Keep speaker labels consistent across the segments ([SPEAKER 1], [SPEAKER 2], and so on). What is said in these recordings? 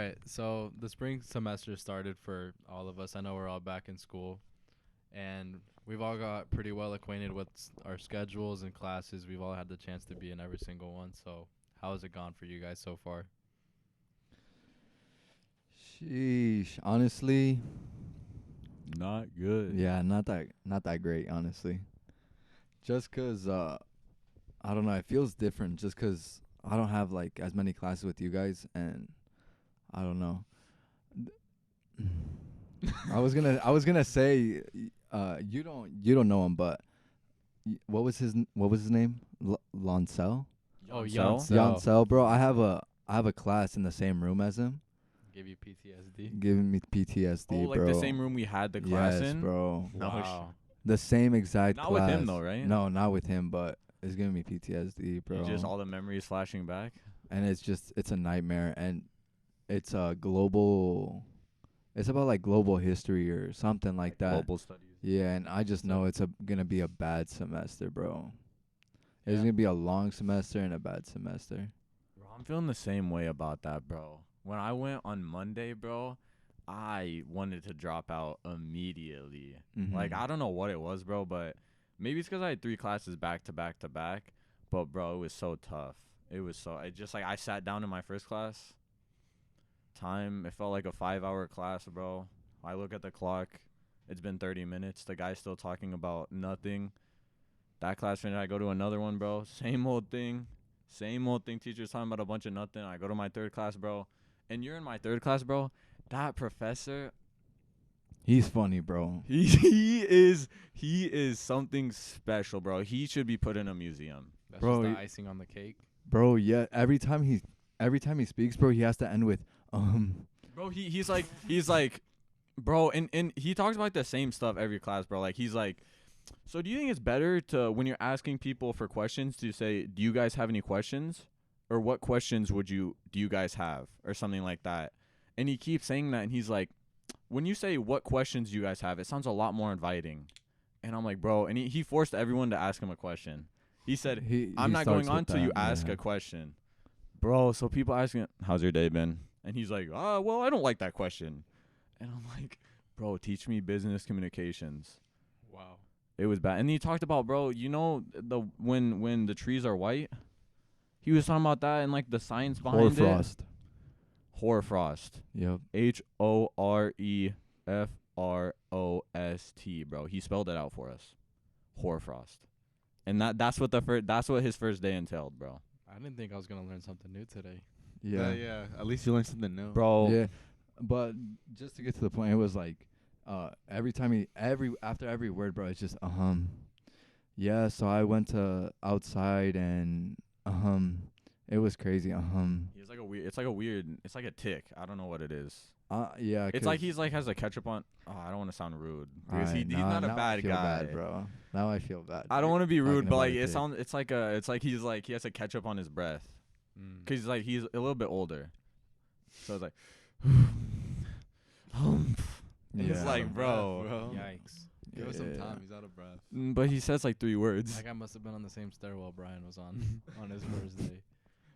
[SPEAKER 1] right. So the spring semester started for all of us. I know we're all back in school, and we've all got pretty well acquainted with our schedules and classes. We've all had the chance to be in every single one. So how has it gone for you guys so far?
[SPEAKER 2] Sheesh. Honestly,
[SPEAKER 3] Not good.
[SPEAKER 2] yeah, not that great, honestly. Just 'cause I don't know, it feels different just 'cause I don't have like as many classes with you guys, and I don't know. I was gonna say you don't know him, but what was his name? Lonsell?
[SPEAKER 1] Oh,
[SPEAKER 3] Yoncel?
[SPEAKER 1] Yoncel.
[SPEAKER 2] Yoncel, bro. I have a class in the same room as him,
[SPEAKER 1] Give you PTSD.
[SPEAKER 2] giving me PTSD,
[SPEAKER 3] Oh, like
[SPEAKER 2] bro.
[SPEAKER 3] the same room we had the class
[SPEAKER 2] yes,
[SPEAKER 3] in?
[SPEAKER 2] bro.
[SPEAKER 3] No,
[SPEAKER 1] Wow.
[SPEAKER 2] The same exact
[SPEAKER 3] Not
[SPEAKER 2] class.
[SPEAKER 3] with him though, right?
[SPEAKER 2] No, not with him, but it's giving me PTSD, bro.
[SPEAKER 3] Just all the memories flashing back.
[SPEAKER 2] And it's a nightmare, and it's a global. It's about like global history or something like that.
[SPEAKER 3] Global studies.
[SPEAKER 2] Yeah, and I just know it's gonna be a bad semester, bro. It's
[SPEAKER 1] Yeah.
[SPEAKER 2] gonna be a long semester and a bad semester.
[SPEAKER 3] Bro, I'm feeling the same way about that, bro. When I went on Monday, bro, I wanted to drop out immediately. Like, I don't know what it was, bro, but maybe it's 'cause I had 3 classes back to back to back. But, bro, it was so tough. It just, like, I sat down in my first class. It felt like a 5-hour class, bro. I look at the clock. It's been 30 minutes. The guy's still talking about nothing. That class finished. I go to another one, bro. Same old thing. Same old thing. Teacher's talking about a bunch of nothing. I go to my third class, bro. And you're in my third class, bro. That professor,
[SPEAKER 2] He's funny, bro.
[SPEAKER 3] he is something special, bro. He should be put in a museum.
[SPEAKER 1] That's
[SPEAKER 2] Bro,
[SPEAKER 1] just the icing on the cake.
[SPEAKER 2] Bro, yeah. Every time he speaks, bro, he has to end with
[SPEAKER 3] Bro, he's like, bro, and he talks about the same stuff every class, bro. Like, he's like, so do you think it's better to, when you're asking people for questions, to say, do you guys have any questions? Or what questions do you guys have? Or something like that. And he keeps saying that, and he's like, when you say what questions do you guys have, it sounds a lot more inviting. And I'm like, bro, and he forced everyone to ask him a question. He said, I'm not going on till you ask a question. Bro, so people asking, how's your day been? And he's like, well, I don't like that question. And I'm like, bro, teach me business communications.
[SPEAKER 1] Wow.
[SPEAKER 3] It was bad. And he talked about, bro, you know, when the trees are white? He was talking about that and, like, the science behind
[SPEAKER 2] Hoarfrost.
[SPEAKER 3] Hoarfrost.
[SPEAKER 2] Yep.
[SPEAKER 3] Horefrost, bro. He spelled it out for us. Hoarfrost. And that's what his first day entailed, bro.
[SPEAKER 1] I didn't think I was gonna learn something new today.
[SPEAKER 2] Yeah.
[SPEAKER 4] Yeah. At least you learned something new.
[SPEAKER 3] Bro,
[SPEAKER 2] Yeah. But just to get to the point, it was like after every word, bro, it's just yeah, so I went to outside and it was crazy.
[SPEAKER 3] it's like a tick. I don't know what it is.
[SPEAKER 2] Yeah.
[SPEAKER 3] It's like he's like has a ketchup on. Oh, I don't want to sound rude because he's
[SPEAKER 2] Alright,
[SPEAKER 3] not a
[SPEAKER 2] now I
[SPEAKER 3] bad
[SPEAKER 2] feel
[SPEAKER 3] guy,
[SPEAKER 2] bad, bro. Now I feel bad.
[SPEAKER 3] I don't want to be
[SPEAKER 2] talking
[SPEAKER 3] rude, but
[SPEAKER 2] about
[SPEAKER 3] like
[SPEAKER 2] a
[SPEAKER 3] it
[SPEAKER 2] tick.
[SPEAKER 3] sounds. It's like he has a ketchup on his breath because he's a little bit older. So it's like, it's like, bro.
[SPEAKER 1] Yikes.
[SPEAKER 4] Give us some
[SPEAKER 2] Yeah.
[SPEAKER 4] time. He's out of breath.
[SPEAKER 3] But he says like 3 words.
[SPEAKER 1] That guy must have been on the same stairwell Brian was on on his first day.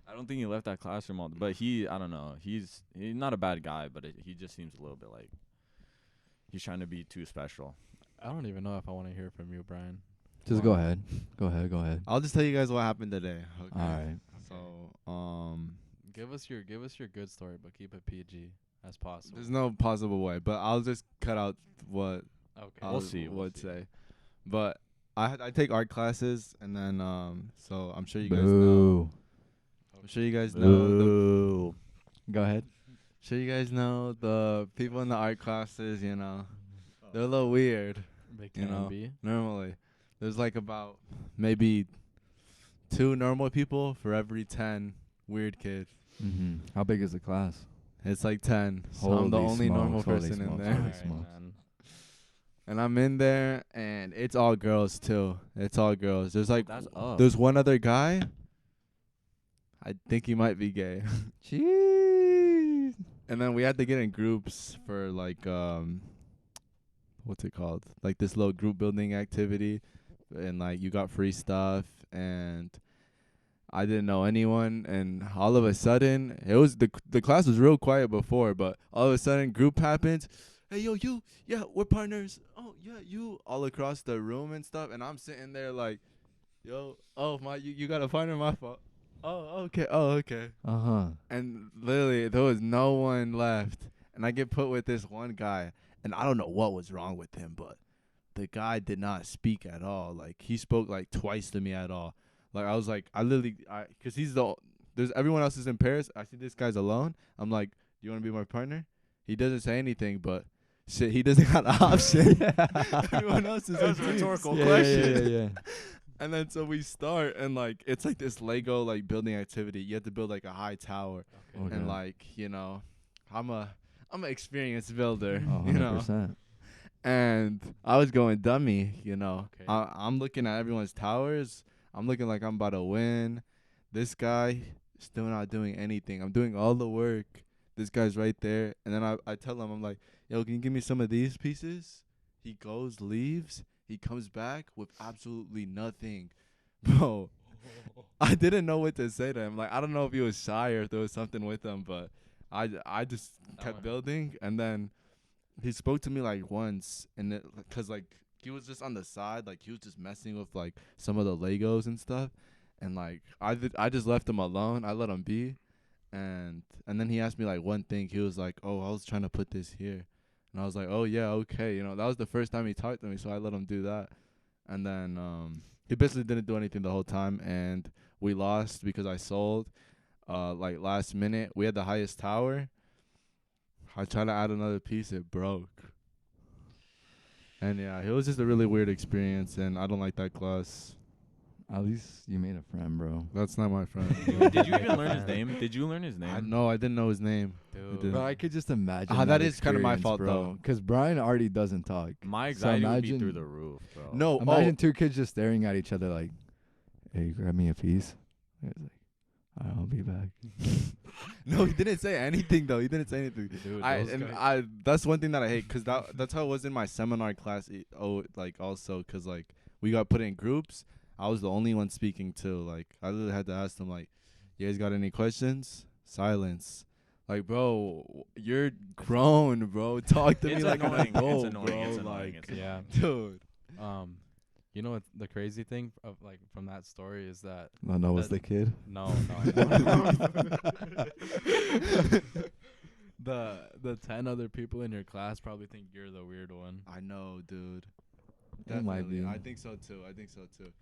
[SPEAKER 3] I don't think he left that classroom but I don't know. He's not a bad guy, but he just seems a little bit like he's trying to be too special.
[SPEAKER 1] I don't even know if I want to hear from you, Brian.
[SPEAKER 2] Just go ahead. Go ahead.
[SPEAKER 4] I'll just tell you guys what happened today. Okay.
[SPEAKER 2] All right.
[SPEAKER 4] So,
[SPEAKER 1] Give us your good story, but keep it PG as possible.
[SPEAKER 4] there's no possible way, but I'll just cut out what
[SPEAKER 1] Okay.
[SPEAKER 4] I
[SPEAKER 3] We'll see.
[SPEAKER 4] would say. But I take art classes, and then so I'm sure you guys know.
[SPEAKER 2] Boo.
[SPEAKER 4] I'm sure you guys know.
[SPEAKER 3] Boo.
[SPEAKER 2] Go ahead.
[SPEAKER 4] Sure you guys know the people in the art classes. You know, they're a little weird.
[SPEAKER 1] They
[SPEAKER 4] You
[SPEAKER 1] can
[SPEAKER 4] know.
[SPEAKER 1] be.
[SPEAKER 4] Normally, there's like about maybe 2 normal people for every 10 weird kids.
[SPEAKER 2] How big is the class?
[SPEAKER 4] It's like 10. So I'm the
[SPEAKER 2] Holy
[SPEAKER 4] only normal
[SPEAKER 2] smokes, holy
[SPEAKER 4] person in
[SPEAKER 2] smokes,
[SPEAKER 4] there.
[SPEAKER 2] holy
[SPEAKER 1] Alright,
[SPEAKER 2] smokes.
[SPEAKER 1] man.
[SPEAKER 4] And I'm in there, and it's all girls too. It's all girls. There's like
[SPEAKER 3] That's up.
[SPEAKER 4] there's one other guy. I think he might be gay.
[SPEAKER 2] Jeez.
[SPEAKER 4] And then we had to get in groups for like what's it called? Like this little group building activity, and like you got free stuff, and I didn't know anyone, and all of a sudden, it was the class was real quiet before, but all of a sudden, group happens. Hey, yo, you, yeah, we're partners. Oh, yeah, you, all across the room and stuff, and I'm sitting there like, yo, oh my, you got a partner, my fault. Oh, okay. And literally, there was no one left, and I get put with this one guy, and I don't know what was wrong with him, but the guy did not speak at all. Like, he spoke like twice to me at all. Like, I was like, cause there's everyone else is in Paris. I see this guy's alone. I'm like, do you want to be my partner? He doesn't say anything, but shit, he doesn't got an option. Everyone else is
[SPEAKER 3] That was
[SPEAKER 4] in
[SPEAKER 3] a
[SPEAKER 4] teams.
[SPEAKER 3] rhetorical
[SPEAKER 2] Yeah,
[SPEAKER 3] question.
[SPEAKER 2] yeah.
[SPEAKER 4] And then so we start, and like it's like this Lego like building activity. You have to build like a high tower,
[SPEAKER 2] Okay.
[SPEAKER 4] and like I'm a experienced builder,
[SPEAKER 2] Oh, 100%.
[SPEAKER 4] And I was going dummy,
[SPEAKER 1] Okay.
[SPEAKER 4] I'm looking at everyone's towers. I'm looking like I'm about to win. This guy still not doing anything. I'm doing all the work. This guy's right there, and then I tell him, I'm like, yo, can you give me some of these pieces? He goes, leaves. He comes back with absolutely nothing. Bro, I didn't know what to say to him. Like, I don't know if he was shy or if there was something with him, but I just kept
[SPEAKER 1] one.
[SPEAKER 4] building. And then he spoke to me like once, and because like he was just on the side, like he was just messing with like some of the Legos and stuff. And like I just left him alone. I let him be. And then he asked me like one thing. He was like, oh, I was trying to put this here. And I was like, oh, yeah, okay. That was the first time he talked to me, so I let him do that. And then he basically didn't do anything the whole time, and we lost because I sold like last minute. We had the highest tower. I tried to add another piece. It broke. And, yeah, it was just a really weird experience, and I don't like that class.
[SPEAKER 2] At least you made a friend, bro.
[SPEAKER 4] That's not my friend.
[SPEAKER 3] Did you even learn his name? Did you learn his name?
[SPEAKER 4] I didn't know his name.
[SPEAKER 1] Dude.
[SPEAKER 4] didn't.
[SPEAKER 2] But I could just imagine.
[SPEAKER 4] That is kinda my fault,
[SPEAKER 2] bro.
[SPEAKER 4] though.
[SPEAKER 2] Because Brian already doesn't talk.
[SPEAKER 3] My
[SPEAKER 2] So
[SPEAKER 3] anxiety would be
[SPEAKER 2] imagine-
[SPEAKER 3] through the roof, bro.
[SPEAKER 4] No,
[SPEAKER 2] Imagine two kids just staring at each other like, "Hey, grab me a piece." And it's like, "I'll be back."
[SPEAKER 4] No, he didn't say anything though. He didn't say anything.
[SPEAKER 1] Dude,
[SPEAKER 4] That's one thing that I hate, cause that's how it was in my seminar class. Also, cause like we got put in groups. I was the only one speaking too. Like I literally had to ask them like, "You guys got any questions?" Silence. Like, bro, you're grown, bro. Talk to me
[SPEAKER 3] It's
[SPEAKER 4] like an
[SPEAKER 3] annoying.
[SPEAKER 4] adult,
[SPEAKER 3] It's annoying.
[SPEAKER 4] bro.
[SPEAKER 3] It's annoying.
[SPEAKER 4] Like,
[SPEAKER 3] It's
[SPEAKER 1] Yeah.
[SPEAKER 4] dude.
[SPEAKER 1] You know what the crazy thing of like from that story is that
[SPEAKER 2] No, was
[SPEAKER 1] That-
[SPEAKER 2] the kid.
[SPEAKER 1] no. the 10 other people in your class probably think you're the weird one.
[SPEAKER 4] I know, dude.
[SPEAKER 2] It might
[SPEAKER 4] Definitely.
[SPEAKER 2] be.
[SPEAKER 4] I think so too.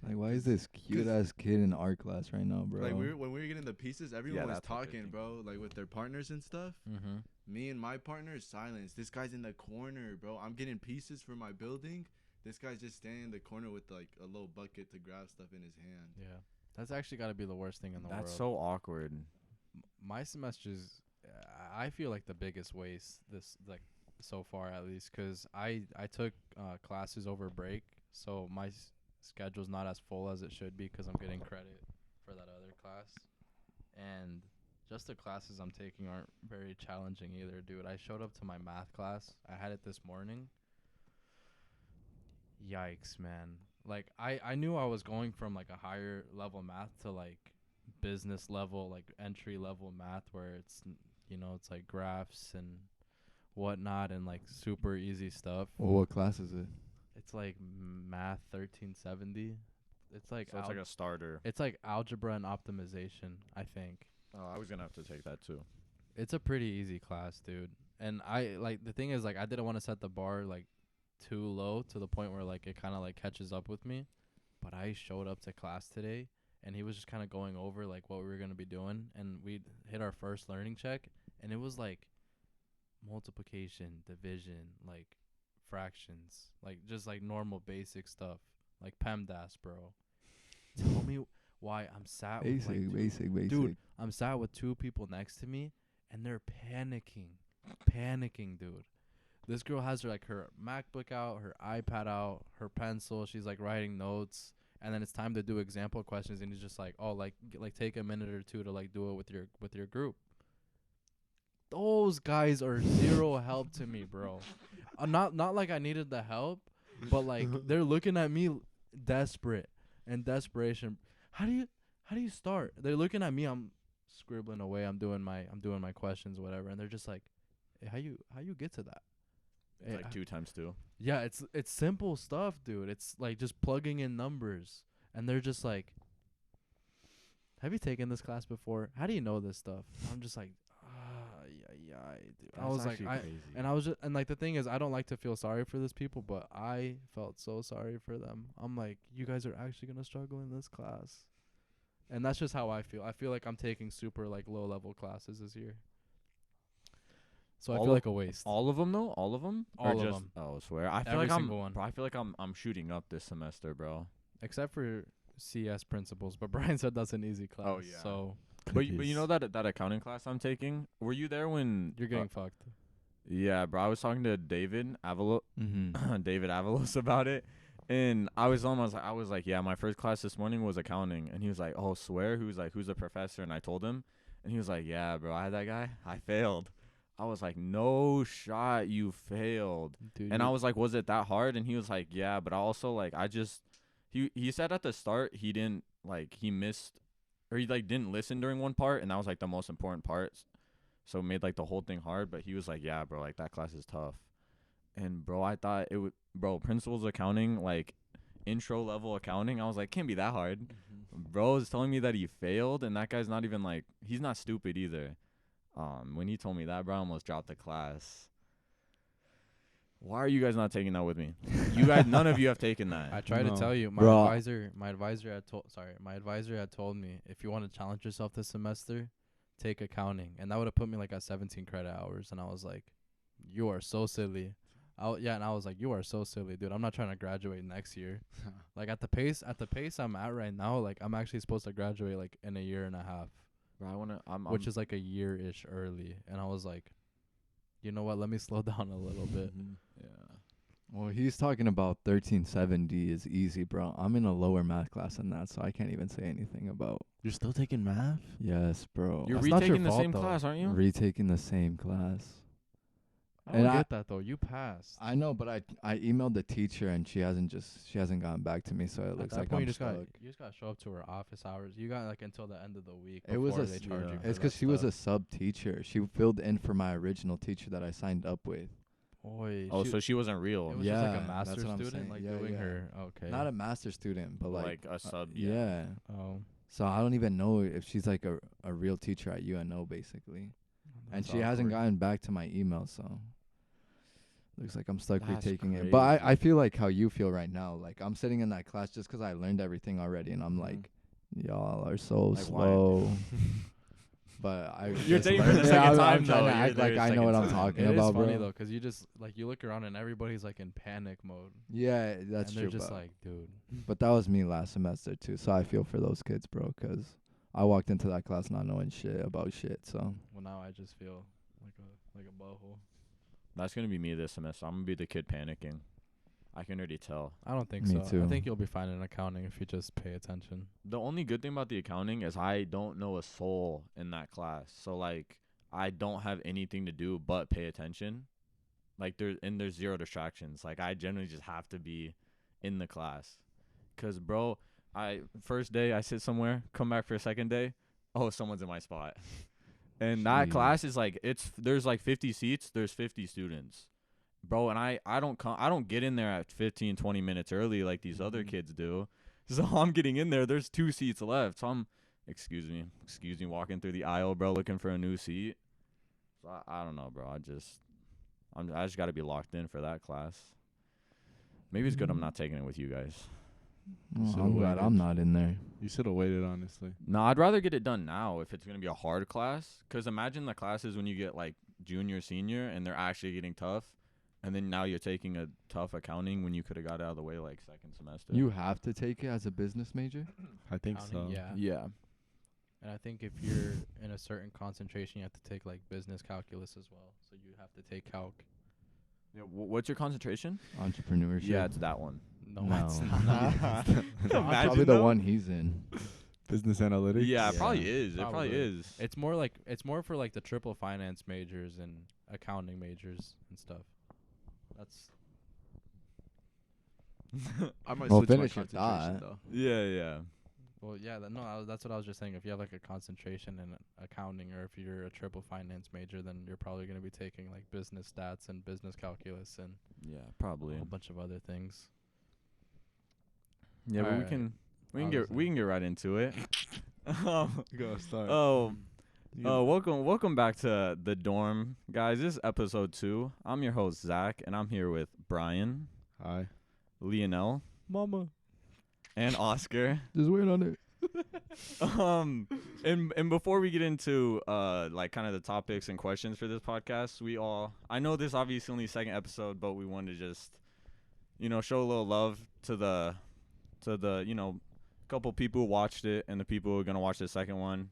[SPEAKER 2] Like, why is this cute ass kid in our class right now, bro?
[SPEAKER 4] Like when we were getting the pieces, everyone was
[SPEAKER 3] that's what they're
[SPEAKER 4] talking, bro. Like with their partners and stuff.
[SPEAKER 1] Mm-hmm.
[SPEAKER 4] Me and my partner is silence. This guy's in the corner, bro. I'm getting pieces for my building. This guy's just standing in the corner with like a little bucket to grab stuff in his hand.
[SPEAKER 1] Yeah, that's actually got to be the worst thing in the world.
[SPEAKER 3] That's so awkward.
[SPEAKER 1] My semester's, I feel like the biggest waste this like so far at least, cause I took classes over break, so my schedule's not as full as it should be, cause I'm getting credit for that other class, and just the classes I'm taking aren't very challenging either, dude. I showed up to my math class. I had it this morning. Yikes, man. Like I knew I was going from like a higher level math to like business level, like entry level math, where it's it's like graphs and whatnot and like super easy stuff.
[SPEAKER 2] Well, what class is it?
[SPEAKER 1] It's like math 1370. It's like
[SPEAKER 3] So it's like a starter.
[SPEAKER 1] it's like algebra and optimization, I think.
[SPEAKER 3] Oh, I was gonna have to take that too.
[SPEAKER 1] It's a pretty easy class, dude. And I like the thing is like I didn't want to set the bar like too low to the point where like it kind of like catches up with me. But I showed up to class today and he was just kind of going over like what we were going to be doing, and we hit our first learning check and it was like multiplication, division, like fractions, like just like normal basic stuff, like PEMDAS, bro. Tell me why I'm sat with like
[SPEAKER 2] Basic.
[SPEAKER 1] dude, I'm sat with two people next to me and they're panicking, dude. This girl has her MacBook out, her iPad out, her pencil. She's like writing notes, and then it's time to do example questions, and he's just like, "Oh, like take a minute or two to like do it with your group." Those guys are zero help to me, bro. Not like I needed the help, but like they're looking at me desperate and desperation. How do how do you start? They're looking at me. I'm scribbling away. I'm doing my questions, whatever. And they're just like, hey, how you get to that?
[SPEAKER 3] It's
[SPEAKER 1] Hey,
[SPEAKER 3] like 2 times 2.
[SPEAKER 1] yeah, it's simple stuff, dude. It's like just plugging in numbers. And they're just like, have you taken this class before? How do you know this stuff? I'm just like, yeah, dude. I was like, and like the thing is, I don't like to feel sorry for these people, but I felt so sorry for them. I'm like, you guys are actually gonna struggle in this class, and that's just how I feel. I feel like I'm taking super like low level classes this year, so I
[SPEAKER 3] All
[SPEAKER 1] feel
[SPEAKER 3] of-
[SPEAKER 1] like a waste.
[SPEAKER 3] All of them though? All of them?
[SPEAKER 1] All
[SPEAKER 3] or
[SPEAKER 1] of
[SPEAKER 3] just,
[SPEAKER 1] 'em.
[SPEAKER 3] Oh, I swear. I feel
[SPEAKER 1] Every
[SPEAKER 3] like
[SPEAKER 1] single one.
[SPEAKER 3] Bro, I feel like I'm shooting up this semester, bro.
[SPEAKER 1] Except for CS principles, but Brian said that's an easy class.
[SPEAKER 3] Oh, yeah.
[SPEAKER 1] So
[SPEAKER 3] But you know that accounting class I'm taking? Were you there when
[SPEAKER 1] you're getting fucked.
[SPEAKER 3] Yeah, bro. I was talking to David Avalos
[SPEAKER 2] Mm-hmm.
[SPEAKER 3] David Avalos about it. And I was like, yeah, my first class this morning was accounting. And he was like, oh, swear? He was like, who's the professor? And I told him. And he was like, yeah, bro, I had that guy. I failed. I was like, no shot, you failed.
[SPEAKER 1] Dude,
[SPEAKER 3] And I was like, was it that hard? And he was like, yeah, but I also like, he said at the start he didn't like, he missed, or he like didn't listen during one part. And that was like the most important part. So it made like the whole thing hard. But he was like, yeah, bro, like that class is tough. And bro, I thought it would, bro, principles accounting, like intro level accounting. I was like, can't be that hard. Bro is telling me that he failed, and that guy's not even like, he's not stupid either. When he told me that, bro, I almost dropped the class. Why are you guys not taking that with me? You guys, none of you have taken that.
[SPEAKER 1] I tried to
[SPEAKER 4] No.
[SPEAKER 1] tell you,
[SPEAKER 2] Bro.
[SPEAKER 1] my advisor had told me, if you want to challenge yourself this semester, take accounting, and that would have put me like at 17 credit hours, and I was like, you are so silly. And I was like, you are so silly, dude. I'm not trying to graduate next year. Like at the pace I'm at right now, like I'm actually supposed to graduate like in a year and a half,
[SPEAKER 3] Bro,
[SPEAKER 1] which is like a year-ish early, and I was like, you know what? Let me slow down a little bit.
[SPEAKER 3] yeah.
[SPEAKER 2] Well, he's talking about 1370 is easy, bro. I'm in a lower math class than that, so I can't even say anything about.
[SPEAKER 4] You're still taking math?
[SPEAKER 2] Yes, bro.
[SPEAKER 3] You're
[SPEAKER 1] That's not your
[SPEAKER 3] retaking the
[SPEAKER 1] fault,
[SPEAKER 3] same
[SPEAKER 1] though.
[SPEAKER 3] class, aren't you?
[SPEAKER 2] Retaking the same class.
[SPEAKER 1] I don't
[SPEAKER 2] And
[SPEAKER 1] get that though. You passed.
[SPEAKER 2] I know, but I emailed the teacher and she hasn't gotten back to me, so it
[SPEAKER 1] At
[SPEAKER 2] looks
[SPEAKER 1] that
[SPEAKER 2] like
[SPEAKER 1] point,
[SPEAKER 2] I'm
[SPEAKER 1] you just
[SPEAKER 2] stuck.
[SPEAKER 1] gotta show up to her office hours. You got like until the end of the week.
[SPEAKER 2] It was
[SPEAKER 1] before
[SPEAKER 2] a
[SPEAKER 1] they
[SPEAKER 2] s-
[SPEAKER 1] charge
[SPEAKER 4] yeah.
[SPEAKER 1] you.
[SPEAKER 2] It's
[SPEAKER 1] because
[SPEAKER 2] because she was a sub teacher. She filled in for my original teacher that I signed up with.
[SPEAKER 1] Boy,
[SPEAKER 3] Oh, so she wasn't real.
[SPEAKER 1] it was just like
[SPEAKER 2] Yeah,
[SPEAKER 1] a
[SPEAKER 2] that's
[SPEAKER 1] master's
[SPEAKER 2] what I'm
[SPEAKER 1] student,
[SPEAKER 2] saying.
[SPEAKER 1] like
[SPEAKER 2] Yeah,
[SPEAKER 1] doing
[SPEAKER 2] yeah.
[SPEAKER 1] her. Okay.
[SPEAKER 2] Not a master student, but
[SPEAKER 3] like a sub.
[SPEAKER 2] yeah.
[SPEAKER 1] Oh.
[SPEAKER 2] So I don't even know if she's like a real teacher at UNO, basically. And
[SPEAKER 1] That's
[SPEAKER 2] she hasn't
[SPEAKER 1] awkward.
[SPEAKER 2] gotten back to my email, so looks like I'm stuck
[SPEAKER 3] That's
[SPEAKER 2] retaking it. But I
[SPEAKER 3] crazy.
[SPEAKER 2] feel like how you feel right now. Like I'm sitting in that class just 'cause I learned everything already, and I'm
[SPEAKER 3] Mhm.
[SPEAKER 2] like, y'all are so
[SPEAKER 3] Like, why?
[SPEAKER 2] slow. But I
[SPEAKER 3] You're
[SPEAKER 2] just
[SPEAKER 3] taking for the
[SPEAKER 2] learned-
[SPEAKER 3] second
[SPEAKER 2] I'm
[SPEAKER 3] time,
[SPEAKER 2] trying
[SPEAKER 3] though.
[SPEAKER 2] to
[SPEAKER 3] You're
[SPEAKER 2] act like
[SPEAKER 3] there
[SPEAKER 2] I know what
[SPEAKER 3] second
[SPEAKER 2] I'm
[SPEAKER 3] time.
[SPEAKER 2] talking
[SPEAKER 1] It is
[SPEAKER 2] about,
[SPEAKER 1] funny
[SPEAKER 2] bro.
[SPEAKER 1] though, 'cause you just like you look around and everybody's like in panic mode.
[SPEAKER 2] Yeah, that's
[SPEAKER 1] and
[SPEAKER 2] true.
[SPEAKER 1] they're just
[SPEAKER 2] but,
[SPEAKER 1] like, dude.
[SPEAKER 2] but that was me last semester too, so I feel for those kids, bro, 'cause I walked into that class not knowing shit about shit. So
[SPEAKER 1] Well, now I just feel like a butthole.
[SPEAKER 3] That's gonna be me this semester. I'm gonna be the kid panicking. I can already tell.
[SPEAKER 1] I don't think
[SPEAKER 2] Me
[SPEAKER 1] so. I
[SPEAKER 2] too.
[SPEAKER 1] think you'll be fine in accounting if you just pay attention.
[SPEAKER 3] The only good thing about the accounting is I don't know a soul in that class. So like I don't have anything to do but pay attention. Like there's zero distractions. Like I generally just have to be in the class. 'Cause bro, first day I sit somewhere, come back for a second day, oh someone's in my spot. And that
[SPEAKER 2] Jeez.
[SPEAKER 3] class is like there's like 50 seats, there's 50 students. Bro, and I don't get in there at 15 20 minutes early like these other
[SPEAKER 2] Mhm.
[SPEAKER 3] kids do. So I'm getting in there's 2 seats left. So I'm excuse me, walking through the aisle, bro, looking for a new seat. So I don't know, bro. I just got to be locked in for that class. Maybe it's good I'm not taking it with you guys.
[SPEAKER 2] well,
[SPEAKER 4] So
[SPEAKER 2] I'm glad
[SPEAKER 4] waited.
[SPEAKER 2] I'm not in there.
[SPEAKER 4] You should have waited, honestly.
[SPEAKER 3] No, I'd rather get it done now if it's going to be a hard class. 'Cause imagine the classes when you get like junior, senior, and they're actually getting tough. And then now you're taking a tough accounting when you could have got it out of the way like second semester.
[SPEAKER 2] You have to take it as a business major.
[SPEAKER 4] I think
[SPEAKER 1] Accounting,
[SPEAKER 4] so.
[SPEAKER 1] Yeah.
[SPEAKER 3] Yeah.
[SPEAKER 1] And I think if you're in a certain concentration, you have to take like business calculus as well. So you have to take calc.
[SPEAKER 3] Yeah. What's your concentration?
[SPEAKER 2] Entrepreneurship.
[SPEAKER 3] Yeah, it's that one.
[SPEAKER 1] No,
[SPEAKER 2] No.
[SPEAKER 1] it's not.
[SPEAKER 2] I'm probably
[SPEAKER 3] Imagine
[SPEAKER 2] the
[SPEAKER 3] though.
[SPEAKER 2] one he's in.
[SPEAKER 4] Business analytics.
[SPEAKER 3] Yeah, it
[SPEAKER 2] Yeah,
[SPEAKER 3] probably is. It probably
[SPEAKER 1] probably.
[SPEAKER 3] is.
[SPEAKER 1] It's more for like the triple finance majors and accounting majors and stuff. That's
[SPEAKER 4] I might
[SPEAKER 2] Well,
[SPEAKER 4] switch my
[SPEAKER 2] finish your
[SPEAKER 4] concentration
[SPEAKER 2] thought.
[SPEAKER 4] though.
[SPEAKER 3] Yeah, yeah.
[SPEAKER 1] Well, yeah, that's what I was just saying. If you have like a concentration in accounting, or if you're a triple finance major, then you're probably going to be taking like business stats and business calculus and
[SPEAKER 3] Yeah, probably.
[SPEAKER 1] a whole bunch of other things.
[SPEAKER 3] Yeah, but we
[SPEAKER 1] Alright.
[SPEAKER 3] can
[SPEAKER 1] I was
[SPEAKER 3] we can get right into it.
[SPEAKER 4] Go start.
[SPEAKER 3] Oh, welcome back to the dorm, guys. This is episode 2. I'm your host Zach, and I'm here with Brian,
[SPEAKER 4] Hi.
[SPEAKER 3] Lionel,
[SPEAKER 2] Mama,
[SPEAKER 3] and Oscar.
[SPEAKER 2] just wait on it.
[SPEAKER 3] And before we get into like kind of the topics and questions for this podcast, I know this obviously only second episode, but we wanted to just show a little love to the couple people who watched it and the people who are gonna watch the second one.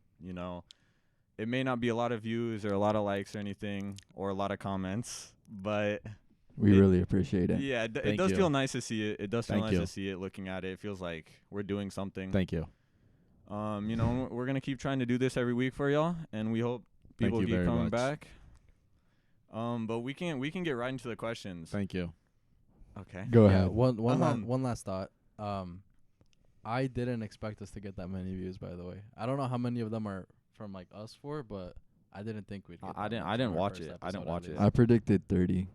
[SPEAKER 3] It may not be a lot of views or a lot of likes or anything or a lot of comments, but
[SPEAKER 2] We really appreciate it.
[SPEAKER 3] yeah, it
[SPEAKER 4] Thank
[SPEAKER 3] does
[SPEAKER 4] you.
[SPEAKER 3] feel nice to see it. It does feel
[SPEAKER 4] Thank
[SPEAKER 3] nice
[SPEAKER 4] you.
[SPEAKER 3] to see it. Looking at it, it feels like we're doing something.
[SPEAKER 4] Thank you.
[SPEAKER 3] We're gonna keep trying to do this every week for y'all, and we hope
[SPEAKER 4] Thank
[SPEAKER 3] people
[SPEAKER 4] you
[SPEAKER 3] keep
[SPEAKER 4] very
[SPEAKER 3] coming
[SPEAKER 4] much.
[SPEAKER 3] back. But we can get right into the questions.
[SPEAKER 4] Thank you.
[SPEAKER 3] Okay.
[SPEAKER 2] Go
[SPEAKER 1] Yeah,
[SPEAKER 2] ahead.
[SPEAKER 1] one last thought. I didn't expect us to get that many views, by the way. I don't know how many of them are from like us four, but I didn't think we'd get
[SPEAKER 3] I
[SPEAKER 1] that
[SPEAKER 3] didn't-
[SPEAKER 1] much
[SPEAKER 3] I didn't
[SPEAKER 1] from our
[SPEAKER 3] watch
[SPEAKER 1] first
[SPEAKER 3] it. I didn't
[SPEAKER 1] episode,
[SPEAKER 3] watch
[SPEAKER 1] at
[SPEAKER 3] it.
[SPEAKER 1] least.
[SPEAKER 2] I predicted 30.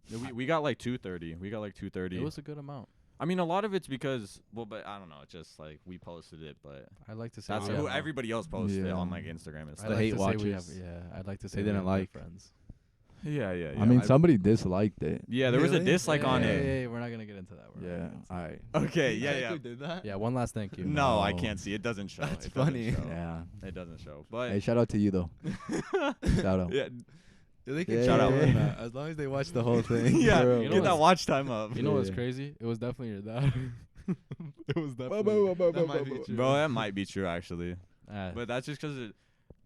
[SPEAKER 3] Yeah, we got like 230. We got like 230.
[SPEAKER 1] It was a good amount.
[SPEAKER 3] I mean, a lot of it's because but I don't know. It's just like we posted it, but
[SPEAKER 1] I'd like to say
[SPEAKER 3] that's
[SPEAKER 1] we
[SPEAKER 3] who
[SPEAKER 1] have-
[SPEAKER 3] everybody else posted it
[SPEAKER 2] Yeah.
[SPEAKER 3] on like Instagram and
[SPEAKER 1] I'd
[SPEAKER 3] stuff.
[SPEAKER 4] The
[SPEAKER 1] like
[SPEAKER 4] hate
[SPEAKER 1] to say we have,
[SPEAKER 4] watchers.
[SPEAKER 1] I'd like to say
[SPEAKER 4] They
[SPEAKER 1] we
[SPEAKER 4] didn't
[SPEAKER 1] have good
[SPEAKER 4] like.
[SPEAKER 1] friends.
[SPEAKER 3] Yeah.
[SPEAKER 2] I mean, somebody disliked it.
[SPEAKER 3] Yeah, there was a
[SPEAKER 4] Really?
[SPEAKER 3] dislike on
[SPEAKER 1] Yeah,
[SPEAKER 3] it.
[SPEAKER 1] yeah, yeah, we're not gonna get into that. We're not
[SPEAKER 2] Yeah.
[SPEAKER 1] gonna get into
[SPEAKER 2] All right.
[SPEAKER 3] Okay. Yeah.
[SPEAKER 4] Did that?
[SPEAKER 1] Yeah, one last thank you.
[SPEAKER 3] No, I
[SPEAKER 2] No.
[SPEAKER 3] can't see. It doesn't show.
[SPEAKER 4] That's
[SPEAKER 3] It doesn't
[SPEAKER 4] funny.
[SPEAKER 3] show.
[SPEAKER 2] Yeah.
[SPEAKER 3] It doesn't show. But
[SPEAKER 2] Hey, shout out to you though. Shout out.
[SPEAKER 3] yeah,
[SPEAKER 4] They
[SPEAKER 2] can
[SPEAKER 3] shout out.
[SPEAKER 4] As long as they watch the whole thing.
[SPEAKER 3] yeah.
[SPEAKER 2] Bro.
[SPEAKER 1] You know
[SPEAKER 3] Get that
[SPEAKER 1] what's-
[SPEAKER 3] watch time up.
[SPEAKER 1] You know what's
[SPEAKER 2] Yeah.
[SPEAKER 1] crazy? It was definitely your dad. It was definitely.
[SPEAKER 4] That might be true.
[SPEAKER 3] Bro, that might be true actually.
[SPEAKER 1] Ah,
[SPEAKER 3] But that's just because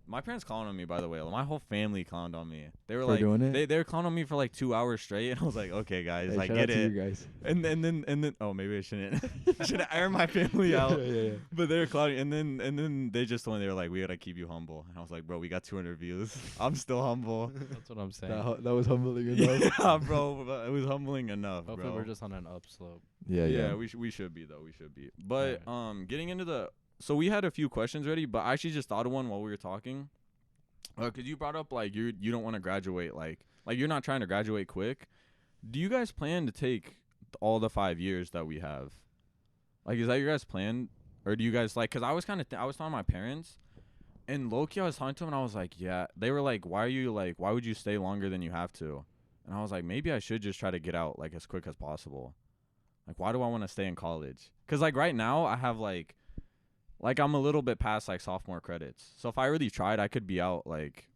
[SPEAKER 3] my parents clowned on me, by the way. My whole family clowned on me. They were
[SPEAKER 2] For
[SPEAKER 3] like,
[SPEAKER 2] doing it?
[SPEAKER 3] they were clowning on me for like 2 hours straight. And I was like, okay, guys,
[SPEAKER 2] Hey,
[SPEAKER 3] I
[SPEAKER 2] shout
[SPEAKER 3] get
[SPEAKER 2] out to
[SPEAKER 3] it.
[SPEAKER 2] you guys.
[SPEAKER 3] And then, oh, maybe I shouldn't. Should I air my family out?
[SPEAKER 2] yeah.
[SPEAKER 3] But they were clowning. And then they just told me, they were like, we got to keep you humble. And I was like, bro, we got 200 views. I'm still humble.
[SPEAKER 1] that's what I'm saying.
[SPEAKER 2] That was humbling enough.
[SPEAKER 3] Yeah, bro. But it was humbling enough,
[SPEAKER 1] Hopefully
[SPEAKER 3] bro.
[SPEAKER 1] we're just on an upslope.
[SPEAKER 2] Yeah.
[SPEAKER 3] We should be, though. We should be. But
[SPEAKER 1] Alright.
[SPEAKER 3] getting into the... So we had a few questions ready, but I actually just thought of one while we were talking. Because you brought up, like, you don't want to graduate, like you're not trying to graduate quick. Do you guys plan to take all the 5 years that we have? Like, is that your guys' plan? Or do you guys, like, because I was kind of, I was telling my parents, and low-key I was talking to them, and I was like, yeah. They were like, why would you stay longer than you have to? And I was like, maybe I should just try to get out, like, as quick as possible. Like, why do I want to stay in college? Because, like, right now, I have, like, I'm a little bit past, like, sophomore credits. So if I really tried, I could be out, like,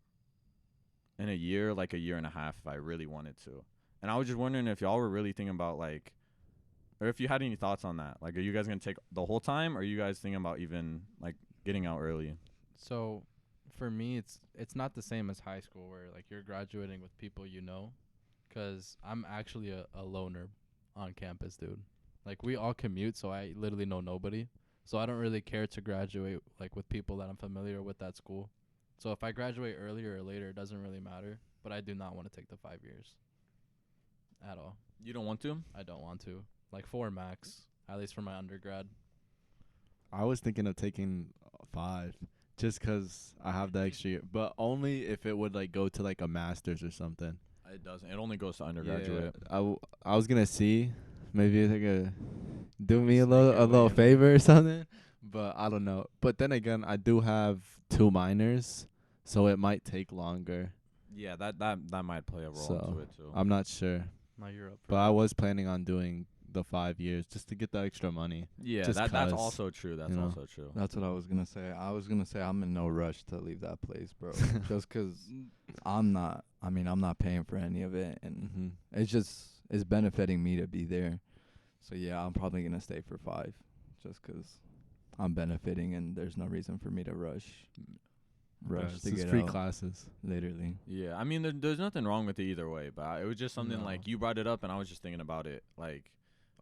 [SPEAKER 3] in a year, like a year and a half if I really wanted to. And I was just wondering if y'all were really thinking about, like, or if you had any thoughts on that. Like, are you guys going to take the whole time, or are you guys thinking about even, like, getting out early?
[SPEAKER 1] So, for me, it's not the same as high school where like you're graduating with people you know, 'cause I'm actually a loner on campus, dude. Like we all commute, so I literally know nobody. So I don't really care to graduate like with people that I'm familiar with at school. So if I graduate earlier or later, it doesn't really matter. But I do not want to take the 5 years at all.
[SPEAKER 3] You don't want to?
[SPEAKER 1] I don't want to. Like 4 max, at least for my undergrad.
[SPEAKER 4] I was thinking of taking 5 just 'cause I have the extra year, but only if it would like go to like a master's or something.
[SPEAKER 3] It doesn't. It only goes to undergraduate.
[SPEAKER 4] Yeah, I was gonna see maybe if they could do me a
[SPEAKER 1] Sneak your
[SPEAKER 4] little
[SPEAKER 1] way in.
[SPEAKER 4] favor or something, but I don't know. But then again, I do have 2 minors, so it might take longer.
[SPEAKER 3] Yeah, that might play a role
[SPEAKER 4] So,
[SPEAKER 3] into it, too.
[SPEAKER 4] I'm not sure,
[SPEAKER 1] Now you're up.
[SPEAKER 4] but I was planning on doing the 5 years just to get the extra money.
[SPEAKER 3] yeah,
[SPEAKER 4] just
[SPEAKER 3] that's
[SPEAKER 4] 'cause,
[SPEAKER 3] also true. That's
[SPEAKER 4] you know.
[SPEAKER 3] also true.
[SPEAKER 2] That's what I was gonna say. I was gonna say I'm in no rush to leave that place, bro. Just 'cause I'm not paying for any of it, and it's benefiting me to be there. So yeah, I'm probably gonna stay for 5, just 'cause I'm benefiting, and there's no reason for me to rush
[SPEAKER 4] It's
[SPEAKER 2] to
[SPEAKER 4] just
[SPEAKER 2] get
[SPEAKER 4] free
[SPEAKER 2] out.
[SPEAKER 4] classes.
[SPEAKER 2] Literally.
[SPEAKER 3] Yeah, I mean, there's nothing wrong with it either way, but it was just something
[SPEAKER 2] No.
[SPEAKER 3] like you brought it up, and I was just thinking about it. Like,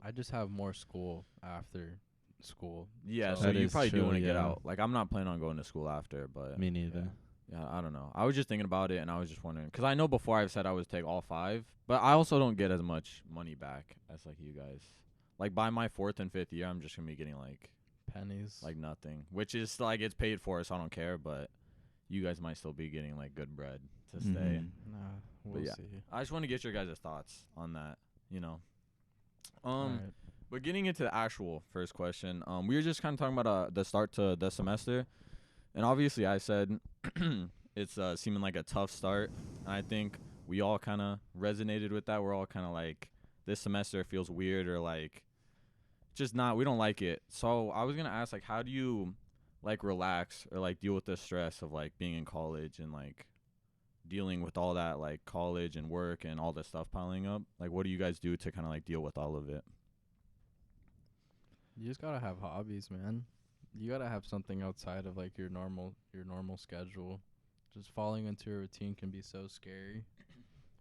[SPEAKER 1] I just have more school after school.
[SPEAKER 3] yeah,
[SPEAKER 1] So
[SPEAKER 3] so
[SPEAKER 4] That
[SPEAKER 3] you
[SPEAKER 4] is
[SPEAKER 3] probably do
[SPEAKER 4] true,
[SPEAKER 3] want to get
[SPEAKER 4] yeah.
[SPEAKER 3] out. Like, I'm not planning on going to school after, but
[SPEAKER 4] Me neither.
[SPEAKER 3] yeah, I don't know. I was just thinking about it, and I was just wondering, because I know before I've said I would take all 5, but I also don't get as much money back as like you guys. Like by my 4th and 5th year, I'm just gonna be getting like
[SPEAKER 1] pennies.
[SPEAKER 3] like nothing. Which is like it's paid for, so I don't care. But you guys might still be getting like good bread to stay.
[SPEAKER 2] Mhm.
[SPEAKER 1] Nah, we'll
[SPEAKER 3] yeah.
[SPEAKER 1] see.
[SPEAKER 3] I just want to get your guys' thoughts on that. You know.
[SPEAKER 1] Alright.
[SPEAKER 3] But getting into the actual first question, we were just kind of talking about the start to the semester, and obviously I said it's seeming like a tough start. And I think we all kind of resonated with that. We're all kind of like, this semester feels weird or like just not. We don't like it. So I was gonna ask, like, how do you like relax or like deal with the stress of like being in college and like dealing with all that like college and work and all this stuff piling up? Like, what do you guys do to kind of like deal with all of it?
[SPEAKER 1] You just gotta have hobbies, man. You gotta have something outside of like your normal schedule. Just falling into a routine can be so scary.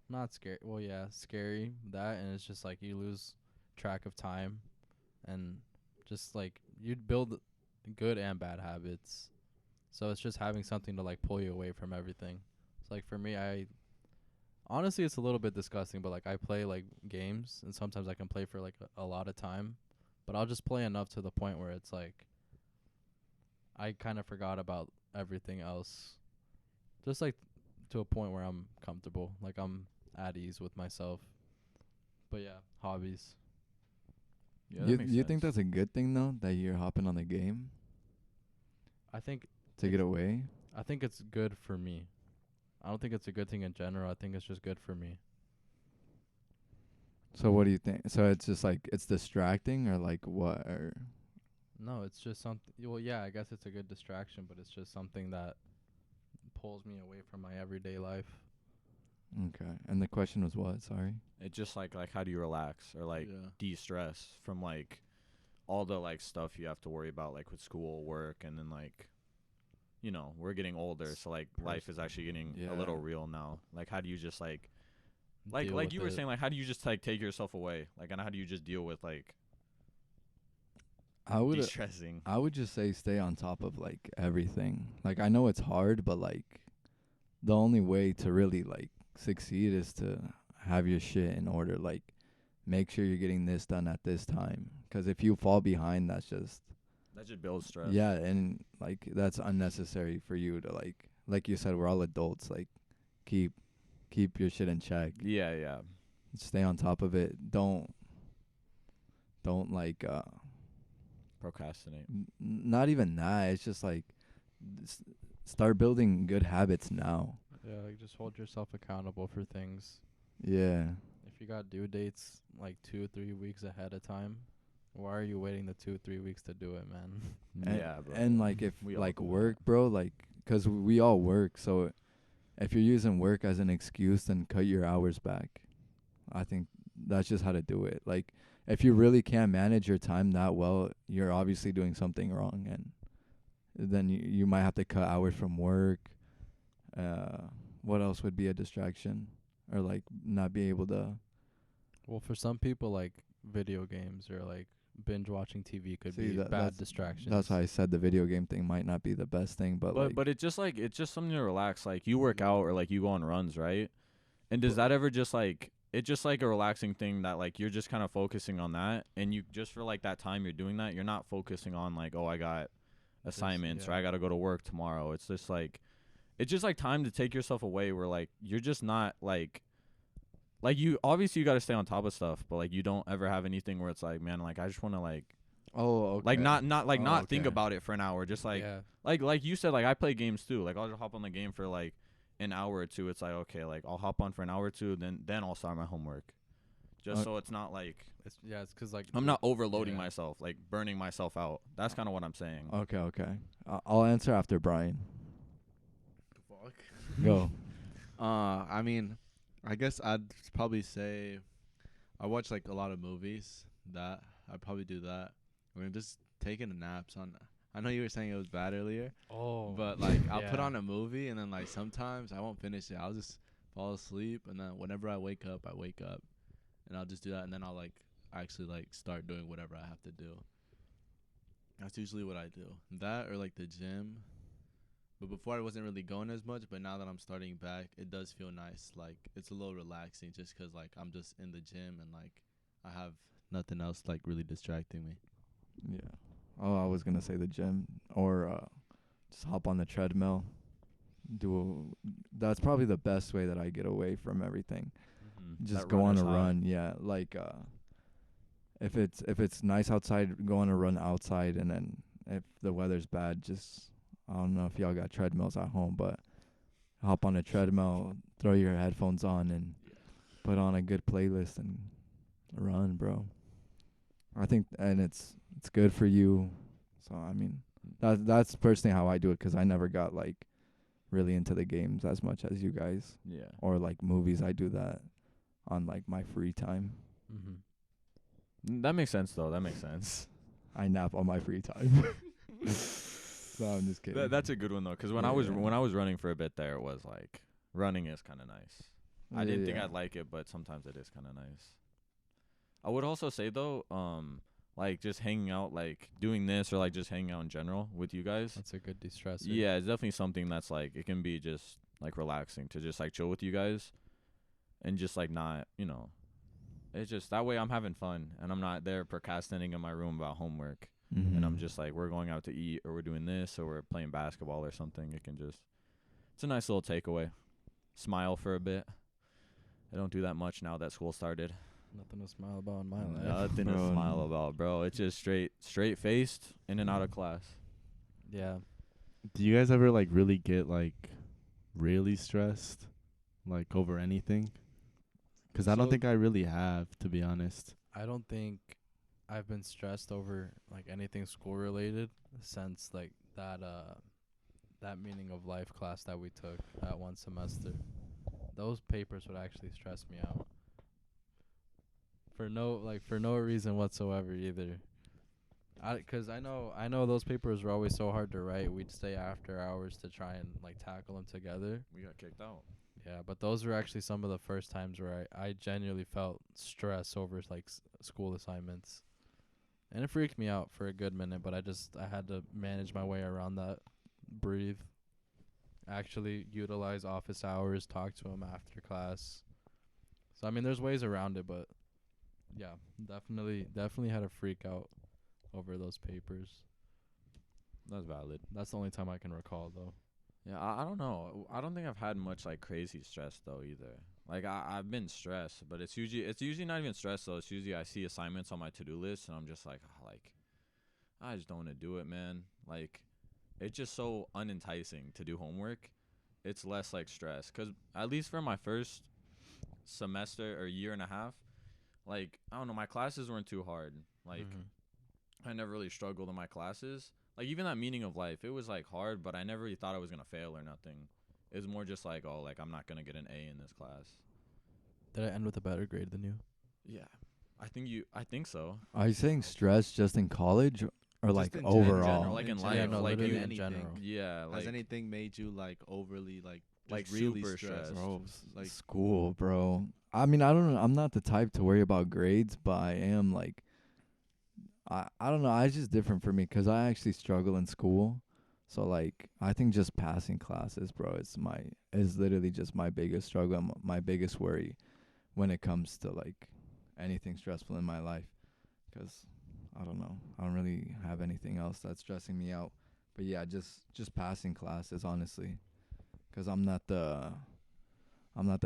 [SPEAKER 1] Not scary. Well, yeah, scary that, and it's just like you lose track of time, and just like you'd build good and bad habits. So it's just having something to like pull you away from everything. It's like for me, I honestly it's a little bit disgusting, but like I play like games, and sometimes I can play for like a lot of time, but I'll just play enough to the point where it's like I kind of forgot about everything else. Just like to a point where I'm comfortable, like I'm at ease with myself. But yeah, hobbies.
[SPEAKER 3] Yeah,
[SPEAKER 2] You think that's a good thing though, that you're hopping on the game
[SPEAKER 1] I think
[SPEAKER 2] to get away?
[SPEAKER 1] I think it's good for me. I don't think it's a good thing in general. I think it's just good for me.
[SPEAKER 2] So what do you think? So it's just like it's distracting or like what? Or
[SPEAKER 1] No, it's just something. Well, yeah, I guess it's a good distraction, but it's just something that pulls me away from my everyday life.
[SPEAKER 2] okay. And the question was what? Sorry.
[SPEAKER 3] It's just like how do you relax or like de-stress from like all the like stuff you have to worry about like with school, work, and then like, you know, we're getting older, so like life is actually getting a little real now. Like, how do you just like
[SPEAKER 1] Deal
[SPEAKER 3] like
[SPEAKER 1] with
[SPEAKER 3] you were
[SPEAKER 1] it.
[SPEAKER 3] saying, like how do you just like take yourself away, like, and how do you just deal with like
[SPEAKER 2] I would
[SPEAKER 3] de-stressing?
[SPEAKER 2] I would just say stay on top of like everything. Like I know it's hard, but like the only way to really like succeed is to have your shit in order. Like make sure you're getting this done at this time. 'Cause if you fall behind, that's just
[SPEAKER 3] That just builds stress.
[SPEAKER 2] yeah, and like that's unnecessary for you to like you said, we're all adults. Like keep your shit in check.
[SPEAKER 3] Yeah.
[SPEAKER 2] Stay on top of it. Don't like
[SPEAKER 3] Procrastinate.
[SPEAKER 2] not even that. It's just like start building good habits now.
[SPEAKER 1] Yeah, like just hold yourself accountable for things.
[SPEAKER 2] Yeah.
[SPEAKER 1] If you got due dates like 2-3 weeks ahead of time, why are you waiting the 2-3 weeks to do it, man?
[SPEAKER 2] And,
[SPEAKER 3] Yeah, bro.
[SPEAKER 2] and like if
[SPEAKER 3] We all
[SPEAKER 2] like
[SPEAKER 3] do
[SPEAKER 2] work, bro, like 'cause we all work, so if you're using work as an excuse, then cut your hours back. I think that's just how to do it. Like if you really can't manage your time that well, you're obviously doing something wrong, and then you might have to cut hours from work. What else would be a distraction or like not be able to
[SPEAKER 1] Well, for some people, like video games or like binge watching TV could
[SPEAKER 2] See,
[SPEAKER 1] be
[SPEAKER 2] that-
[SPEAKER 1] bad distractions.
[SPEAKER 2] That's why I said the video game thing might not be the best thing, but like
[SPEAKER 3] But it's just like it's just something to relax. Like you work out or like you go on runs, right? And does that ever just like it's just like a relaxing thing that like you're just kind of focusing on that, and you just for like that time you're doing that, you're not focusing on like, oh, I got assignments or
[SPEAKER 1] yeah.
[SPEAKER 3] I got to go to work tomorrow. It's just like time to take yourself away where like you're just not like you obviously you got to stay on top of stuff, but like you don't ever have anything where it's like, man, like I just want to like
[SPEAKER 2] okay.
[SPEAKER 3] like not not think
[SPEAKER 2] okay.
[SPEAKER 3] about it for an hour, just like
[SPEAKER 1] yeah.
[SPEAKER 3] like you said, like I play games too. Like I'll just hop on the game for like an hour or two. It's like, okay, like I'll hop on for an hour or two, then I'll start my homework. Just so it's not like
[SPEAKER 1] It's 'cause like
[SPEAKER 3] I'm not overloading
[SPEAKER 1] yeah.
[SPEAKER 3] myself, like burning myself out. That's kind of what I'm saying.
[SPEAKER 2] Okay. I'll answer after Brian.
[SPEAKER 4] Fuck.
[SPEAKER 2] Go.
[SPEAKER 4] I mean, I guess I'd probably say I watch like a lot of movies. That I'd probably do that. We're just taking naps on. I know you were saying it was bad earlier, but like I'll put
[SPEAKER 1] yeah.
[SPEAKER 4] on a movie and then like sometimes I won't finish it. I'll just fall asleep and then whenever I wake up, and I'll just do that and then I'll like actually like start doing whatever I have to do. That's usually what I do. That or like the gym. But before I wasn't really going as much, but now that I'm starting back, it does feel nice. Like it's a little relaxing just 'cause like I'm just in the gym and like I have nothing else like really distracting me.
[SPEAKER 2] Yeah. Oh, I was gonna say the gym or just hop on the treadmill. That's probably the best way that I get away from everything. Just
[SPEAKER 3] That
[SPEAKER 2] go on
[SPEAKER 3] runner's
[SPEAKER 2] a
[SPEAKER 3] high.
[SPEAKER 2] run. Yeah, like if it's nice outside, go on a run outside, and then if the weather's bad, just I don't know if y'all got treadmills at home, but hop on a treadmill, throw your headphones on, and put on a good playlist and run, bro. I think, and it's good for you. So I mean, that's personally how I do it, 'cause I never got like really into the games as much as you guys,
[SPEAKER 3] Yeah.
[SPEAKER 2] or like movies. I do that on like my free time.
[SPEAKER 3] That makes sense though. That makes sense.
[SPEAKER 2] I nap on my free time. No, I'm just kidding.
[SPEAKER 3] That's a good one though, 'cause when
[SPEAKER 2] Yeah,
[SPEAKER 3] I was
[SPEAKER 2] yeah.
[SPEAKER 3] when I was running for a bit there, it was like running is kind of nice. I didn't think
[SPEAKER 2] Yeah.
[SPEAKER 3] I'd like it, but sometimes it is kind of nice. I would also say though, like just hanging out, like doing this or like just hanging out in general with you guys.
[SPEAKER 1] That's a good de-stressor.
[SPEAKER 3] Yeah, it's definitely something that's like it can be just like relaxing to just like chill with you guys, and just like not, it's just that way I'm having fun and I'm not there procrastinating in my room about homework. And I'm just like, we're going out to eat or we're doing this or we're playing basketball or something. It's a nice little takeaway. Smile for a bit. I don't do that much now that school started.
[SPEAKER 1] Nothing to smile about in my life.
[SPEAKER 3] Nothing to
[SPEAKER 2] Bro,
[SPEAKER 3] smile about, bro. It's just straight faced in and out of class.
[SPEAKER 1] Yeah.
[SPEAKER 4] Do you guys ever like really get like really stressed, like over anything? 'Cause I don't
[SPEAKER 1] So-
[SPEAKER 4] think I really have, to be honest.
[SPEAKER 1] I don't think I've been stressed over like anything school related since like that meaning of life class that we took at one semester. Those papers would actually stress me out. For no reason whatsoever either. 'Cause I know those papers were always so hard to write. We'd stay after hours to try and like tackle them together.
[SPEAKER 3] We got kicked out.
[SPEAKER 1] Yeah, but those were actually some of the first times where I genuinely felt stress over like school assignments. And it freaked me out for a good minute, but I had to manage my way around that. Breathe. Actually utilize office hours, talk to him after class. So I mean there's ways around it, but yeah, definitely had a freak out over those papers.
[SPEAKER 3] That's valid.
[SPEAKER 1] That's the only time I can recall though.
[SPEAKER 3] Yeah, I don't know. I don't think I've had much like crazy stress though either. Like I've been stressed, but it's usually not even stress though. It's usually I see assignments on my to-do list and I'm just like, I just don't want to do it, man. Like it's just so unenticing to do homework. It's less like stress, 'cause at least for my first semester or year and a half, like I don't know, my classes weren't too hard. Like I never really struggled in my classes. Like even that meaning of life, it was like hard, but I never really thought I was gonna fail or nothing. It was more just like, oh, like I'm not gonna get an A in this class.
[SPEAKER 1] Did I end with a better grade than you?
[SPEAKER 3] Yeah, I think so.
[SPEAKER 2] Are you saying stress just in college or
[SPEAKER 4] Just
[SPEAKER 2] like
[SPEAKER 4] in
[SPEAKER 2] overall?
[SPEAKER 3] general, like in
[SPEAKER 4] In
[SPEAKER 3] life,
[SPEAKER 1] Yeah, no,
[SPEAKER 3] like
[SPEAKER 1] literally
[SPEAKER 3] you,
[SPEAKER 1] in general.
[SPEAKER 3] yeah,
[SPEAKER 4] Has
[SPEAKER 3] like
[SPEAKER 4] anything made you like overly like just
[SPEAKER 3] Like,
[SPEAKER 4] really
[SPEAKER 3] super
[SPEAKER 4] stressed?
[SPEAKER 3] stressed.
[SPEAKER 2] Bro,
[SPEAKER 4] Like
[SPEAKER 2] school, bro. I mean, I don't know. I'm not the type to worry about grades, but I am like, I don't know. It's just different for me 'cause I actually struggle in school. So like, I think just passing classes, bro, is literally just my biggest struggle, and my biggest worry when it comes to like anything stressful in my life. 'Cause I don't know. I don't really have anything else that's stressing me out. But yeah, just passing classes, honestly. 'Cause I'm not the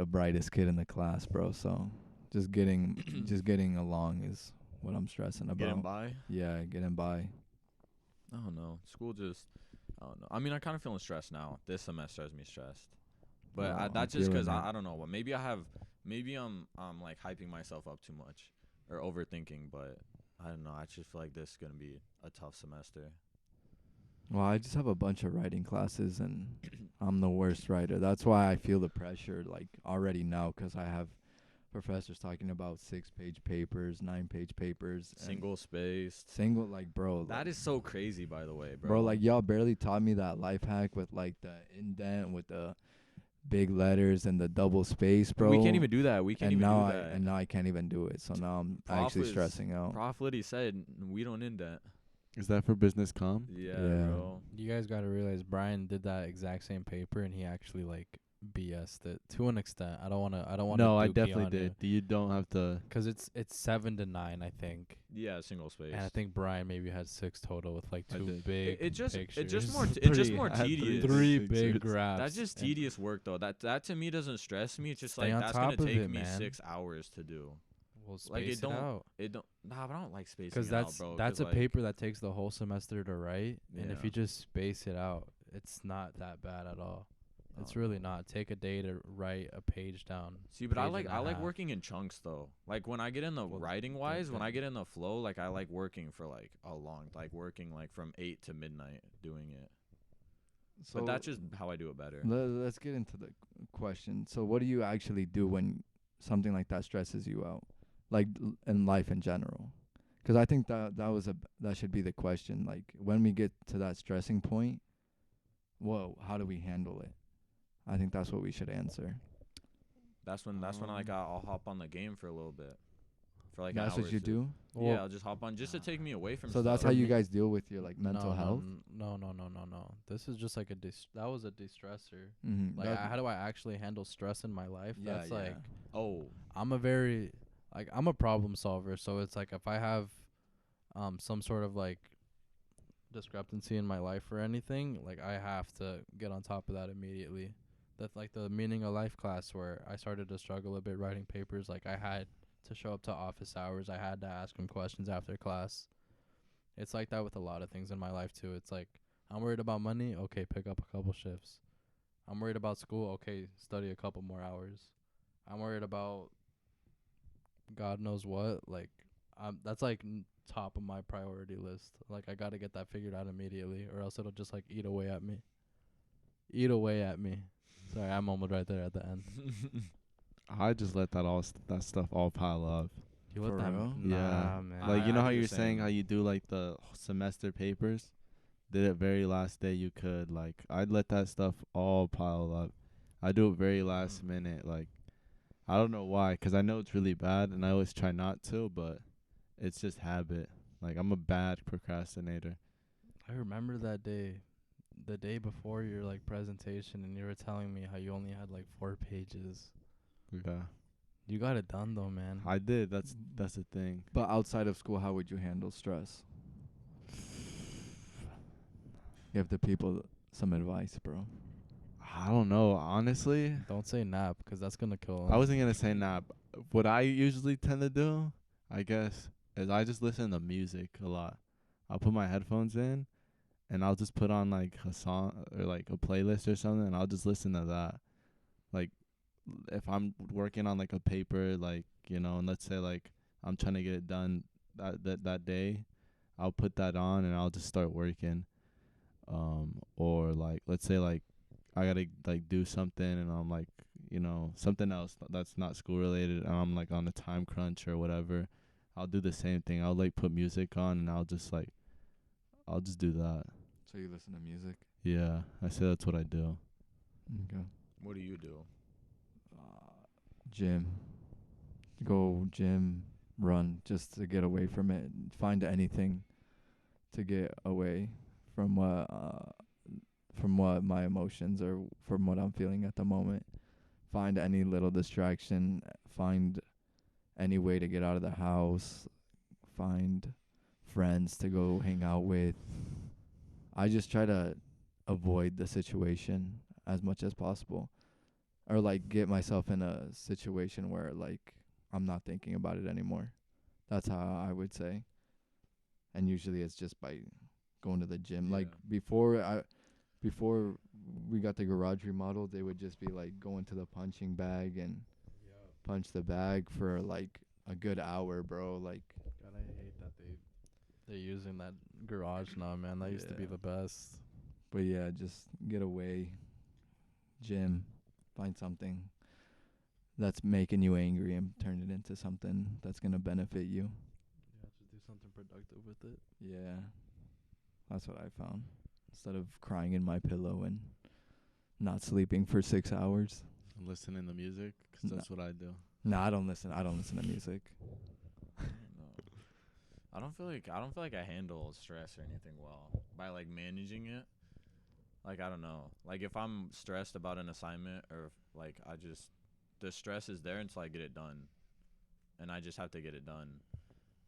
[SPEAKER 2] brightest kid in the class, bro. So just getting along is what I'm stressing about.
[SPEAKER 3] getting by.
[SPEAKER 2] Yeah, getting by.
[SPEAKER 3] I don't know. School just, I don't know. I mean, I'm kind of feeling stressed now. This semester has me stressed, but
[SPEAKER 2] Oh,
[SPEAKER 3] that's
[SPEAKER 2] I'm
[SPEAKER 3] just
[SPEAKER 2] feeling
[SPEAKER 3] 'cause
[SPEAKER 2] it.
[SPEAKER 3] I don't know. But maybe I'm like hyping myself up too much or overthinking. But I don't know. I just feel like this is gonna be a tough semester.
[SPEAKER 2] Well, I just have a bunch of writing classes, and I'm the worst writer. That's why I feel the pressure, like, already now, 'cause I have professors talking about 6-page papers, 9-page papers. and
[SPEAKER 3] Single spaced.
[SPEAKER 2] like, bro.
[SPEAKER 3] That
[SPEAKER 2] like,
[SPEAKER 3] is so crazy, by the way, bro.
[SPEAKER 2] Bro, like, y'all barely taught me that life hack with, like, the indent with the big letters and the double space, bro.
[SPEAKER 3] we can't even do that. We can't
[SPEAKER 2] and
[SPEAKER 3] even
[SPEAKER 2] now
[SPEAKER 3] do that.
[SPEAKER 2] and now I can't even do it. So now I'm actually
[SPEAKER 3] Prof is-
[SPEAKER 2] stressing out.
[SPEAKER 3] Prof Liddy said we don't end that.
[SPEAKER 4] is that for business comm?
[SPEAKER 3] Yeah,
[SPEAKER 2] Yeah.
[SPEAKER 3] bro.
[SPEAKER 1] You guys got to realize Brian did that exact same paper and he actually like BS'd it to an extent. I don't wanna.
[SPEAKER 4] No, I
[SPEAKER 1] dookie
[SPEAKER 4] definitely
[SPEAKER 1] on
[SPEAKER 4] did. You don't have to.
[SPEAKER 1] Cause it's 7 to 9, I think.
[SPEAKER 3] Yeah, single space.
[SPEAKER 1] And I think Brian maybe had 6 total with like
[SPEAKER 4] I
[SPEAKER 1] 2
[SPEAKER 4] did.
[SPEAKER 1] big
[SPEAKER 3] It's just
[SPEAKER 1] pictures.
[SPEAKER 3] more it's just
[SPEAKER 4] Three.
[SPEAKER 3] more
[SPEAKER 4] I had
[SPEAKER 3] tedious.
[SPEAKER 1] 3
[SPEAKER 4] big
[SPEAKER 1] big
[SPEAKER 4] pictures.
[SPEAKER 1] graphs.
[SPEAKER 3] That's just
[SPEAKER 1] and
[SPEAKER 3] tedious work though. That to me doesn't stress me. It's just
[SPEAKER 1] Stay
[SPEAKER 3] like
[SPEAKER 1] on
[SPEAKER 3] that's gonna
[SPEAKER 1] top of
[SPEAKER 3] take
[SPEAKER 1] it,
[SPEAKER 3] me
[SPEAKER 1] man.
[SPEAKER 3] 6 hours to do.
[SPEAKER 1] We'll
[SPEAKER 3] Like,
[SPEAKER 1] space
[SPEAKER 3] it don't-
[SPEAKER 1] out.
[SPEAKER 3] It don't. Nah, but I don't like spacing.
[SPEAKER 1] Because
[SPEAKER 3] it out, bro.
[SPEAKER 1] that's
[SPEAKER 3] 'cause,
[SPEAKER 1] a
[SPEAKER 3] like,
[SPEAKER 1] paper that takes the whole semester to write, and if
[SPEAKER 3] Yeah.
[SPEAKER 1] you just space it out, it's not that bad at all. It's
[SPEAKER 3] Oh,
[SPEAKER 1] really
[SPEAKER 3] no.
[SPEAKER 1] not. Take a day to write a page down.
[SPEAKER 3] See, but I
[SPEAKER 1] page
[SPEAKER 3] like
[SPEAKER 1] and a
[SPEAKER 3] I like
[SPEAKER 1] half.
[SPEAKER 3] working in chunks though. Like when I get in the
[SPEAKER 1] Well,
[SPEAKER 3] writing
[SPEAKER 1] then-
[SPEAKER 3] wise, when I
[SPEAKER 1] then-
[SPEAKER 3] get in the flow, like I like working for like a long, like working like from 8 to midnight doing it.
[SPEAKER 2] So
[SPEAKER 3] But that's just how I do it better.
[SPEAKER 2] let's get into the question. So what do you actually do when something like that stresses you out, like in life in general? Because I think that should be the question. Like when we get to that stressing point, whoa, how do we handle it? I think that's what we should answer.
[SPEAKER 3] That's when like I'll hop on the game for a little bit, for like
[SPEAKER 2] That's
[SPEAKER 3] an hour
[SPEAKER 2] what you
[SPEAKER 3] or two.
[SPEAKER 2] do.
[SPEAKER 3] Yeah, I'll just hop on just to take me away from.
[SPEAKER 2] So that's
[SPEAKER 3] stuff.
[SPEAKER 2] how you guys deal with your like mental
[SPEAKER 1] no,
[SPEAKER 2] health.
[SPEAKER 1] No. This is just like that was a de-stressor.
[SPEAKER 2] Mm-hmm.
[SPEAKER 1] Like how do I actually handle stress in my life?
[SPEAKER 2] Yeah,
[SPEAKER 1] That's
[SPEAKER 2] yeah.
[SPEAKER 1] like
[SPEAKER 3] Oh,
[SPEAKER 1] I'm a problem solver, so it's like if I have some sort of like discrepancy in my life or anything, like I have to get on top of that immediately. That's like the meaning of life class where I started to struggle a bit writing papers. Like I had to show up to office hours. I had to ask him questions after class. It's like that with a lot of things in my life too. It's like I'm worried about money. Okay, pick up a couple shifts. I'm worried about school. Okay, study a couple more hours. I'm worried about God knows what. Like that's like top of my priority list. Like I got to get that figured out immediately, or else it'll just like eat away at me. Sorry, I mumbled right there at the end.
[SPEAKER 4] I just let that stuff all pile up.
[SPEAKER 1] You let
[SPEAKER 2] For
[SPEAKER 1] that
[SPEAKER 2] real?
[SPEAKER 1] Nah,
[SPEAKER 4] Yeah.
[SPEAKER 1] man.
[SPEAKER 4] Like you know
[SPEAKER 3] I
[SPEAKER 4] how
[SPEAKER 3] do the
[SPEAKER 4] you're saying
[SPEAKER 3] same.
[SPEAKER 4] how you do like the semester papers, did it very last day you could like I'd let that stuff all pile up. I do it very last minute. Like I don't know why, 'cause I know it's really bad and I always try not to, but it's just habit. Like I'm a bad procrastinator.
[SPEAKER 1] I remember that day, the day before your like presentation, and you were telling me how you only had like 4 pages.
[SPEAKER 4] Yeah,
[SPEAKER 1] You got it done though, man.
[SPEAKER 4] I did. That's the thing.
[SPEAKER 2] But outside of school, how would you handle stress? Give the people some advice, bro.
[SPEAKER 4] I don't know, honestly.
[SPEAKER 1] Don't say nap, 'cause that's gonna kill.
[SPEAKER 4] I wasn't gonna say nap. What I usually tend to do, I guess, is I just listen to music a lot. I'll put my headphones in, and I'll just put on like a song or like a playlist or something, and I'll just listen to that. Like, if I'm working on like a paper, like and let's say like I'm trying to get it done that day, I'll put that on and I'll just start working. Or like let's say like I gotta like do something and I'm like something else that's not school related and I'm like on a time crunch or whatever, I'll do the same thing. I'll like put music on and I'll just do that.
[SPEAKER 2] So you listen to music?
[SPEAKER 4] Yeah, I say that's what I do.
[SPEAKER 2] Okay.
[SPEAKER 3] what do you do?
[SPEAKER 2] Gym. Go gym, run, just to get away from it. Find anything to get away from what my emotions or from what I'm feeling at the moment. Find any little distraction. Find any way to get out of the house. Find friends to go hang out with. I just try to avoid the situation as much as possible. Or like get myself in a situation where like I'm not thinking about it anymore. That's how I would say. And usually it's just by going to the gym. Like before we got the garage remodeled, they would just be like going to the punching bag and punch the bag for like a good hour, bro. Like
[SPEAKER 1] God, I hate that they're using that garage now, man. That used to be
[SPEAKER 2] Yeah.
[SPEAKER 1] the best.
[SPEAKER 2] but yeah, just get away. Gym. Find something that's making you angry and turn it into something that's gonna benefit you.
[SPEAKER 1] Yeah, just do something productive with it.
[SPEAKER 2] Yeah. That's what I found. Instead of crying in my pillow and not sleeping for 6 hours.
[SPEAKER 4] Listening to music, 'cause that's what I do.
[SPEAKER 2] No, I don't listen to music.
[SPEAKER 3] I don't feel like I handle stress or anything well by like managing it. Like, I don't know. Like, if I'm stressed about an assignment or, like, the stress is there until I get it done. And I just have to get it done.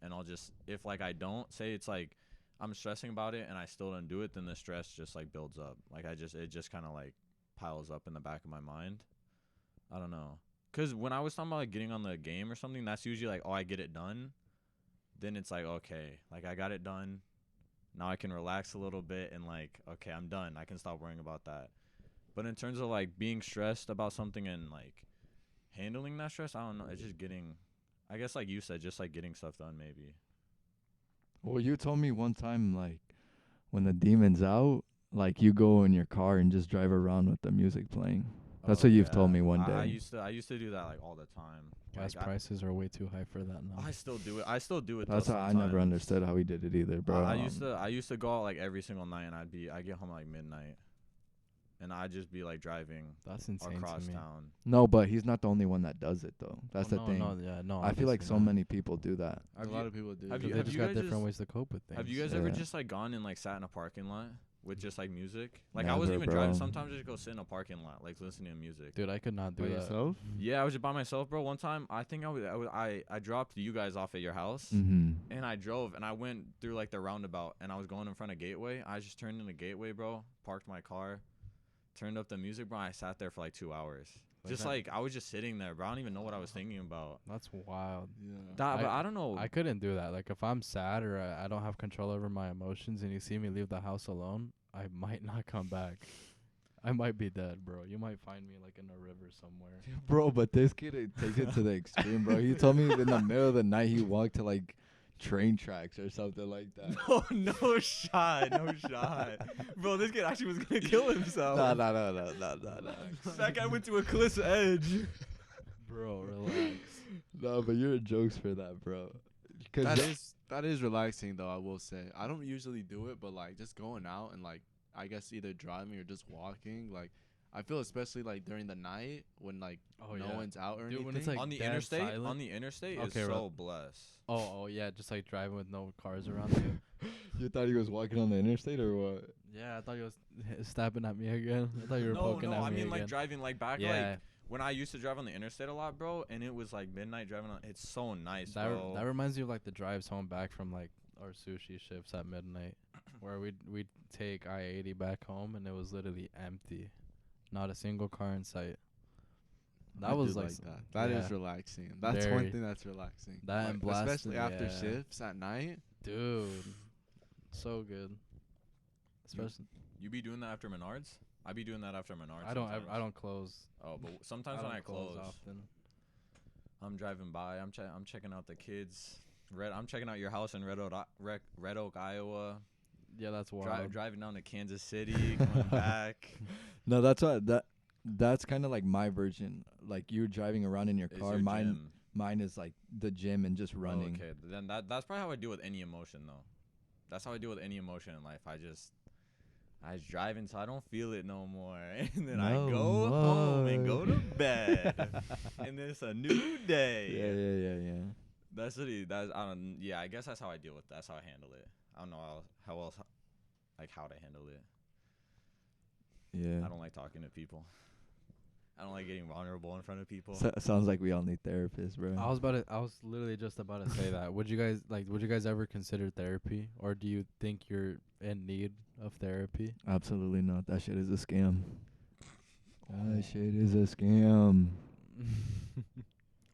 [SPEAKER 3] And I'll just, if, like, I don't, say it's, like, I'm stressing about it and I still don't do it, then the stress just, like, builds up. Like, it just kind of, like, piles up in the back of my mind. I don't know. Because when I was talking about, like, getting on the game or something, that's usually, like, oh, I get it done. Then it's, like, okay, like, I got it done. Now I can relax a little bit and, like, okay, I'm done. I can stop worrying about that. But in terms of, like, being stressed about something and, like, handling that stress, I don't know. It's just getting, I guess, like you said, just, like, getting stuff done maybe.
[SPEAKER 2] Well, you told me one time, like, when the demon's out, like, you go in your car and just drive around with the music playing. That's what you've told me one day.
[SPEAKER 3] I used to do that, like, all the time.
[SPEAKER 1] Gas
[SPEAKER 3] Like,
[SPEAKER 1] prices are way too high for that now.
[SPEAKER 3] I still do it. I still do it.
[SPEAKER 2] That's
[SPEAKER 3] though
[SPEAKER 2] how I never
[SPEAKER 3] sometimes.
[SPEAKER 2] understood how he did it either, bro.
[SPEAKER 3] I used to go out, like, every single night, and I get home at, like, midnight, and I'd just be, like, driving
[SPEAKER 1] That's insane
[SPEAKER 3] across
[SPEAKER 1] to me.
[SPEAKER 3] town.
[SPEAKER 2] No, but he's not the only one that does it though. That's
[SPEAKER 1] Oh,
[SPEAKER 2] the thing.
[SPEAKER 1] No,
[SPEAKER 2] I feel like
[SPEAKER 1] obviously
[SPEAKER 2] so
[SPEAKER 1] not.
[SPEAKER 2] many people do that.
[SPEAKER 4] A lot of people do.
[SPEAKER 3] have
[SPEAKER 1] But
[SPEAKER 3] you-
[SPEAKER 1] they just got
[SPEAKER 3] guys
[SPEAKER 1] different
[SPEAKER 3] just-
[SPEAKER 1] ways to cope with things.
[SPEAKER 3] Have you guys ever
[SPEAKER 2] Yeah.
[SPEAKER 3] just, like, gone and, like, sat in a parking lot with just, like, music? Like, I
[SPEAKER 2] Never,
[SPEAKER 3] wasn't even driving.
[SPEAKER 2] bro.
[SPEAKER 3] Sometimes I just go sit in a parking lot, like, listening to music.
[SPEAKER 1] Dude, I could not do
[SPEAKER 4] By
[SPEAKER 1] that.
[SPEAKER 4] yourself?
[SPEAKER 3] Yeah, I was just by myself, bro. One time, I think I dropped you guys off at your house,
[SPEAKER 2] Mm-hmm.
[SPEAKER 3] and I drove, and I went through, like, the roundabout, and I was going in front of Gateway. I just turned into Gateway, bro, parked my car, turned up the music, bro. I sat there for, like, 2 hours.
[SPEAKER 1] Like
[SPEAKER 3] Just,
[SPEAKER 1] that?
[SPEAKER 3] like, I was just sitting there, bro. I don't even know what I was thinking about.
[SPEAKER 1] That's wild.
[SPEAKER 4] Yeah.
[SPEAKER 3] But I don't know.
[SPEAKER 1] I couldn't do that. Like, if I'm sad or I don't have control over my emotions and you see me leave the house alone, I might not come back. I might be dead, bro. You might find me, like, in a river somewhere.
[SPEAKER 2] Bro, but this kid takes it to the extreme, bro. He told me in the middle of the night he walked to like train tracks or something like that.
[SPEAKER 3] No shot. Bro, this kid actually was going to kill himself.
[SPEAKER 2] No.
[SPEAKER 3] That guy went to a cliff's edge.
[SPEAKER 1] Bro, relax.
[SPEAKER 2] No, but you're jokes for that, bro.
[SPEAKER 4] That is relaxing though, I will say. I don't usually do it, but like just going out and like I guess either driving or just walking, like I feel especially like during the night when like
[SPEAKER 1] Oh,
[SPEAKER 4] no
[SPEAKER 1] yeah.
[SPEAKER 4] one's out or
[SPEAKER 1] Dude,
[SPEAKER 4] anything.
[SPEAKER 1] when it's, like,
[SPEAKER 3] on the
[SPEAKER 1] dead
[SPEAKER 3] interstate,
[SPEAKER 1] silent.
[SPEAKER 3] is
[SPEAKER 1] Okay,
[SPEAKER 3] so blessed.
[SPEAKER 1] Oh, yeah, just, like, driving with no cars around you.
[SPEAKER 2] You thought he was walking on the interstate or what?
[SPEAKER 1] Yeah, I thought you was stabbing at me again. I thought you were
[SPEAKER 3] No,
[SPEAKER 1] poking at
[SPEAKER 3] I
[SPEAKER 1] me
[SPEAKER 3] mean,
[SPEAKER 1] again.
[SPEAKER 3] like, driving, like, back,
[SPEAKER 1] yeah,
[SPEAKER 3] like, when I used to drive on the interstate a lot, bro, and it was, like, midnight driving on, it's so nice,
[SPEAKER 1] that
[SPEAKER 3] bro.
[SPEAKER 1] that reminds me of, like, the drives home back from, like, our sushi shifts at midnight, where we'd take I-80 back home, and it was literally empty. Not a single car in sight. That
[SPEAKER 4] I
[SPEAKER 1] was
[SPEAKER 4] do
[SPEAKER 1] like
[SPEAKER 4] that. That is
[SPEAKER 1] yeah.
[SPEAKER 4] relaxing. That's
[SPEAKER 1] Very.
[SPEAKER 4] one thing that's relaxing.
[SPEAKER 1] That
[SPEAKER 4] Like,
[SPEAKER 1] and blasting,
[SPEAKER 4] especially after
[SPEAKER 1] yeah.
[SPEAKER 4] shifts at night.
[SPEAKER 1] Dude, so good. Especially,
[SPEAKER 3] You be doing that after Menards? I be doing that after Menards.
[SPEAKER 1] I don't
[SPEAKER 3] sometimes.
[SPEAKER 1] I don't close.
[SPEAKER 3] Oh, but sometimes when I
[SPEAKER 1] don't
[SPEAKER 3] close,
[SPEAKER 1] often.
[SPEAKER 3] I'm driving by. I'm checking out the kids. I'm checking out your house in Red Oak, Iowa.
[SPEAKER 1] Yeah, that's wild.
[SPEAKER 3] Driving down to Kansas City, coming back.
[SPEAKER 2] No, that's kind of like my version. Like you're driving around in your
[SPEAKER 3] Is
[SPEAKER 2] car.
[SPEAKER 3] your
[SPEAKER 2] Mine
[SPEAKER 3] gym.
[SPEAKER 2] mine is like the gym and just running.
[SPEAKER 3] Oh, okay, then that's probably how I deal with any emotion though. That's how I deal with any emotion in life. I just drive until I don't feel it no more, and then I
[SPEAKER 2] No
[SPEAKER 3] go home and go to
[SPEAKER 2] more.
[SPEAKER 3] bed, and then it's a new day.
[SPEAKER 2] Yeah.
[SPEAKER 3] I guess that's how I deal with it. That's how I handle it. I don't know how else how to handle it.
[SPEAKER 2] Yeah.
[SPEAKER 3] I don't like talking to people. I don't like getting vulnerable in front of people.
[SPEAKER 2] Sounds like we all need therapists, bro.
[SPEAKER 1] I was literally just about to say that. Would you guys ever consider therapy, or do you think you're in need of therapy?
[SPEAKER 2] Absolutely not. That shit is a scam. That shit is a scam.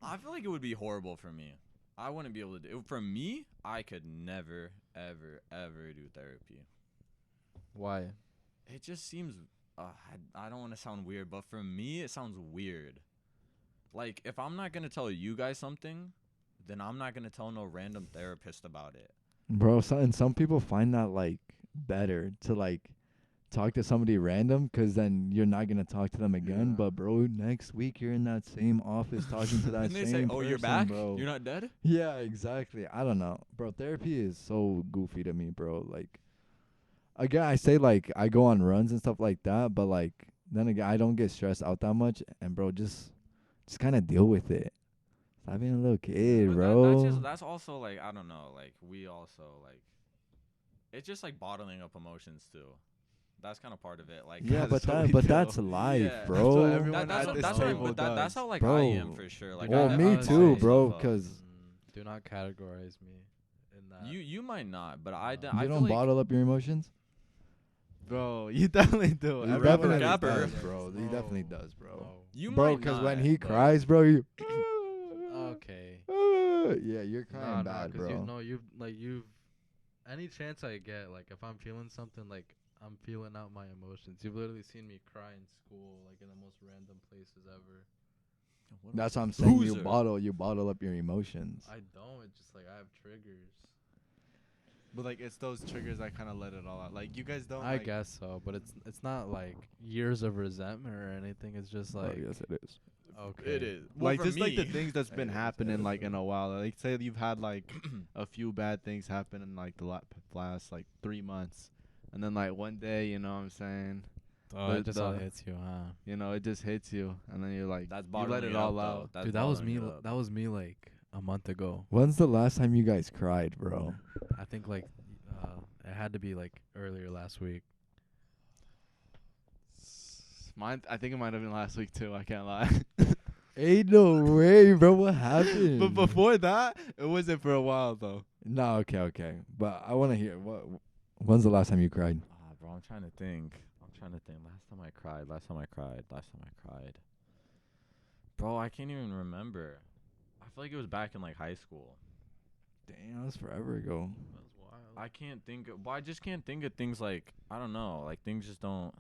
[SPEAKER 3] I feel like it would be horrible for me. I wouldn't be able to do it. For me, I could never, ever, ever do therapy.
[SPEAKER 1] Why?
[SPEAKER 3] It just seems, I don't want to sound weird, but for me, it sounds weird. Like, if I'm not going to tell you guys something, then I'm not going to tell no random therapist about it.
[SPEAKER 2] Bro, some people find that like better to like talk to somebody random, 'cause then you're not gonna talk to them again.
[SPEAKER 4] Yeah.
[SPEAKER 2] But bro, next week you're in that same office talking to that
[SPEAKER 3] And they
[SPEAKER 2] same
[SPEAKER 3] say, oh,
[SPEAKER 2] person,
[SPEAKER 3] you're back?
[SPEAKER 2] bro.
[SPEAKER 3] You're not dead?
[SPEAKER 2] Yeah, exactly. I don't know, bro. Therapy is so goofy to me, bro. Like, again, I say like I go on runs and stuff like that, but like then again, I don't get stressed out that much. And bro, just kind of deal with it. Stop being a little kid,
[SPEAKER 3] But
[SPEAKER 2] bro.
[SPEAKER 3] that's also, like, I don't know. Like, we also, like, it's just, like, bottling up emotions, too. That's kind of part of it. Like,
[SPEAKER 2] Yeah, but
[SPEAKER 4] that's what we do.
[SPEAKER 2] that's life,
[SPEAKER 3] Yeah.
[SPEAKER 2] bro.
[SPEAKER 4] That's what everyone
[SPEAKER 3] that's
[SPEAKER 4] at
[SPEAKER 3] what,
[SPEAKER 4] this
[SPEAKER 3] that's what,
[SPEAKER 4] table
[SPEAKER 3] but that, that's
[SPEAKER 4] does.
[SPEAKER 3] how like
[SPEAKER 2] Bro.
[SPEAKER 3] I am for sure. Like,
[SPEAKER 2] Well,
[SPEAKER 3] I
[SPEAKER 2] me
[SPEAKER 3] bottle
[SPEAKER 2] too,
[SPEAKER 3] stuff
[SPEAKER 2] bro.
[SPEAKER 3] up.
[SPEAKER 2] Cause
[SPEAKER 1] Do not categorize me in that.
[SPEAKER 3] You might not, but I
[SPEAKER 1] You
[SPEAKER 3] I
[SPEAKER 2] you
[SPEAKER 3] feel
[SPEAKER 2] don't
[SPEAKER 3] like
[SPEAKER 2] bottle up your emotions.
[SPEAKER 4] Bro, you definitely do.
[SPEAKER 2] He
[SPEAKER 3] Everyone
[SPEAKER 2] definitely
[SPEAKER 3] Gabber.
[SPEAKER 2] does, bro. He
[SPEAKER 1] No,
[SPEAKER 2] definitely does, bro.
[SPEAKER 1] no.
[SPEAKER 3] you
[SPEAKER 2] Bro,
[SPEAKER 3] might
[SPEAKER 2] because
[SPEAKER 3] not,
[SPEAKER 2] when he
[SPEAKER 3] but-
[SPEAKER 2] cries, bro, you.
[SPEAKER 1] Okay.
[SPEAKER 2] Yeah, you're crying bad, bro.
[SPEAKER 1] You've any chance I get, like if I'm feeling something, like I'm feeling out my emotions. You've literally seen me cry in school, like in the most random places ever.
[SPEAKER 2] That's what I'm saying.
[SPEAKER 3] Loser.
[SPEAKER 2] You bottle up your emotions.
[SPEAKER 1] I don't. It's just like I have triggers.
[SPEAKER 4] But like, it's those triggers that kind of let it all out. Like, you guys don't.
[SPEAKER 1] I
[SPEAKER 4] like,
[SPEAKER 1] guess so, but it's not like years of resentment or anything. It's just like
[SPEAKER 2] yes, it is.
[SPEAKER 1] okay.
[SPEAKER 3] It is.
[SPEAKER 4] like
[SPEAKER 3] for
[SPEAKER 4] just like the
[SPEAKER 3] me-
[SPEAKER 4] things that's been
[SPEAKER 2] It is,
[SPEAKER 4] happening
[SPEAKER 2] it
[SPEAKER 4] like
[SPEAKER 2] is.
[SPEAKER 4] in a while. Like, say you've had like a few bad things happen in like the last like 3 months, and then like one day, you know what I'm saying,
[SPEAKER 1] Oh,
[SPEAKER 4] the-
[SPEAKER 1] it just all
[SPEAKER 4] the-
[SPEAKER 1] hits you, huh?
[SPEAKER 4] you know, it just hits you, and then you're like,
[SPEAKER 3] That's
[SPEAKER 4] you let
[SPEAKER 3] bottling
[SPEAKER 4] it
[SPEAKER 3] up,
[SPEAKER 4] all
[SPEAKER 3] though.
[SPEAKER 4] out.
[SPEAKER 3] That's
[SPEAKER 1] Dude, that was
[SPEAKER 3] bottling
[SPEAKER 1] me.
[SPEAKER 3] it up.
[SPEAKER 1] That was me like a month ago.
[SPEAKER 2] When's the last time you guys cried, bro?
[SPEAKER 1] I think like it had to be like earlier last week.
[SPEAKER 4] Mine, I think it might have been last week too. I can't lie.
[SPEAKER 2] Ain't no way, bro. What happened?
[SPEAKER 4] But before that, it wasn't for a while though.
[SPEAKER 2] No, okay. But I want to hear When's the last time you cried?
[SPEAKER 3] Ah, bro, I'm trying to think. Last time I cried. Bro, I can't even remember. I feel like it was back in like high school.
[SPEAKER 2] Damn, that's forever ago.
[SPEAKER 1] That was wild.
[SPEAKER 3] I can't think of, well, I just can't think of things like, I don't know, like things just don't,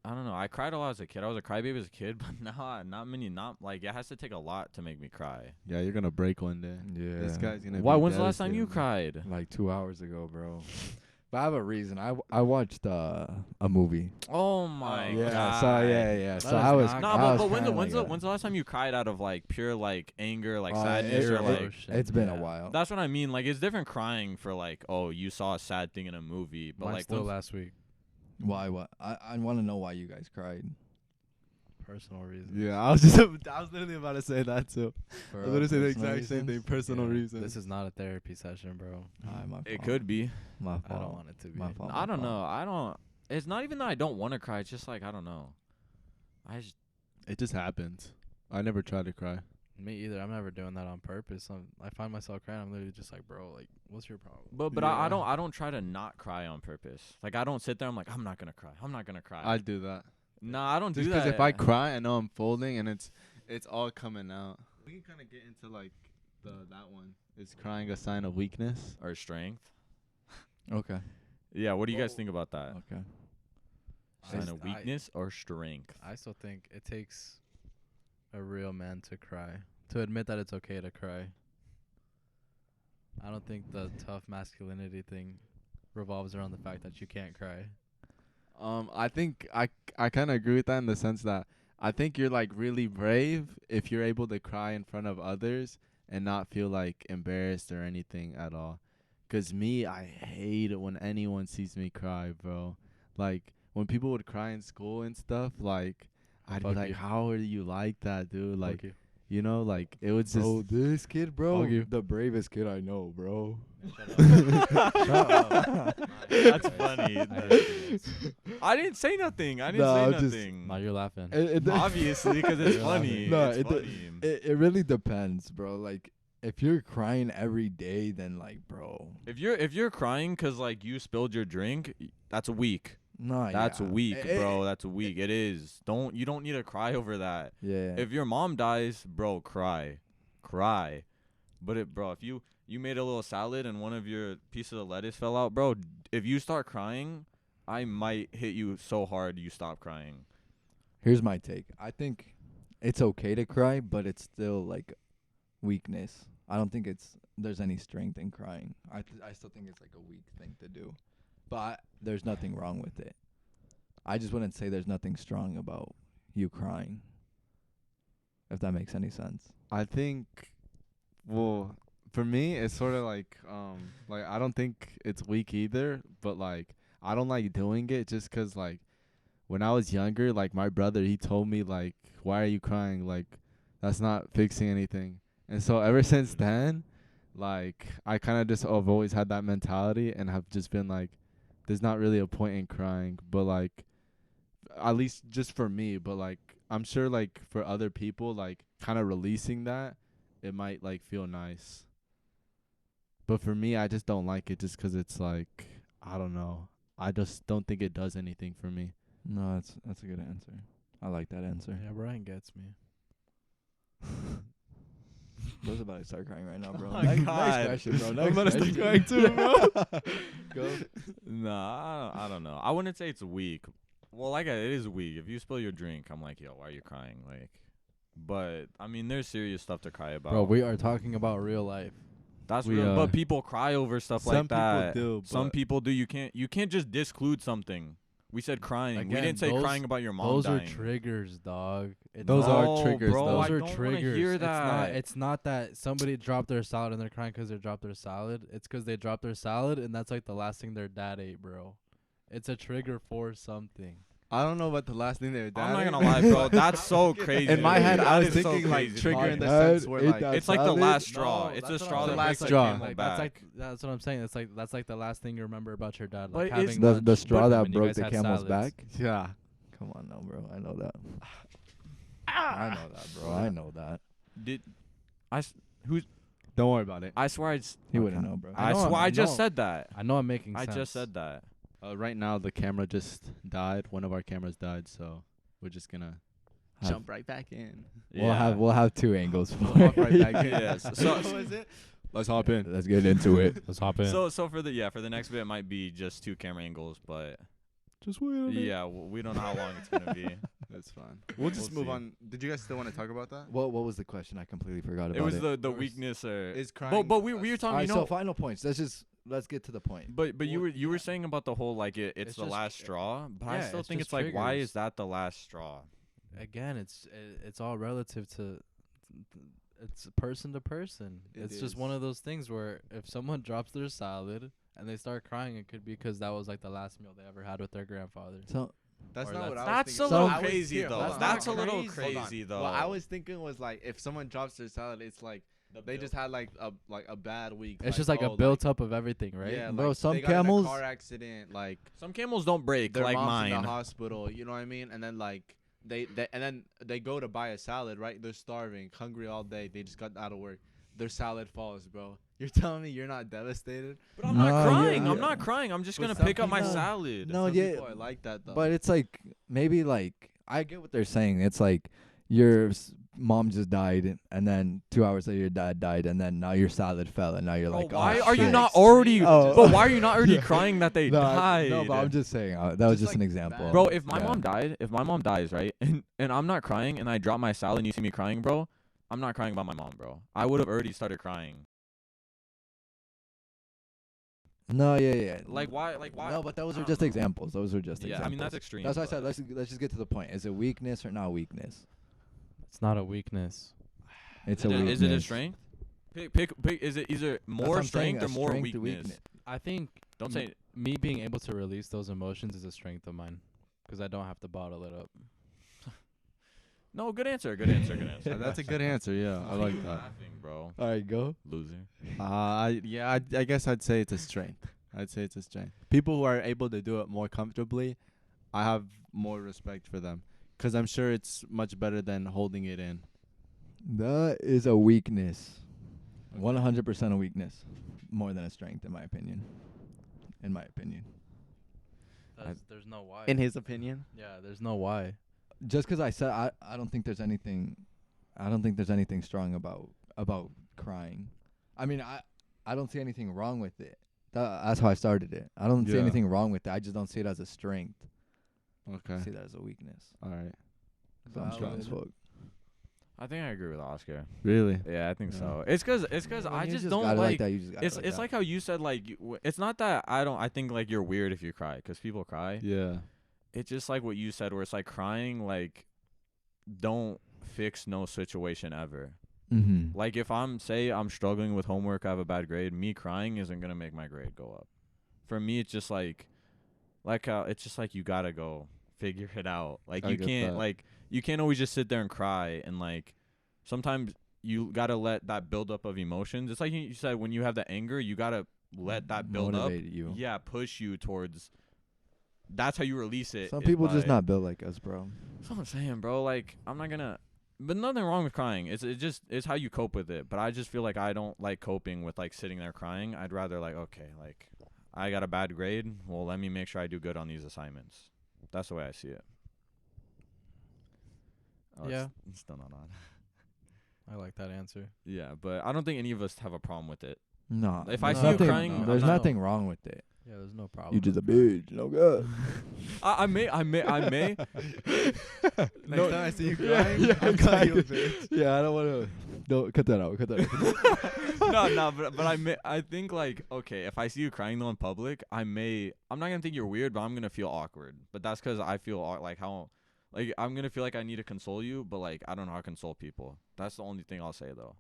[SPEAKER 3] I don't know. I cried a lot as a kid. I was a crybaby as a kid, but not like, it has to take a lot to make me cry.
[SPEAKER 4] Yeah, you're gonna break one day.
[SPEAKER 2] Yeah.
[SPEAKER 4] This guy's gonna.
[SPEAKER 3] Why,
[SPEAKER 4] be
[SPEAKER 3] when's the last time you
[SPEAKER 4] devastated.
[SPEAKER 3] cried?
[SPEAKER 2] Like 2 hours ago, bro. But I have a reason. I watched a movie.
[SPEAKER 3] Oh my
[SPEAKER 2] Yeah.
[SPEAKER 3] god.
[SPEAKER 2] So yeah.
[SPEAKER 1] That
[SPEAKER 2] So
[SPEAKER 1] is
[SPEAKER 2] I was.
[SPEAKER 1] not
[SPEAKER 3] No,
[SPEAKER 2] I
[SPEAKER 3] but,
[SPEAKER 2] was
[SPEAKER 3] but
[SPEAKER 2] kinda
[SPEAKER 3] when's
[SPEAKER 2] like
[SPEAKER 3] the last time you cried out of like pure like anger, like
[SPEAKER 2] Oh,
[SPEAKER 3] sadness, or like?
[SPEAKER 1] Emotion,
[SPEAKER 2] It's been a
[SPEAKER 1] yeah.
[SPEAKER 2] while.
[SPEAKER 3] That's what I mean. Like, it's different crying for like, oh, you saw a sad thing in a movie, but
[SPEAKER 1] Mine
[SPEAKER 3] like
[SPEAKER 1] still
[SPEAKER 3] when's-
[SPEAKER 1] last week.
[SPEAKER 2] Why? What? I want to know why you guys cried.
[SPEAKER 1] Personal reasons.
[SPEAKER 4] Yeah, I was literally about to say that too.
[SPEAKER 2] For
[SPEAKER 4] I was gonna say the
[SPEAKER 2] personal
[SPEAKER 4] exact same thing.
[SPEAKER 2] reasons?
[SPEAKER 4] Personal
[SPEAKER 1] Yeah,
[SPEAKER 4] reasons.
[SPEAKER 1] This is not a therapy session, bro.
[SPEAKER 2] My fault.
[SPEAKER 3] it could be.
[SPEAKER 2] My fault.
[SPEAKER 1] I don't want it to be.
[SPEAKER 2] My fault.
[SPEAKER 3] I don't know. I don't. It's not even that I don't want to cry. It's just like I don't know. I just.
[SPEAKER 4] It just happens. I never try to cry.
[SPEAKER 1] Me either. I'm never doing that on purpose. I find myself crying. I'm literally just like, bro, like, what's your problem?
[SPEAKER 3] But
[SPEAKER 4] Yeah.
[SPEAKER 3] I don't try to not cry on purpose. Like I don't sit there. I'm like I'm not gonna cry.
[SPEAKER 4] I do that.
[SPEAKER 3] Nah, I don't
[SPEAKER 4] Just
[SPEAKER 3] do
[SPEAKER 4] because
[SPEAKER 3] that.
[SPEAKER 4] if I cry, I know I'm folding and it's all coming out. We can kind of get into like that one. Is crying a sign of weakness?
[SPEAKER 3] or strength.
[SPEAKER 2] Okay.
[SPEAKER 3] Yeah. What do you guys think about that?
[SPEAKER 2] Okay.
[SPEAKER 3] Sign
[SPEAKER 1] I-
[SPEAKER 3] of weakness or strength?
[SPEAKER 1] I still think it takes a real man to cry, to admit that it's okay to cry. I don't think the tough masculinity thing revolves around the fact that you can't cry.
[SPEAKER 4] I think I kind of agree with that in the sense that I think you're like really brave if you're able to cry in front of others and not feel like embarrassed or anything at all. 'Cause me, I hate it when anyone sees me cry, bro. Like when people would cry in school and stuff, like I'd
[SPEAKER 1] Fuck
[SPEAKER 4] be like,
[SPEAKER 1] you.
[SPEAKER 4] how are you like that, dude? Like,
[SPEAKER 1] Fuck you.
[SPEAKER 4] you know, like it was just
[SPEAKER 2] Bro, this kid, bro,
[SPEAKER 1] Fuck you.
[SPEAKER 2] the bravest kid I know, bro.
[SPEAKER 3] That's funny.
[SPEAKER 1] I hate you guys.
[SPEAKER 3] I didn't say nothing. I didn't
[SPEAKER 2] No,
[SPEAKER 3] say
[SPEAKER 2] I'm just-
[SPEAKER 3] nothing.
[SPEAKER 1] No, you're laughing.
[SPEAKER 3] Obviously, because it's
[SPEAKER 1] You're
[SPEAKER 3] funny.
[SPEAKER 1] laughing.
[SPEAKER 2] No,
[SPEAKER 3] It's
[SPEAKER 2] it-
[SPEAKER 3] funny.
[SPEAKER 2] It really depends, bro. Like if you're crying every day, then like, bro,
[SPEAKER 3] If you're crying 'cause like you spilled your drink, that's weak.
[SPEAKER 2] no,
[SPEAKER 3] That's
[SPEAKER 2] yeah.
[SPEAKER 3] weak,
[SPEAKER 2] Eh,
[SPEAKER 3] bro. That's weak. It is. You don't need to cry over that.
[SPEAKER 2] Yeah.
[SPEAKER 3] If your mom dies, bro, cry. But if you made a little salad and one of your pieces of lettuce fell out, bro, if you start crying, I might hit you so hard you stop crying.
[SPEAKER 2] Here's my take. I think it's okay to cry, but it's still like weakness. I don't think there's any strength in crying. I still think it's like a weak thing to do. But there's nothing wrong with it. I just wouldn't say there's nothing strong about you crying. If that makes any sense.
[SPEAKER 4] I think, well, for me, it's sort of like I don't think it's weak either, but like I don't like doing it just 'cause like when I was younger, like my brother, he told me like, why are you crying? Like that's not fixing anything. And so ever since then, like I kind of just have always had that mentality and have just been like, there's not really a point in crying, but like at least just for me, but like I'm sure like for other people, like kind of releasing that, it might like feel nice. But for me, I just don't like it just 'cause it's like, I don't know. I just don't think it does anything for me.
[SPEAKER 2] No, that's a good answer. I like that answer.
[SPEAKER 1] Yeah, Brian gets me.
[SPEAKER 2] Bro's about to start crying right now, bro.
[SPEAKER 3] Oh my
[SPEAKER 2] next
[SPEAKER 3] God.
[SPEAKER 2] question, bro.
[SPEAKER 4] I'm
[SPEAKER 2] Next
[SPEAKER 4] about to start
[SPEAKER 2] question.
[SPEAKER 4] crying too, bro.
[SPEAKER 2] Go.
[SPEAKER 3] Nah, I don't know. I wouldn't say it's weak. Well, like it is weak. If you spill your drink, I'm like, yo, why are you crying? Like, but I mean, there's serious stuff to cry about.
[SPEAKER 1] Bro, we are talking about real life.
[SPEAKER 3] That's
[SPEAKER 4] we
[SPEAKER 3] real.
[SPEAKER 4] are.
[SPEAKER 3] But people cry over stuff
[SPEAKER 4] Some
[SPEAKER 3] like that.
[SPEAKER 4] people do,
[SPEAKER 3] Some
[SPEAKER 4] but-
[SPEAKER 3] people do. You can't just disclude something. We said crying. We
[SPEAKER 1] Again,
[SPEAKER 3] didn't say
[SPEAKER 1] those-
[SPEAKER 3] crying about your mom
[SPEAKER 1] Those
[SPEAKER 3] dying.
[SPEAKER 1] are triggers, dog. It's
[SPEAKER 4] Those
[SPEAKER 1] not-
[SPEAKER 4] are triggers,
[SPEAKER 3] bro.
[SPEAKER 4] though.
[SPEAKER 1] Those
[SPEAKER 3] I
[SPEAKER 1] are
[SPEAKER 3] don't wanna
[SPEAKER 1] triggers.
[SPEAKER 3] hear
[SPEAKER 1] It's not.
[SPEAKER 3] that.
[SPEAKER 1] It's not that somebody dropped their salad and they're crying 'cause they dropped their salad. It's 'cause they dropped their salad and that's like the last thing their dad ate, bro. It's a trigger for something.
[SPEAKER 4] I don't know about the last thing they were
[SPEAKER 3] I'm not gonna lie, bro. That's so crazy.
[SPEAKER 4] In my
[SPEAKER 3] to me.
[SPEAKER 4] head, I
[SPEAKER 3] That
[SPEAKER 4] was
[SPEAKER 3] is so
[SPEAKER 4] thinking like
[SPEAKER 3] crazy to
[SPEAKER 4] trigger
[SPEAKER 3] me.
[SPEAKER 4] in the
[SPEAKER 2] Dad
[SPEAKER 4] sense where
[SPEAKER 2] ate
[SPEAKER 4] like
[SPEAKER 2] that
[SPEAKER 3] It's like the
[SPEAKER 2] salad?
[SPEAKER 3] last straw.
[SPEAKER 1] No,
[SPEAKER 3] It's
[SPEAKER 1] that's
[SPEAKER 3] a
[SPEAKER 1] what
[SPEAKER 3] straw
[SPEAKER 1] I'm
[SPEAKER 3] that
[SPEAKER 1] saying.
[SPEAKER 3] breaks the
[SPEAKER 4] last straw.
[SPEAKER 3] camel's
[SPEAKER 1] Like,
[SPEAKER 3] back.
[SPEAKER 1] that's like that's what I'm saying. It's like that's like the last thing you remember about your dad.
[SPEAKER 3] But
[SPEAKER 1] Like
[SPEAKER 3] it's-
[SPEAKER 1] having
[SPEAKER 2] The
[SPEAKER 1] lunch
[SPEAKER 2] straw
[SPEAKER 1] with him
[SPEAKER 2] that
[SPEAKER 1] and you
[SPEAKER 2] broke
[SPEAKER 1] guys
[SPEAKER 2] the
[SPEAKER 1] had
[SPEAKER 2] camel's
[SPEAKER 1] salads.
[SPEAKER 2] back.
[SPEAKER 4] yeah.
[SPEAKER 2] Come on, no, bro. I know that. I know that, bro. I know that.
[SPEAKER 3] Did I? Who's?
[SPEAKER 4] Don't worry about it.
[SPEAKER 3] I swear I. Just,
[SPEAKER 2] He wouldn't know, bro.
[SPEAKER 1] I
[SPEAKER 3] I
[SPEAKER 1] know,
[SPEAKER 3] swear
[SPEAKER 1] I
[SPEAKER 3] I just
[SPEAKER 1] know.
[SPEAKER 3] said that.
[SPEAKER 1] I know I'm making
[SPEAKER 3] I
[SPEAKER 1] sense.
[SPEAKER 3] just said that.
[SPEAKER 4] Right now the camera just died. One of our cameras died, so we're just gonna
[SPEAKER 2] Have-
[SPEAKER 4] jump right back in.
[SPEAKER 2] We'll have two angles for
[SPEAKER 4] We'll hop right
[SPEAKER 2] it.
[SPEAKER 4] back in.
[SPEAKER 3] Yes. So-
[SPEAKER 4] What was it? Let's hop in.
[SPEAKER 2] Let's get into it.
[SPEAKER 1] Let's hop in.
[SPEAKER 3] So for the next bit it might be just 2 camera angles, but
[SPEAKER 4] Just wait on it.
[SPEAKER 3] yeah, we don't know how long it's gonna be.
[SPEAKER 4] That's fine. We'll just
[SPEAKER 3] We'll
[SPEAKER 4] move
[SPEAKER 3] see.
[SPEAKER 4] on. Did you guys still want to talk about that?
[SPEAKER 2] What was the question? I completely forgot about
[SPEAKER 3] It was
[SPEAKER 2] it.
[SPEAKER 3] the weakness or
[SPEAKER 4] Is crying?
[SPEAKER 3] but we were
[SPEAKER 2] All
[SPEAKER 3] talking,
[SPEAKER 2] right,
[SPEAKER 3] you
[SPEAKER 2] so
[SPEAKER 3] know.
[SPEAKER 2] final points. Let's get to the point.
[SPEAKER 3] But you were saying about the whole like it's
[SPEAKER 1] It's
[SPEAKER 3] the
[SPEAKER 1] just-
[SPEAKER 3] last straw, but I
[SPEAKER 1] yeah,
[SPEAKER 3] still
[SPEAKER 1] it's
[SPEAKER 3] think
[SPEAKER 1] just
[SPEAKER 3] it's like why
[SPEAKER 1] triggers.
[SPEAKER 3] is that the last straw?
[SPEAKER 1] Again, it's all relative to it's person to person.
[SPEAKER 4] It
[SPEAKER 1] It's just
[SPEAKER 4] is.
[SPEAKER 1] one of those things where if someone drops their salad and they start crying, it could be 'cause that was like the last meal they ever had with their grandfather.
[SPEAKER 2] So
[SPEAKER 4] That's
[SPEAKER 1] Or
[SPEAKER 4] not what I was
[SPEAKER 3] That's
[SPEAKER 4] thinking.
[SPEAKER 3] a little
[SPEAKER 4] I was-
[SPEAKER 3] crazy
[SPEAKER 4] here,
[SPEAKER 3] though.
[SPEAKER 4] hold on,
[SPEAKER 3] That's a
[SPEAKER 4] hold on.
[SPEAKER 3] little
[SPEAKER 4] Hold on.
[SPEAKER 3] crazy though.
[SPEAKER 4] What I was thinking was like if someone drops their salad, it's like they just had like a bad week.
[SPEAKER 1] It's just like a build up of everything, right?
[SPEAKER 4] Yeah,
[SPEAKER 2] Bro,
[SPEAKER 4] like
[SPEAKER 2] some
[SPEAKER 4] they got in a
[SPEAKER 2] camels-
[SPEAKER 4] car accident, like
[SPEAKER 3] Some camels don't break
[SPEAKER 4] their
[SPEAKER 3] like
[SPEAKER 4] mom's in
[SPEAKER 3] mine.
[SPEAKER 4] the hospital. You know what I mean? And then like they go to buy a salad, right? They're starving, hungry all day. They just got out of work. Their salad falls, bro. You're telling me you're not devastated?
[SPEAKER 3] But I'm
[SPEAKER 2] No,
[SPEAKER 3] not crying.
[SPEAKER 2] yeah.
[SPEAKER 3] I'm not crying. I'm just
[SPEAKER 4] But
[SPEAKER 3] gonna
[SPEAKER 4] some
[SPEAKER 3] pick up my
[SPEAKER 2] people-
[SPEAKER 3] salad.
[SPEAKER 2] No,
[SPEAKER 4] Some
[SPEAKER 2] yeah,
[SPEAKER 4] people are like that though.
[SPEAKER 2] but it's like maybe like I get what they're saying. It's like your mom just died, and then 2 hours later your dad died, and then now your salad fell, and now you're
[SPEAKER 3] Bro,
[SPEAKER 2] like,
[SPEAKER 3] why
[SPEAKER 2] oh,
[SPEAKER 3] are you
[SPEAKER 2] shit.
[SPEAKER 3] not already?
[SPEAKER 2] Oh.
[SPEAKER 3] But why are you not already
[SPEAKER 2] Yeah.
[SPEAKER 3] crying that they
[SPEAKER 2] No,
[SPEAKER 3] died?
[SPEAKER 2] no, but I'm just saying that was
[SPEAKER 4] Just
[SPEAKER 2] just an
[SPEAKER 4] like
[SPEAKER 2] example.
[SPEAKER 4] bad.
[SPEAKER 3] Bro, if my
[SPEAKER 2] Yeah.
[SPEAKER 3] mom died, if my mom dies, right, and I'm not crying, and I drop my salad, and you see me crying, bro, I'm not crying about my mom, bro. I would have already started crying.
[SPEAKER 2] No, yeah.
[SPEAKER 3] Like why?
[SPEAKER 2] No, but those
[SPEAKER 3] I
[SPEAKER 2] are
[SPEAKER 3] don't
[SPEAKER 2] just
[SPEAKER 3] know.
[SPEAKER 2] examples. Those are just
[SPEAKER 3] Yeah,
[SPEAKER 2] examples.
[SPEAKER 3] I mean that's extreme.
[SPEAKER 2] That's why I said
[SPEAKER 3] but-
[SPEAKER 2] let's just get to the point. Is it weakness or not weakness?
[SPEAKER 1] It's not a weakness.
[SPEAKER 2] It's
[SPEAKER 3] Is
[SPEAKER 2] a
[SPEAKER 3] it-
[SPEAKER 2] weakness.
[SPEAKER 3] Is it a strength? Pick. Is it either
[SPEAKER 2] That's what
[SPEAKER 3] more
[SPEAKER 2] I'm saying,
[SPEAKER 3] strength
[SPEAKER 2] a
[SPEAKER 3] or more
[SPEAKER 2] strength
[SPEAKER 3] weakness?
[SPEAKER 1] I think
[SPEAKER 3] Don't say.
[SPEAKER 1] me being able to release those emotions is a strength of mine 'cause I don't have to bottle it up.
[SPEAKER 3] No, good answer. Good answer. Good answer.
[SPEAKER 4] That's a good answer. Yeah, I like that.
[SPEAKER 3] Laughing, bro.
[SPEAKER 2] All right, go.
[SPEAKER 3] Loser.
[SPEAKER 4] I guess I'd say it's a strength. I'd say it's a strength. People who are able to do it more comfortably, I have more respect for them, 'cause I'm sure it's much better than holding it in.
[SPEAKER 2] That is a weakness. 100% a weakness, more than a strength, in my opinion. In my opinion,
[SPEAKER 1] There's no why.
[SPEAKER 4] his opinion.
[SPEAKER 1] Yeah, there's no why.
[SPEAKER 2] just 'cause I said I don't think there's anything, I don't think there's anything strong about crying. I mean, I don't see anything wrong with it. That's how I started it. I don't see
[SPEAKER 4] Yeah.
[SPEAKER 2] anything wrong with it. I just don't see it as a strength.
[SPEAKER 4] Okay.
[SPEAKER 2] I see that as a weakness.
[SPEAKER 4] All right.
[SPEAKER 2] So I'm strong as fuck.
[SPEAKER 3] I think I agree with Oscar.
[SPEAKER 4] Really?
[SPEAKER 3] Yeah, I think
[SPEAKER 4] Yeah.
[SPEAKER 3] so. It's 'cause
[SPEAKER 2] When
[SPEAKER 3] I
[SPEAKER 2] you
[SPEAKER 3] just
[SPEAKER 2] got
[SPEAKER 3] don't
[SPEAKER 2] it
[SPEAKER 3] like.
[SPEAKER 2] that. You just got it
[SPEAKER 3] It's
[SPEAKER 2] that.
[SPEAKER 3] like how you said like it's not that I think like you're weird if you cry 'cause people cry.
[SPEAKER 4] Yeah.
[SPEAKER 3] It's just like what you said where it's like crying like don't fix no situation ever.
[SPEAKER 2] Mm-hmm.
[SPEAKER 3] Like if I'm struggling with homework, I have a bad grade, me crying isn't gonna make my grade go up. For me, it's just like it's just like you gotta go figure it out. Like
[SPEAKER 4] I
[SPEAKER 3] you
[SPEAKER 4] get
[SPEAKER 3] can't
[SPEAKER 4] that.
[SPEAKER 3] you can't always just sit there and cry and like sometimes you gotta let that build up of emotions. It's like you said when you have the anger, you gotta let that build
[SPEAKER 2] Motivate
[SPEAKER 3] up.
[SPEAKER 2] you.
[SPEAKER 3] Yeah, push you towards. That's how you release it.
[SPEAKER 2] Some
[SPEAKER 3] is
[SPEAKER 2] people just
[SPEAKER 3] by-
[SPEAKER 2] not built like us, bro.
[SPEAKER 3] That's what I'm saying, bro. Like, I'm not gonna. But nothing wrong with crying. It's how you cope with it. But I just feel like I don't like coping with like sitting there crying. I'd rather like, okay, like I got a bad grade. Well, let me make sure I do good on these assignments. That's the way I see it. Oh,
[SPEAKER 1] Yeah.
[SPEAKER 3] it's still not on.
[SPEAKER 1] I like that answer.
[SPEAKER 3] Yeah, but I don't think any of us have a problem with it.
[SPEAKER 2] No.
[SPEAKER 3] If I
[SPEAKER 2] there's
[SPEAKER 1] see you
[SPEAKER 2] nothing,
[SPEAKER 1] crying, I'm
[SPEAKER 2] there's
[SPEAKER 1] not-
[SPEAKER 2] nothing wrong with it.
[SPEAKER 1] Yeah, there's no problem.
[SPEAKER 2] You just a
[SPEAKER 1] with crying.
[SPEAKER 2] bitch, no good.
[SPEAKER 3] I may.
[SPEAKER 4] Next time I see you
[SPEAKER 2] Yeah,
[SPEAKER 4] crying,
[SPEAKER 2] yeah,
[SPEAKER 4] I'm calling you a
[SPEAKER 2] exactly.
[SPEAKER 4] bitch.
[SPEAKER 2] Yeah, I don't want to. Don't cut that out. Cut that out.
[SPEAKER 3] no, but I think like, okay, if I see you crying though in public, I'm not gonna think you're weird, but I'm gonna feel awkward. But that's because I feel like how, like I'm gonna feel like I need to console you, but like I don't know how to console people. That's the only thing I'll say though.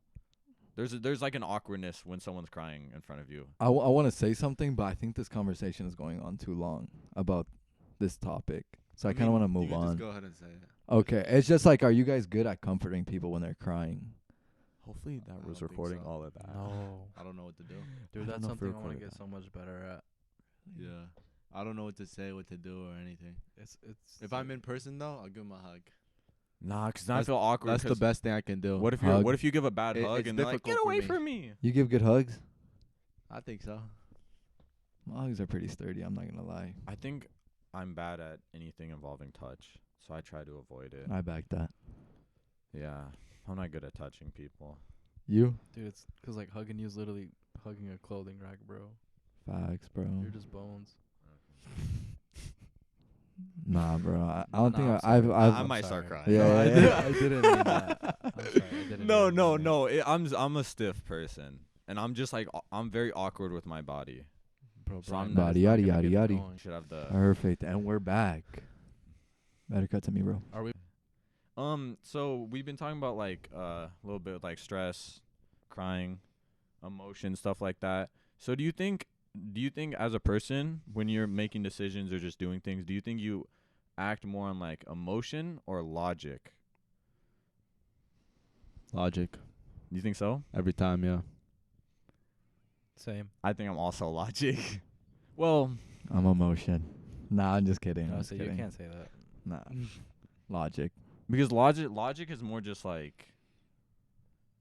[SPEAKER 3] There's like an awkwardness when someone's crying in front of you.
[SPEAKER 2] I want to say something, but I think this conversation is going on too long about this topic. So I kind of want to
[SPEAKER 4] You
[SPEAKER 2] move
[SPEAKER 4] can
[SPEAKER 2] on.
[SPEAKER 4] Just go ahead and say it.
[SPEAKER 2] Okay, it's just like, are you guys good at comforting people when they're crying?
[SPEAKER 3] Hopefully
[SPEAKER 4] I
[SPEAKER 3] that
[SPEAKER 4] don't
[SPEAKER 3] was
[SPEAKER 4] think
[SPEAKER 3] recording
[SPEAKER 4] so.
[SPEAKER 3] all of that.
[SPEAKER 1] No.
[SPEAKER 4] I don't know what to do.
[SPEAKER 1] Dude,
[SPEAKER 3] I don't
[SPEAKER 1] that's
[SPEAKER 3] know if
[SPEAKER 1] something
[SPEAKER 3] we
[SPEAKER 1] I want to
[SPEAKER 3] recorded
[SPEAKER 1] get
[SPEAKER 3] that.
[SPEAKER 1] so much better at.
[SPEAKER 4] Yeah. I don't know what to say, what to do, or anything.
[SPEAKER 1] It's
[SPEAKER 4] If I'm in person though, I'll give him a hug.
[SPEAKER 3] Nah, 'cause then I
[SPEAKER 4] That's-
[SPEAKER 3] feel awkward.
[SPEAKER 4] That's the
[SPEAKER 3] 'cause
[SPEAKER 4] best thing I can do.
[SPEAKER 3] What if
[SPEAKER 2] Hug.
[SPEAKER 3] what if you give a bad hug
[SPEAKER 4] It's
[SPEAKER 3] and they're like,
[SPEAKER 4] difficult
[SPEAKER 3] get
[SPEAKER 4] for
[SPEAKER 3] away
[SPEAKER 4] me.
[SPEAKER 3] from me?
[SPEAKER 2] You give good hugs?
[SPEAKER 4] I think so.
[SPEAKER 2] My hugs are pretty sturdy, I'm not going to lie.
[SPEAKER 3] I think I'm bad at anything involving touch, so I try to avoid it.
[SPEAKER 2] I back that.
[SPEAKER 3] Yeah, I'm not good at touching people.
[SPEAKER 2] You?
[SPEAKER 1] dude, it's because like hugging you is literally hugging a clothing rack, bro.
[SPEAKER 2] Facts, bro.
[SPEAKER 1] You're just bones.
[SPEAKER 2] Nah, bro. I don't think
[SPEAKER 1] Nah,
[SPEAKER 2] I've
[SPEAKER 3] I
[SPEAKER 1] I'm
[SPEAKER 3] might start
[SPEAKER 1] sorry.
[SPEAKER 3] crying.
[SPEAKER 2] Yeah,
[SPEAKER 1] No, I
[SPEAKER 2] yeah,
[SPEAKER 1] did-
[SPEAKER 2] yeah.
[SPEAKER 1] I didn't mean that. I'm sorry, I didn't
[SPEAKER 3] No,
[SPEAKER 1] really
[SPEAKER 3] no,
[SPEAKER 1] mean it.
[SPEAKER 3] no. I'm a stiff person, and I'm just like I'm very awkward with my body.
[SPEAKER 1] Bro,
[SPEAKER 3] So
[SPEAKER 1] Brian,
[SPEAKER 3] I'm
[SPEAKER 1] that
[SPEAKER 2] Body,
[SPEAKER 1] is not
[SPEAKER 2] yaddy,
[SPEAKER 1] gonna
[SPEAKER 2] yaddy,
[SPEAKER 1] get me
[SPEAKER 2] yaddy.
[SPEAKER 1] going.
[SPEAKER 3] Should have the
[SPEAKER 2] Perfect. And we're back. Better cut to me, bro.
[SPEAKER 1] Are we?
[SPEAKER 3] So we've been talking about like a little bit like stress, crying, emotion, stuff like that. So do you think as a person when you're making decisions or just doing things, do you think you act more on like emotion or logic?
[SPEAKER 4] Logic.
[SPEAKER 3] Do you think so?
[SPEAKER 4] Every time, yeah.
[SPEAKER 1] Same.
[SPEAKER 3] I think I'm also logic. Well,
[SPEAKER 2] I'm emotion. Nah, I'm just kidding.
[SPEAKER 1] No,
[SPEAKER 2] I'm
[SPEAKER 1] so
[SPEAKER 2] just
[SPEAKER 1] you
[SPEAKER 2] kidding.
[SPEAKER 1] can't say that.
[SPEAKER 2] Nah. Logic.
[SPEAKER 3] because logic is more just like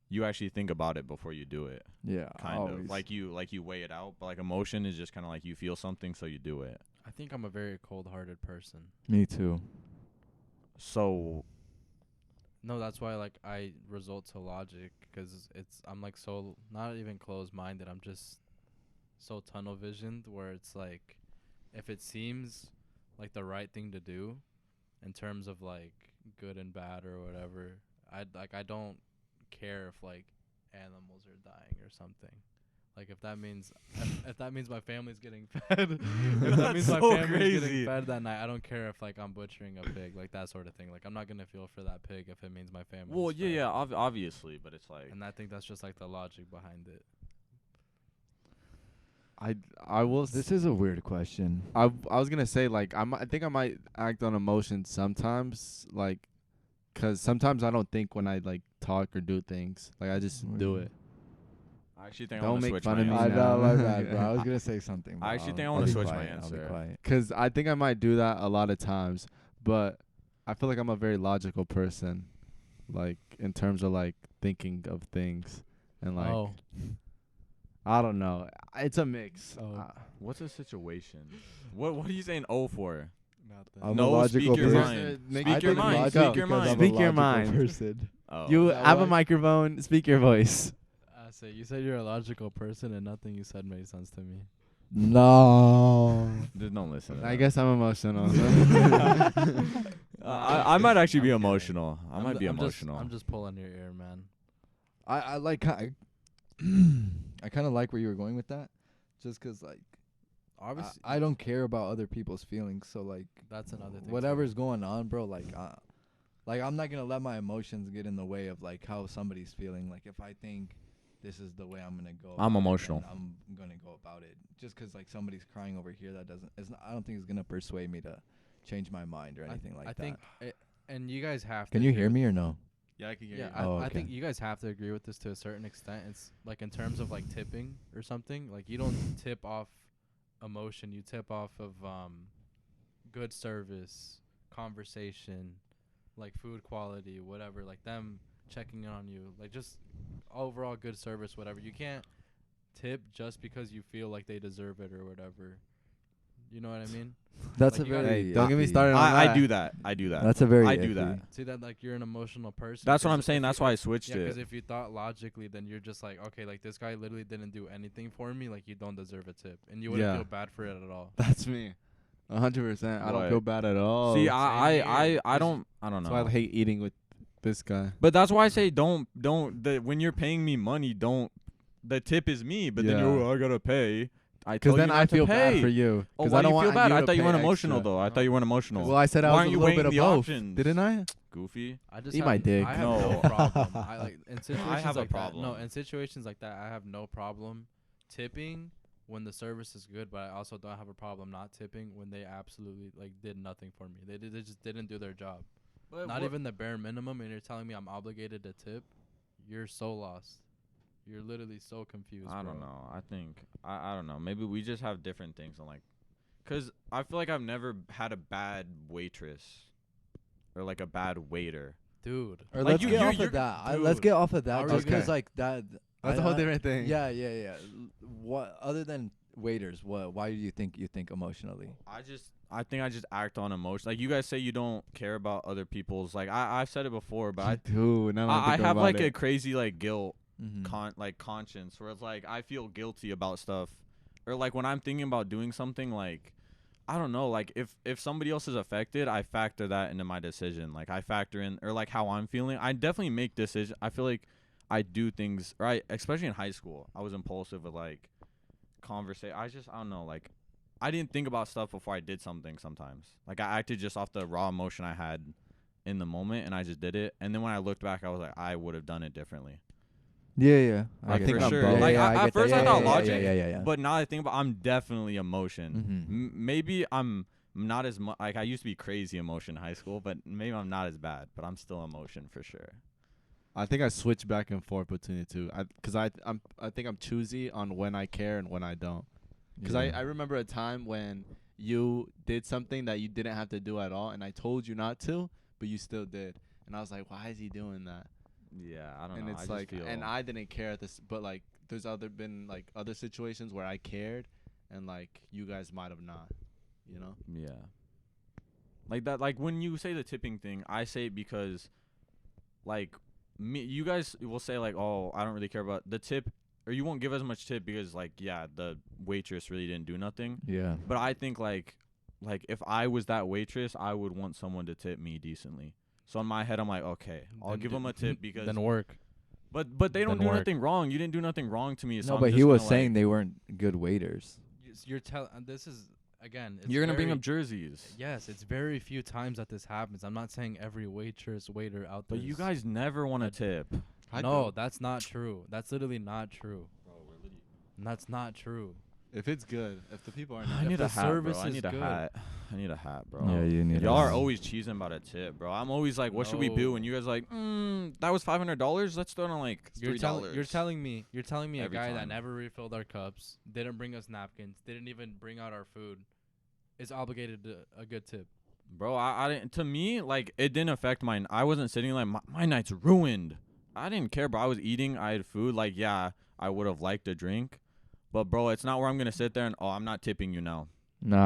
[SPEAKER 3] you actually think about it before you do it.
[SPEAKER 2] Yeah.
[SPEAKER 3] Kind
[SPEAKER 2] always.
[SPEAKER 3] of like you weigh it out, but like emotion is just kind of like you feel something so you do it.
[SPEAKER 1] I think I'm a very cold-hearted person.
[SPEAKER 2] Me too.
[SPEAKER 3] So
[SPEAKER 1] No, that's why like I resort to logic because I'm like so not even closed-minded. I'm just so tunnel visioned where it's like if it seems like the right thing to do in terms of like good and bad or whatever, I don't care if like animals are dying or something. Like if that means if that means my family's getting fed, if that means my
[SPEAKER 3] so
[SPEAKER 1] family's
[SPEAKER 3] crazy.
[SPEAKER 1] getting fed that night, I don't care if like I'm butchering a pig, like that sort of thing. Like I'm not gonna feel for that pig if it means my family.
[SPEAKER 3] well, yeah, obviously, but it's like
[SPEAKER 1] And I think that's just like the logic behind it.
[SPEAKER 4] I will.
[SPEAKER 2] This is a weird question.
[SPEAKER 4] I was gonna say like I think I might act on emotion sometimes, like, 'cause sometimes I don't think when I like talk or do things. Like I just do it.
[SPEAKER 3] I actually think I
[SPEAKER 4] Don't
[SPEAKER 3] want to
[SPEAKER 4] make
[SPEAKER 3] switch
[SPEAKER 4] fun
[SPEAKER 3] my
[SPEAKER 4] of me
[SPEAKER 3] answer.
[SPEAKER 2] I know, my
[SPEAKER 4] now.
[SPEAKER 2] bad, bro. I was gonna say something.
[SPEAKER 3] I actually
[SPEAKER 2] but
[SPEAKER 3] think I
[SPEAKER 2] I'll
[SPEAKER 3] wanna
[SPEAKER 2] be
[SPEAKER 3] switch my
[SPEAKER 2] quiet, I'll be
[SPEAKER 3] answer.
[SPEAKER 2] quiet.
[SPEAKER 4] 'Cause I think I might do that a lot of times, but I feel like I'm a very logical person, like in terms of like thinking of things and like
[SPEAKER 1] Oh,
[SPEAKER 4] I don't know. It's a mix.
[SPEAKER 1] Oh.
[SPEAKER 3] What's a situation? What are you saying? Oh, for
[SPEAKER 2] I'm
[SPEAKER 3] No,
[SPEAKER 2] a logical
[SPEAKER 3] speak your
[SPEAKER 2] person.
[SPEAKER 3] mind.
[SPEAKER 4] Make-
[SPEAKER 3] Speak
[SPEAKER 2] I
[SPEAKER 3] your
[SPEAKER 2] think
[SPEAKER 3] mind.
[SPEAKER 2] logic
[SPEAKER 3] Speak your
[SPEAKER 2] because I'm
[SPEAKER 3] mind.
[SPEAKER 2] a
[SPEAKER 4] Speak your
[SPEAKER 2] logical
[SPEAKER 4] mind.
[SPEAKER 2] person.
[SPEAKER 3] Oh.
[SPEAKER 4] you
[SPEAKER 2] Is that
[SPEAKER 4] have a
[SPEAKER 2] why?
[SPEAKER 4] microphone. Speak your voice.
[SPEAKER 1] I say you said you're a logical person, and nothing you said made sense to me.
[SPEAKER 2] No.
[SPEAKER 3] Just don't listen. To
[SPEAKER 4] I
[SPEAKER 3] that.
[SPEAKER 4] guess I'm emotional.
[SPEAKER 3] I might actually be
[SPEAKER 1] I'm kidding.
[SPEAKER 3] emotional. I might be emotional.
[SPEAKER 1] I'm just pulling your ear, man.
[SPEAKER 2] I like I kind of like where you were going with that, just 'cause like
[SPEAKER 1] Obviously,
[SPEAKER 2] I don't care about other people's feelings, so like
[SPEAKER 1] that's another thing.
[SPEAKER 2] whatever's going on, bro, like I'm not gonna let my emotions get in the way of like how somebody's feeling. Like if I think this is the way I'm gonna go,
[SPEAKER 3] I'm
[SPEAKER 2] about it,
[SPEAKER 3] emotional.
[SPEAKER 2] then I'm gonna go about it. Just 'cause like somebody's crying over here, that doesn't. I don't think it's gonna persuade me to change my mind or anything like
[SPEAKER 1] I
[SPEAKER 2] that.
[SPEAKER 1] think, and you guys have.
[SPEAKER 2] Can
[SPEAKER 1] to
[SPEAKER 2] you
[SPEAKER 1] agree
[SPEAKER 2] hear
[SPEAKER 1] with-
[SPEAKER 2] me or no?
[SPEAKER 4] Yeah, I can hear
[SPEAKER 1] Yeah,
[SPEAKER 4] you.
[SPEAKER 2] Oh,
[SPEAKER 1] I
[SPEAKER 2] okay.
[SPEAKER 1] think you guys have to agree with this to a certain extent. It's like in terms of like tipping or something. Like you don't tip off emotion. You tip off of good service, conversation, like food quality, whatever. Like them checking in on you, like just overall good service, whatever. You can't tip just because you feel like they deserve it or whatever. You know what I mean?
[SPEAKER 2] That's
[SPEAKER 1] Like,
[SPEAKER 2] a
[SPEAKER 1] you gotta-
[SPEAKER 2] very.
[SPEAKER 4] Hey, don't get me
[SPEAKER 2] iffy-
[SPEAKER 4] started on
[SPEAKER 3] I
[SPEAKER 4] that.
[SPEAKER 3] do that. I do that.
[SPEAKER 2] That's a very.
[SPEAKER 3] I do
[SPEAKER 2] iffy.
[SPEAKER 3] that.
[SPEAKER 1] See that like you're an emotional person.
[SPEAKER 3] That's what
[SPEAKER 1] 'cause
[SPEAKER 3] I'm saying.
[SPEAKER 1] if
[SPEAKER 3] That's
[SPEAKER 1] you-
[SPEAKER 3] why I switched
[SPEAKER 1] Yeah, because
[SPEAKER 3] it.
[SPEAKER 1] if you thought logically, then you're just like, okay, like this guy literally didn't do anything for me. Like you don't deserve a tip, and you wouldn't
[SPEAKER 4] Yeah.
[SPEAKER 1] feel bad for it at all.
[SPEAKER 4] That's me. 100%. I don't
[SPEAKER 3] What?
[SPEAKER 4] feel bad at all.
[SPEAKER 3] See,
[SPEAKER 1] same here,
[SPEAKER 3] I
[SPEAKER 1] 'cause
[SPEAKER 3] don't
[SPEAKER 4] That's
[SPEAKER 3] know.
[SPEAKER 4] why I hate eating with this guy.
[SPEAKER 3] But that's why I say don't when you're paying me money, don't the tip is me, but then
[SPEAKER 4] Yeah.
[SPEAKER 3] you're I gotta pay. I
[SPEAKER 4] Because
[SPEAKER 3] told
[SPEAKER 4] then
[SPEAKER 3] you
[SPEAKER 4] I
[SPEAKER 3] not to
[SPEAKER 4] feel bad
[SPEAKER 3] pay.
[SPEAKER 4] for you.
[SPEAKER 3] Oh,
[SPEAKER 4] 'Cause
[SPEAKER 3] why
[SPEAKER 4] I
[SPEAKER 3] do
[SPEAKER 4] don't
[SPEAKER 3] you feel
[SPEAKER 4] want
[SPEAKER 3] bad?
[SPEAKER 4] you
[SPEAKER 3] I
[SPEAKER 4] to
[SPEAKER 3] thought you
[SPEAKER 4] pay
[SPEAKER 3] weren't
[SPEAKER 4] extra.
[SPEAKER 3] emotional though. I thought you weren't emotional.
[SPEAKER 4] Well, I said I
[SPEAKER 3] Why
[SPEAKER 4] was
[SPEAKER 3] aren't
[SPEAKER 4] a
[SPEAKER 3] you
[SPEAKER 4] little
[SPEAKER 3] weighing
[SPEAKER 4] bit of
[SPEAKER 3] the
[SPEAKER 4] both.
[SPEAKER 3] options?
[SPEAKER 4] Didn't I?
[SPEAKER 3] Goofy.
[SPEAKER 1] I just
[SPEAKER 2] Eat
[SPEAKER 1] have,
[SPEAKER 2] my dick.
[SPEAKER 1] I have no
[SPEAKER 3] No.
[SPEAKER 1] problem. I like in situations
[SPEAKER 3] have a
[SPEAKER 1] like that. No,
[SPEAKER 3] problem.
[SPEAKER 1] in situations like that, I have no problem tipping when the service is good, but I also don't have a problem not tipping when they absolutely like did nothing for me. They just didn't do their job. Not even the bare minimum, and you're telling me I'm obligated to tip. You're so lost. You're literally so confused.
[SPEAKER 3] I
[SPEAKER 1] bro.
[SPEAKER 3] don't know. I think I don't know. Maybe we just have different things on like, cause I feel like I've never had a bad waitress, or like a bad waiter.
[SPEAKER 1] Dude.
[SPEAKER 2] Or
[SPEAKER 3] Like,
[SPEAKER 2] let's get off
[SPEAKER 3] you're-
[SPEAKER 2] of that. Let's
[SPEAKER 1] dude,
[SPEAKER 2] get off of
[SPEAKER 1] how
[SPEAKER 2] that
[SPEAKER 1] are
[SPEAKER 2] just
[SPEAKER 1] you
[SPEAKER 2] because
[SPEAKER 4] gonna-
[SPEAKER 2] like that.
[SPEAKER 4] That's a whole different thing.
[SPEAKER 2] Yeah. What other than waiters? What? Why do you think emotionally?
[SPEAKER 3] I think I just act on emotion. Like you guys say you don't care about other people's. Like I've said it before, but
[SPEAKER 4] Dude, now
[SPEAKER 3] I
[SPEAKER 4] think
[SPEAKER 3] have
[SPEAKER 4] about
[SPEAKER 3] like
[SPEAKER 4] it.
[SPEAKER 3] a crazy like guilt
[SPEAKER 2] Mm-hmm.
[SPEAKER 3] like conscience where it's like I feel guilty about stuff, or like when I'm thinking about doing something, like I don't know, like if somebody else is affected, I factor that into my decision. Like I factor in or like how I'm feeling. I definitely make decisions. I feel like I do things right, especially in high school. I was impulsive with like conversation. I don't know, like I didn't think about stuff before I did something sometimes. Like I acted just off the raw emotion I had in the moment and I just did it. And then when I looked back, I was like, I would have done it differently.
[SPEAKER 2] Yeah.
[SPEAKER 3] I
[SPEAKER 2] get
[SPEAKER 3] think
[SPEAKER 2] that.
[SPEAKER 3] I'm
[SPEAKER 2] Yeah,
[SPEAKER 3] both. Like,
[SPEAKER 2] yeah,
[SPEAKER 3] at
[SPEAKER 2] get that.
[SPEAKER 3] first I
[SPEAKER 2] Yeah,
[SPEAKER 3] thought
[SPEAKER 2] yeah,
[SPEAKER 3] logic,
[SPEAKER 2] Yeah.
[SPEAKER 3] But now I think about I'm definitely emotion.
[SPEAKER 2] Mhm.
[SPEAKER 3] Maybe I'm not as much like I used to be crazy emotion in high school, but maybe I'm not as bad, but I'm still emotion for sure.
[SPEAKER 4] I think I switch back and forth between the two. I think I'm choosy on when I care and when I don't. Because I remember a time when you did something that you didn't have to do at all, and I told you not to, but you still did. And I was like, why is he doing that?
[SPEAKER 3] Yeah, I don't
[SPEAKER 4] And
[SPEAKER 3] know.
[SPEAKER 4] it's
[SPEAKER 3] I
[SPEAKER 4] like,
[SPEAKER 3] just feel
[SPEAKER 4] and I didn't care at this, but like, there's been like other situations where I cared, and like you guys might have not, you know?
[SPEAKER 3] yeah. Like that, like when you say the tipping thing, I say it because, like, you guys will say like, oh, I don't really care about the tip, or you won't give as much tip because like, yeah, the waitress really didn't do nothing.
[SPEAKER 2] Yeah.
[SPEAKER 3] But I think like if I was that waitress, I would want someone to tip me decently. So in my head, I'm like, okay, I'll
[SPEAKER 1] Then
[SPEAKER 3] give
[SPEAKER 1] do-
[SPEAKER 3] them a tip because.
[SPEAKER 1] Then work.
[SPEAKER 3] But they don't
[SPEAKER 1] then
[SPEAKER 3] do
[SPEAKER 1] work.
[SPEAKER 3] nothing wrong. You didn't do nothing wrong to me. So
[SPEAKER 2] No,
[SPEAKER 3] I'm
[SPEAKER 2] but
[SPEAKER 3] just
[SPEAKER 2] he was
[SPEAKER 3] gonna,
[SPEAKER 2] saying
[SPEAKER 3] like,
[SPEAKER 2] they weren't good waiters.
[SPEAKER 1] You're telling. This is again. It's
[SPEAKER 3] you're gonna bring
[SPEAKER 1] very-
[SPEAKER 3] up jerseys.
[SPEAKER 1] Yes, it's very few times that this happens. I'm not saying every waitress, waiter out there.
[SPEAKER 3] But you
[SPEAKER 1] is-
[SPEAKER 3] guys never want to
[SPEAKER 1] I-
[SPEAKER 3] tip.
[SPEAKER 1] No, that's not true. That's literally not true. That's not true.
[SPEAKER 4] If it's good, if the people are
[SPEAKER 3] I
[SPEAKER 4] nice.
[SPEAKER 3] need
[SPEAKER 1] the
[SPEAKER 3] a hat,
[SPEAKER 1] service
[SPEAKER 3] bro. I
[SPEAKER 1] is
[SPEAKER 3] need a
[SPEAKER 1] good.
[SPEAKER 3] hat. I need a hat, bro.
[SPEAKER 2] Yeah, you need.
[SPEAKER 3] Y'all
[SPEAKER 2] a-
[SPEAKER 3] are always cheesing about a tip, bro. I'm always like, what should we do?
[SPEAKER 1] No.
[SPEAKER 3] And you guys are like, that was $500. Let's throw it on like
[SPEAKER 1] You're
[SPEAKER 3] $3.
[SPEAKER 1] telling me a
[SPEAKER 3] Every
[SPEAKER 1] guy that
[SPEAKER 3] time.
[SPEAKER 1] never refilled our cups, didn't bring us napkins, didn't even bring out our food, is obligated to a good tip.
[SPEAKER 3] Bro, I didn't. To me, like it didn't affect mine. I wasn't sitting like my night's ruined. I didn't care, bro. I was eating. I had food. Like, yeah, I would have liked a drink, but bro, it's not where I'm gonna sit there and I'm not tipping you now.
[SPEAKER 2] No,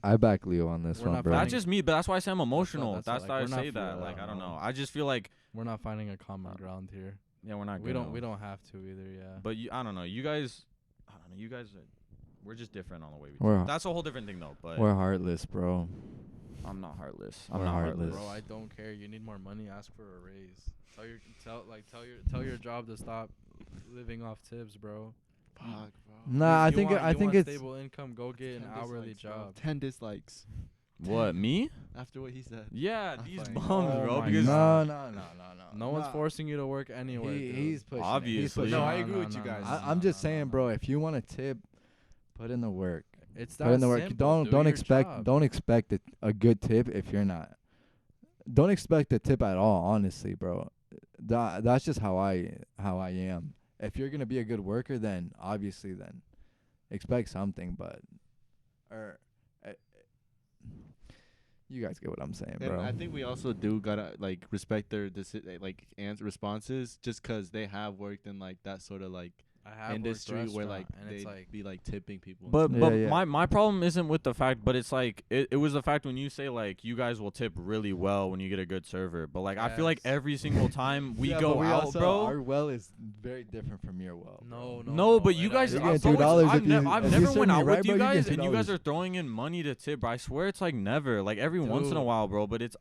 [SPEAKER 2] I back Leo on this
[SPEAKER 1] We're
[SPEAKER 2] one,
[SPEAKER 1] not
[SPEAKER 2] bro.
[SPEAKER 3] That's
[SPEAKER 1] finding-
[SPEAKER 3] just me. But that's why I say I'm emotional.
[SPEAKER 1] that's
[SPEAKER 3] That's
[SPEAKER 1] like,
[SPEAKER 3] why I
[SPEAKER 1] we're not
[SPEAKER 3] say that.
[SPEAKER 1] for-
[SPEAKER 3] Like, I don't
[SPEAKER 1] no.
[SPEAKER 3] know. I just feel like
[SPEAKER 1] We're not finding a common ground here.
[SPEAKER 3] yeah, we're not.
[SPEAKER 1] We
[SPEAKER 3] gonna.
[SPEAKER 1] don't have to either. Yeah.
[SPEAKER 3] But I don't know. You guys, I don't know. You guys, we're just different on the way we.
[SPEAKER 2] We're-
[SPEAKER 3] Talk. That's a whole different thing though. But
[SPEAKER 2] We're heartless, bro.
[SPEAKER 3] I'm not heartless.
[SPEAKER 2] We're
[SPEAKER 3] I'm not
[SPEAKER 2] heartless.
[SPEAKER 1] Bro, I don't care. You need more money. Ask for a raise. Tell your job to stop living off tips, bro.
[SPEAKER 4] Fuck, bro.
[SPEAKER 2] Nah, I
[SPEAKER 1] You
[SPEAKER 2] think
[SPEAKER 1] want-
[SPEAKER 2] I
[SPEAKER 1] you
[SPEAKER 2] think
[SPEAKER 1] want
[SPEAKER 2] it's
[SPEAKER 1] stable income. Go get an
[SPEAKER 4] 10
[SPEAKER 1] hourly
[SPEAKER 4] dislikes, bro.
[SPEAKER 1] job.
[SPEAKER 4] 10 dislikes
[SPEAKER 3] What, me?
[SPEAKER 4] after what he said.
[SPEAKER 3] Yeah,
[SPEAKER 4] I'm
[SPEAKER 3] these
[SPEAKER 4] fine.
[SPEAKER 3] bums,
[SPEAKER 1] Oh
[SPEAKER 3] bro.
[SPEAKER 1] my
[SPEAKER 3] Because
[SPEAKER 1] God.
[SPEAKER 2] no.
[SPEAKER 1] No one's
[SPEAKER 2] Nah.
[SPEAKER 1] forcing you to work anywhere. dude.
[SPEAKER 2] He's pushing.
[SPEAKER 3] Obviously.
[SPEAKER 2] It. He's pushing.
[SPEAKER 4] No,
[SPEAKER 2] it.
[SPEAKER 4] I agree with you guys.
[SPEAKER 2] I'm just saying, bro. If you want to tip, put in the work.
[SPEAKER 1] It's
[SPEAKER 2] Put
[SPEAKER 1] that
[SPEAKER 2] in the work.
[SPEAKER 1] simple. Do
[SPEAKER 2] Don't
[SPEAKER 1] your
[SPEAKER 2] expect
[SPEAKER 1] job.
[SPEAKER 2] don't expect a good tip if you're not. Don't expect a tip at all. Honestly, bro. that's just how I am. If you're gonna be a good worker, then obviously then expect something. But or you guys get what I'm saying,
[SPEAKER 4] And
[SPEAKER 2] bro.
[SPEAKER 4] I think we also do gotta like respect their like responses, just 'cause they have worked in like that sort of like
[SPEAKER 1] I have
[SPEAKER 4] industry where like
[SPEAKER 1] and
[SPEAKER 4] they
[SPEAKER 1] it's like
[SPEAKER 4] be like tipping people.
[SPEAKER 3] But
[SPEAKER 2] Yeah,
[SPEAKER 3] but
[SPEAKER 2] yeah.
[SPEAKER 3] my problem isn't with the fact, but it's like it was the fact when you say like you guys will tip really well when you get a good server, but like I feel like
[SPEAKER 1] Yes.
[SPEAKER 3] every single time we
[SPEAKER 2] Yeah,
[SPEAKER 3] go
[SPEAKER 2] but we
[SPEAKER 3] out,
[SPEAKER 2] also,
[SPEAKER 3] bro.
[SPEAKER 2] our well is very different from your well.
[SPEAKER 1] no,
[SPEAKER 3] No, but you guys,
[SPEAKER 2] You
[SPEAKER 3] bro,
[SPEAKER 2] get
[SPEAKER 3] it's-
[SPEAKER 2] $2
[SPEAKER 3] I've,
[SPEAKER 2] if you-
[SPEAKER 3] I've
[SPEAKER 2] if you
[SPEAKER 3] never
[SPEAKER 2] serve
[SPEAKER 3] went
[SPEAKER 2] me
[SPEAKER 3] out
[SPEAKER 2] right,
[SPEAKER 3] with
[SPEAKER 2] bro,
[SPEAKER 3] you
[SPEAKER 2] you get
[SPEAKER 3] guys, and you guys
[SPEAKER 2] $2.
[SPEAKER 3] are throwing in money to tip. Bro. I swear it's like never, like every once in a
[SPEAKER 1] Dude.
[SPEAKER 3] while, bro. But it's,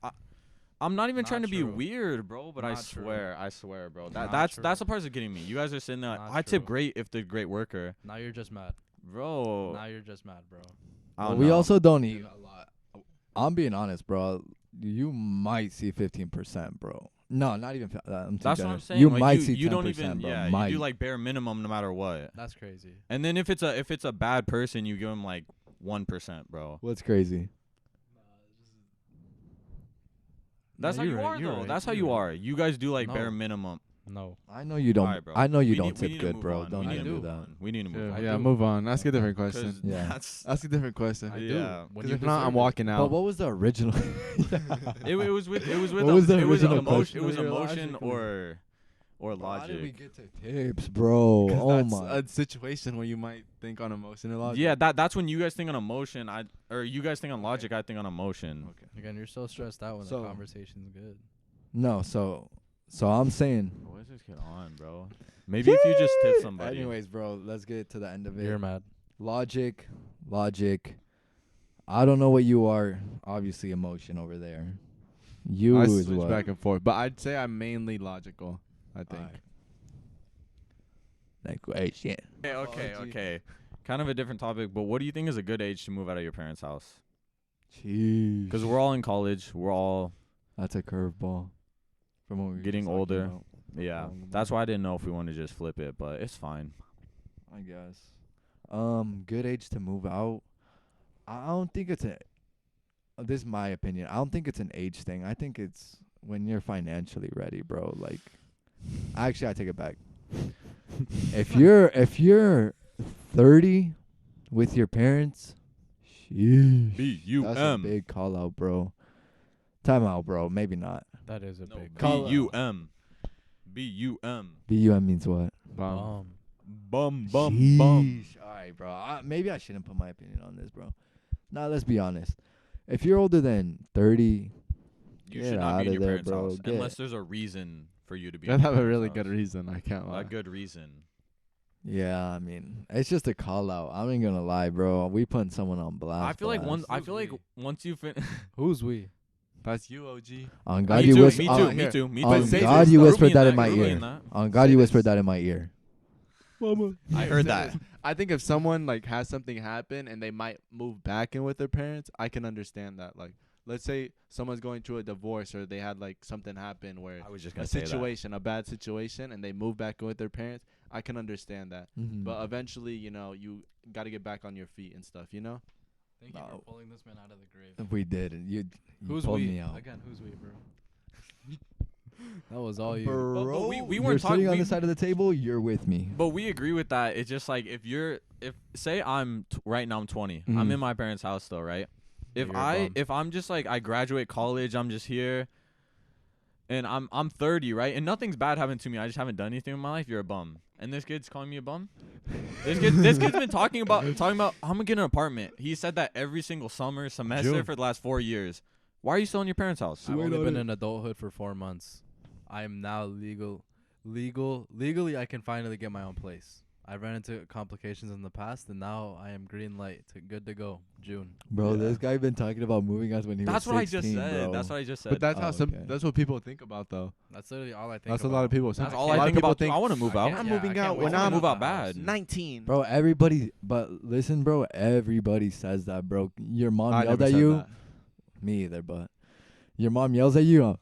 [SPEAKER 3] I'm not even
[SPEAKER 1] Not
[SPEAKER 3] trying to be
[SPEAKER 1] true.
[SPEAKER 3] weird, bro. But I
[SPEAKER 1] Not true.
[SPEAKER 3] swear, bro.
[SPEAKER 1] Not
[SPEAKER 3] That's
[SPEAKER 1] true.
[SPEAKER 3] the part that's getting me. You guys are sitting there.
[SPEAKER 1] Not
[SPEAKER 3] I tip
[SPEAKER 1] true.
[SPEAKER 3] great if they're a great worker,
[SPEAKER 1] Now you're just mad.
[SPEAKER 3] bro.
[SPEAKER 1] Now you're just mad, bro.
[SPEAKER 3] I
[SPEAKER 2] But
[SPEAKER 3] don't
[SPEAKER 2] we
[SPEAKER 3] know.
[SPEAKER 2] also don't eat a lot. I'm being honest, bro. You might see 15%, bro. No, not even. I'm too
[SPEAKER 3] That's what I'm
[SPEAKER 2] generous.
[SPEAKER 3] saying.
[SPEAKER 2] You
[SPEAKER 3] like,
[SPEAKER 2] might see 10%,
[SPEAKER 3] you don't even,
[SPEAKER 2] bro.
[SPEAKER 3] yeah.
[SPEAKER 2] might.
[SPEAKER 3] You do like bare minimum no matter what.
[SPEAKER 1] That's crazy.
[SPEAKER 3] And then if it's a bad person, you give them like 1%, bro.
[SPEAKER 2] What's crazy?
[SPEAKER 3] That's
[SPEAKER 1] No,
[SPEAKER 3] how
[SPEAKER 1] you're
[SPEAKER 3] you
[SPEAKER 1] right,
[SPEAKER 3] are,
[SPEAKER 1] you're
[SPEAKER 3] though.
[SPEAKER 1] right,
[SPEAKER 3] That's how
[SPEAKER 1] you're
[SPEAKER 3] you
[SPEAKER 1] right.
[SPEAKER 3] are. You guys do like bare
[SPEAKER 1] No.
[SPEAKER 3] minimum.
[SPEAKER 1] No.
[SPEAKER 2] I know you don't.
[SPEAKER 3] Alright, bro.
[SPEAKER 2] I know you
[SPEAKER 3] We
[SPEAKER 2] don't
[SPEAKER 3] need- we
[SPEAKER 2] tip
[SPEAKER 3] need to
[SPEAKER 2] good,
[SPEAKER 3] move
[SPEAKER 2] bro.
[SPEAKER 3] on.
[SPEAKER 2] Don't
[SPEAKER 3] We need
[SPEAKER 2] even
[SPEAKER 3] to
[SPEAKER 2] do
[SPEAKER 3] move
[SPEAKER 2] that.
[SPEAKER 3] on. We need to move
[SPEAKER 4] Yeah,
[SPEAKER 3] on.
[SPEAKER 1] I do.
[SPEAKER 4] move on. Ask a different
[SPEAKER 3] 'Cause
[SPEAKER 4] question.
[SPEAKER 2] Yeah.
[SPEAKER 3] That's
[SPEAKER 4] Ask a different question.
[SPEAKER 1] I do.
[SPEAKER 3] Yeah.
[SPEAKER 1] When
[SPEAKER 4] 'Cause
[SPEAKER 1] you
[SPEAKER 4] if not, I'm
[SPEAKER 1] deserve it.
[SPEAKER 4] walking
[SPEAKER 2] But
[SPEAKER 4] out.
[SPEAKER 2] what was the original?
[SPEAKER 3] it was with
[SPEAKER 2] What was the
[SPEAKER 3] it was
[SPEAKER 2] original
[SPEAKER 3] emotion
[SPEAKER 2] question
[SPEAKER 3] it was
[SPEAKER 2] of your
[SPEAKER 3] emotion
[SPEAKER 2] logic?
[SPEAKER 3] or
[SPEAKER 2] How did we
[SPEAKER 3] logic.
[SPEAKER 2] get to tips, bro?
[SPEAKER 4] 'Cause
[SPEAKER 2] Oh
[SPEAKER 4] that's
[SPEAKER 2] my.
[SPEAKER 4] a situation where you might think on emotion a lot.
[SPEAKER 3] Yeah, that's when you guys think on emotion. Or you guys think on logic. I think on emotion.
[SPEAKER 4] Okay.
[SPEAKER 1] Again, you're so stressed out when
[SPEAKER 2] So-
[SPEAKER 1] the conversation's good.
[SPEAKER 2] No, so I'm saying.
[SPEAKER 3] What is this kid on, bro? Maybe if you just tip somebody.
[SPEAKER 2] Anyways, bro, let's get to the end of it.
[SPEAKER 1] You're mad.
[SPEAKER 2] Logic. I don't know what you are. Obviously, emotion over there. You
[SPEAKER 4] I
[SPEAKER 2] is
[SPEAKER 4] switch
[SPEAKER 2] what?
[SPEAKER 4] back and forth, but I'd say I'm mainly logical. I think.
[SPEAKER 2] Alright. Like, hey, shit.
[SPEAKER 3] Okay. Kind of a different topic, but what do you think is a good age to move out of your parents' house?
[SPEAKER 2] Jeez.
[SPEAKER 3] Because we're all in college. We're all
[SPEAKER 2] That's a curveball. From what we were
[SPEAKER 3] getting
[SPEAKER 2] just talking
[SPEAKER 3] older.
[SPEAKER 2] about,
[SPEAKER 3] Yeah.
[SPEAKER 2] Long
[SPEAKER 3] That's why I didn't know if we wanted to just flip it, but it's fine.
[SPEAKER 2] I guess. Good age to move out. I don't think it's a. This is my opinion. I don't think it's an age thing. I think it's when you're financially ready, bro. Like, actually, I take it back. if you're 30 with your parents, sheesh, that's a
[SPEAKER 3] B-U-M.
[SPEAKER 2] big call out, bro. Time out, bro. Maybe not.
[SPEAKER 1] That is a
[SPEAKER 3] No,
[SPEAKER 1] big
[SPEAKER 2] Call-
[SPEAKER 3] B-U-M. B-U-M.
[SPEAKER 2] BUM means what?
[SPEAKER 3] Bum, bum.
[SPEAKER 2] Sheesh. All right, bro. Maybe I shouldn't put my opinion on this, bro. Now, let's be honest. If you're older than 30,
[SPEAKER 3] You
[SPEAKER 2] Get
[SPEAKER 3] should not be
[SPEAKER 2] outta
[SPEAKER 3] in your
[SPEAKER 2] there,
[SPEAKER 3] parents'
[SPEAKER 2] bro.
[SPEAKER 3] house
[SPEAKER 2] Get-
[SPEAKER 3] unless there's a reason for you to be.
[SPEAKER 4] You
[SPEAKER 3] in
[SPEAKER 4] have
[SPEAKER 3] your
[SPEAKER 4] a
[SPEAKER 3] parents'
[SPEAKER 4] really
[SPEAKER 3] house.
[SPEAKER 4] good reason. I can't lie.
[SPEAKER 3] A good reason.
[SPEAKER 2] yeah, I mean, it's just a call out. I ain't gonna lie, bro. We putting someone on blast.
[SPEAKER 3] I feel like
[SPEAKER 2] blast.
[SPEAKER 3] once you fin.
[SPEAKER 1] Who's we?
[SPEAKER 4] That's you, OG.
[SPEAKER 2] On
[SPEAKER 3] Me
[SPEAKER 2] God, you
[SPEAKER 3] too.
[SPEAKER 2] whisper.
[SPEAKER 3] Me
[SPEAKER 2] on-
[SPEAKER 3] too. Me too. Me
[SPEAKER 2] On
[SPEAKER 3] too.
[SPEAKER 4] say
[SPEAKER 2] God,
[SPEAKER 4] this
[SPEAKER 2] you
[SPEAKER 4] stuff.
[SPEAKER 2] whispered
[SPEAKER 3] Group me
[SPEAKER 2] that in
[SPEAKER 3] in
[SPEAKER 2] my
[SPEAKER 3] group me
[SPEAKER 2] ear.
[SPEAKER 3] in that.
[SPEAKER 2] On God,
[SPEAKER 4] Say
[SPEAKER 2] you
[SPEAKER 4] this.
[SPEAKER 2] whispered that in my ear.
[SPEAKER 4] Mama.
[SPEAKER 3] I heard that.
[SPEAKER 4] I think if someone like has something happen and they might move back in with their parents, I can understand that. Like, let's say someone's going through a divorce or they had like something happen where
[SPEAKER 3] I was just
[SPEAKER 4] a
[SPEAKER 3] gonna say that.
[SPEAKER 4] situation, a bad situation, and they move back in with their parents. I can understand that.
[SPEAKER 2] Mhm.
[SPEAKER 4] But eventually, you know, you got to get back on your feet and stuff. You know.
[SPEAKER 1] Thank you
[SPEAKER 2] No.
[SPEAKER 1] for pulling this man out of the grave.
[SPEAKER 2] If we did, and you
[SPEAKER 1] Who's
[SPEAKER 2] pulled
[SPEAKER 1] we?
[SPEAKER 2] me out.
[SPEAKER 1] Again, who's we, bro? That was all you.
[SPEAKER 3] But we
[SPEAKER 2] You're
[SPEAKER 3] weren't
[SPEAKER 2] sitting
[SPEAKER 3] talking.
[SPEAKER 2] on the side of the table. You're with me.
[SPEAKER 3] But we agree with that. It's just like if say I'm right now I'm 20. I'm
[SPEAKER 2] Mhm.
[SPEAKER 3] in my parents' house still, right?
[SPEAKER 1] Yeah, you're a bum.
[SPEAKER 3] If I'm just like I graduate college, I'm just here, and I'm 30, right? And nothing's bad happened to me. I just haven't done anything in my life. You're a bum. And this kid's calling me a bum. This kid's been talking about I'm gonna get an apartment. He said that every single semester
[SPEAKER 4] June.
[SPEAKER 3] for the last 4 years. Why are you still in your parents' house?
[SPEAKER 1] I've
[SPEAKER 2] Wait
[SPEAKER 1] only
[SPEAKER 2] on
[SPEAKER 1] been
[SPEAKER 2] it.
[SPEAKER 1] in adulthood for 4 months. I am now legally I can finally get my own place. I ran into complications in the past, and now I am green light to good to go. June.
[SPEAKER 2] Bro,
[SPEAKER 4] Yeah.
[SPEAKER 2] this guy been talking about moving us when he
[SPEAKER 3] That's
[SPEAKER 2] was
[SPEAKER 3] what I
[SPEAKER 2] 16,
[SPEAKER 3] just said.
[SPEAKER 2] bro.
[SPEAKER 3] That's what I just said.
[SPEAKER 4] But that's how
[SPEAKER 2] Oh, okay.
[SPEAKER 4] that's what people think about though.
[SPEAKER 1] That's literally all I think.
[SPEAKER 4] That's a
[SPEAKER 1] about.
[SPEAKER 4] lot of people.
[SPEAKER 3] That's
[SPEAKER 4] Some-
[SPEAKER 3] all
[SPEAKER 4] a
[SPEAKER 3] I
[SPEAKER 4] lot of
[SPEAKER 3] think
[SPEAKER 4] people
[SPEAKER 3] about. Too. I want to move out.
[SPEAKER 1] can't-
[SPEAKER 4] I'm
[SPEAKER 1] yeah,
[SPEAKER 4] moving
[SPEAKER 1] I can't
[SPEAKER 4] out
[SPEAKER 1] wait
[SPEAKER 4] when
[SPEAKER 1] to
[SPEAKER 4] I'm
[SPEAKER 3] move out
[SPEAKER 1] the
[SPEAKER 3] bad.
[SPEAKER 1] house.
[SPEAKER 4] 19.
[SPEAKER 2] Bro, everybody, but listen, bro, everybody says that, bro. Your mom
[SPEAKER 4] I
[SPEAKER 2] yelled
[SPEAKER 4] never
[SPEAKER 2] at
[SPEAKER 4] said
[SPEAKER 2] you.
[SPEAKER 4] that.
[SPEAKER 2] Me either, but your mom yells at you.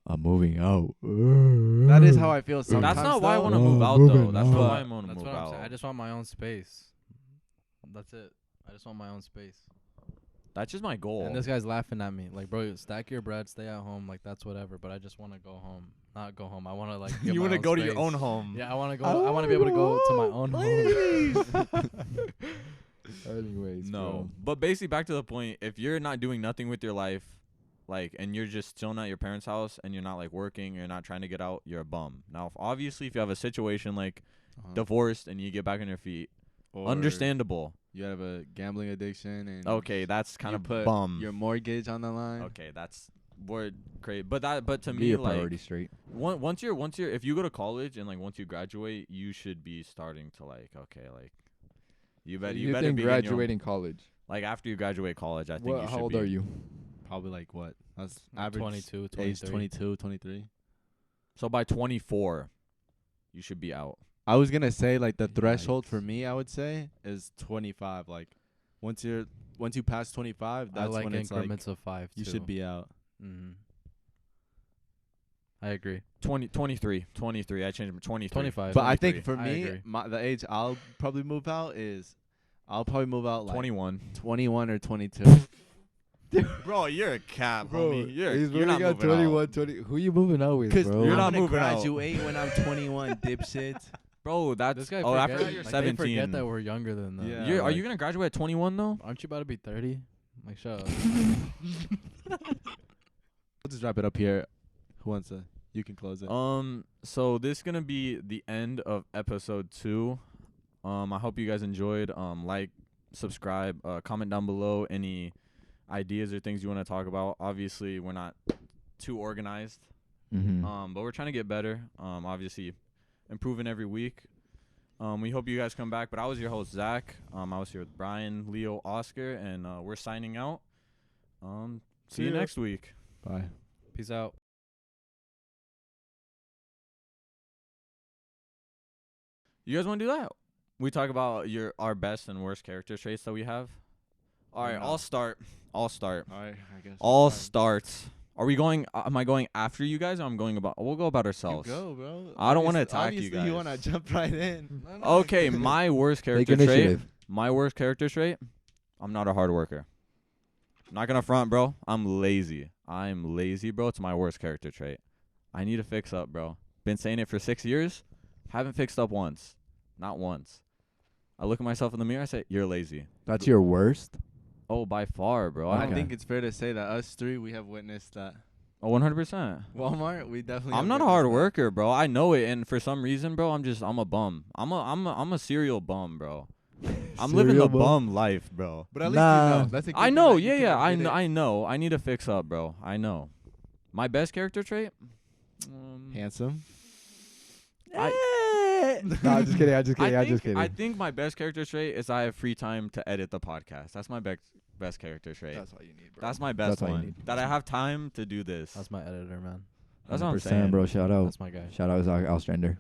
[SPEAKER 2] I'm moving out.
[SPEAKER 4] That is how I feel sometimes.
[SPEAKER 3] That's not why I
[SPEAKER 4] though.
[SPEAKER 3] want to
[SPEAKER 2] Oh,
[SPEAKER 3] move out
[SPEAKER 2] moving
[SPEAKER 3] though. That's
[SPEAKER 2] out.
[SPEAKER 3] not why I want to
[SPEAKER 1] That's
[SPEAKER 3] move
[SPEAKER 1] what I'm
[SPEAKER 3] out.
[SPEAKER 1] saying. I just want my own space. That's it. I just want my own space.
[SPEAKER 3] That's just my goal.
[SPEAKER 1] And this guy's laughing at me. Like, bro, stack your bread, stay at home. Like, that's whatever. But I just want to go home not go home. I want to like. Get
[SPEAKER 3] You
[SPEAKER 1] want to
[SPEAKER 3] go to your own home.
[SPEAKER 1] Yeah, I want to go. I want to be able to go to my own home.
[SPEAKER 2] Anyways,
[SPEAKER 3] No,
[SPEAKER 2] bro.
[SPEAKER 3] but basically back to the point. If you're not doing nothing with your life, like, and you're just chilling at your parents' house and you're not like working, you're not trying to get out, you're a bum. Now, if you have a situation like divorced and you get back on your feet,
[SPEAKER 4] Or
[SPEAKER 3] understandable.
[SPEAKER 4] You have a gambling addiction and
[SPEAKER 3] Okay, that's kind
[SPEAKER 4] you
[SPEAKER 3] of
[SPEAKER 4] put
[SPEAKER 3] bum.
[SPEAKER 4] your mortgage on the line.
[SPEAKER 3] Okay, that's word great. But to
[SPEAKER 2] Get
[SPEAKER 3] me,
[SPEAKER 2] your
[SPEAKER 3] like,
[SPEAKER 2] priorities straight.
[SPEAKER 3] once you're if you go to college and like once you graduate, you should be starting to like, okay, like you better
[SPEAKER 2] you
[SPEAKER 3] better
[SPEAKER 2] think
[SPEAKER 3] be in your own-
[SPEAKER 2] graduating college?
[SPEAKER 3] like after you graduate college, I think you should
[SPEAKER 2] How old
[SPEAKER 3] be.
[SPEAKER 2] are you?
[SPEAKER 4] Probably like what? That's
[SPEAKER 1] Like
[SPEAKER 4] average
[SPEAKER 1] 22,
[SPEAKER 4] age
[SPEAKER 1] 23.
[SPEAKER 4] 22, 23.
[SPEAKER 3] So by 24, you should be out.
[SPEAKER 4] I was gonna say like the threshold for
[SPEAKER 2] Yikes.
[SPEAKER 4] me, I would say, is 25. Like once you pass 25,
[SPEAKER 1] I
[SPEAKER 4] that's
[SPEAKER 1] like
[SPEAKER 4] when it's like
[SPEAKER 1] increments of 5.
[SPEAKER 4] you
[SPEAKER 1] too.
[SPEAKER 4] should be out.
[SPEAKER 1] Mm-hmm. I agree.
[SPEAKER 3] 23. I changed it to 23.
[SPEAKER 1] 25.
[SPEAKER 4] But I think
[SPEAKER 3] 23.
[SPEAKER 4] for
[SPEAKER 1] I
[SPEAKER 4] me,
[SPEAKER 1] agree.
[SPEAKER 4] the age I'll probably move out is I'll probably move out like
[SPEAKER 3] 21.
[SPEAKER 4] 21 or 22.
[SPEAKER 3] Bro, you're a cat,
[SPEAKER 2] Bro,
[SPEAKER 3] homie.
[SPEAKER 2] he's
[SPEAKER 3] You're not
[SPEAKER 2] moving out
[SPEAKER 3] moving
[SPEAKER 2] 21,
[SPEAKER 3] out.
[SPEAKER 2] 20. Who you moving out with,
[SPEAKER 4] Because
[SPEAKER 2] bro?
[SPEAKER 3] You're
[SPEAKER 4] I'm
[SPEAKER 3] not
[SPEAKER 4] gonna
[SPEAKER 3] moving out.
[SPEAKER 4] graduate when I'm 21, dipshit.
[SPEAKER 3] Bro, that's
[SPEAKER 1] This guy
[SPEAKER 3] after
[SPEAKER 1] forget,
[SPEAKER 3] you're
[SPEAKER 1] like,
[SPEAKER 3] 17.
[SPEAKER 1] They forget that we're younger than them.
[SPEAKER 4] Yeah.
[SPEAKER 3] Are
[SPEAKER 4] like-
[SPEAKER 3] you gonna graduate at 21 though?
[SPEAKER 1] Aren't you about to be 30? Like, shut up.
[SPEAKER 4] We'll just wrap it up here. Who wants to? You can close it.
[SPEAKER 3] So this is gonna be the end of episode 2. I hope you guys enjoyed. Like, subscribe, comment down below any ideas or things you want to talk about. Obviously, we're not too organized.
[SPEAKER 2] Mm-hmm.
[SPEAKER 3] But we're trying to get better. Obviously, improving every week. We hope you guys come back. But I was your host, Zach. I was here with Brian, Leo, Oscar, and we're signing out. See you
[SPEAKER 4] ya.
[SPEAKER 3] next week.
[SPEAKER 4] Bye.
[SPEAKER 1] Peace out.
[SPEAKER 3] You guys want to do that? We talk about our best and worst character traits that we have. All right,
[SPEAKER 4] No.
[SPEAKER 3] I'll start.
[SPEAKER 4] All right, I guess.
[SPEAKER 3] I'll start. Are we going? Am I going after you guys? Or I'm going about. We'll go about
[SPEAKER 4] You
[SPEAKER 3] ourselves.
[SPEAKER 4] go, bro.
[SPEAKER 3] I don't wanna
[SPEAKER 4] Obviously-
[SPEAKER 3] attack you
[SPEAKER 4] obviously you
[SPEAKER 3] guys.
[SPEAKER 4] wanna jump right in.
[SPEAKER 3] Okay, my worst
[SPEAKER 2] Take
[SPEAKER 3] character trait.
[SPEAKER 2] initiative.
[SPEAKER 3] My worst character trait. I'm not a hard worker. Not gonna front, bro. I'm lazy, bro. It's my worst character trait. I need to fix up, bro. Been saying it for 6 years. Haven't fixed up once. Not once. I look at myself in the mirror. I say, "You're lazy."
[SPEAKER 2] That's your worst?
[SPEAKER 3] Oh, by far, bro.
[SPEAKER 4] I
[SPEAKER 2] Okay.
[SPEAKER 4] think it's fair to say that us three, we have witnessed that.
[SPEAKER 3] Oh, 100%.
[SPEAKER 4] Walmart, we definitely.
[SPEAKER 3] I'm
[SPEAKER 4] have
[SPEAKER 3] not a hard
[SPEAKER 4] witnessed that.
[SPEAKER 3] worker, bro. I know it, and for some reason, bro, I'm a bum. I'm a serial bum, bro. I'm living the
[SPEAKER 2] Serial bum?
[SPEAKER 3] bum life, bro.
[SPEAKER 4] But at least
[SPEAKER 2] Nah.
[SPEAKER 4] you know. That's a good
[SPEAKER 3] I
[SPEAKER 4] thing
[SPEAKER 3] know,
[SPEAKER 4] that you can
[SPEAKER 3] I
[SPEAKER 4] admit it.
[SPEAKER 3] I know. I need to fix up, bro. I know. My best character trait?
[SPEAKER 4] Handsome.
[SPEAKER 2] No, I'm just kidding. I'm just kidding. I'm just kidding.
[SPEAKER 3] I think my best character trait is I have free time to edit the podcast. That's my best character trait.
[SPEAKER 2] That's all you need, bro.
[SPEAKER 3] That's my best
[SPEAKER 2] That's all you
[SPEAKER 3] one.
[SPEAKER 2] need.
[SPEAKER 3] That I have time to do this.
[SPEAKER 1] That's my editor, man.
[SPEAKER 3] That's what I'm
[SPEAKER 2] 100%,
[SPEAKER 3] saying.
[SPEAKER 2] bro. Shout out.
[SPEAKER 1] That's my guy.
[SPEAKER 2] Shout out Zach Alstrander.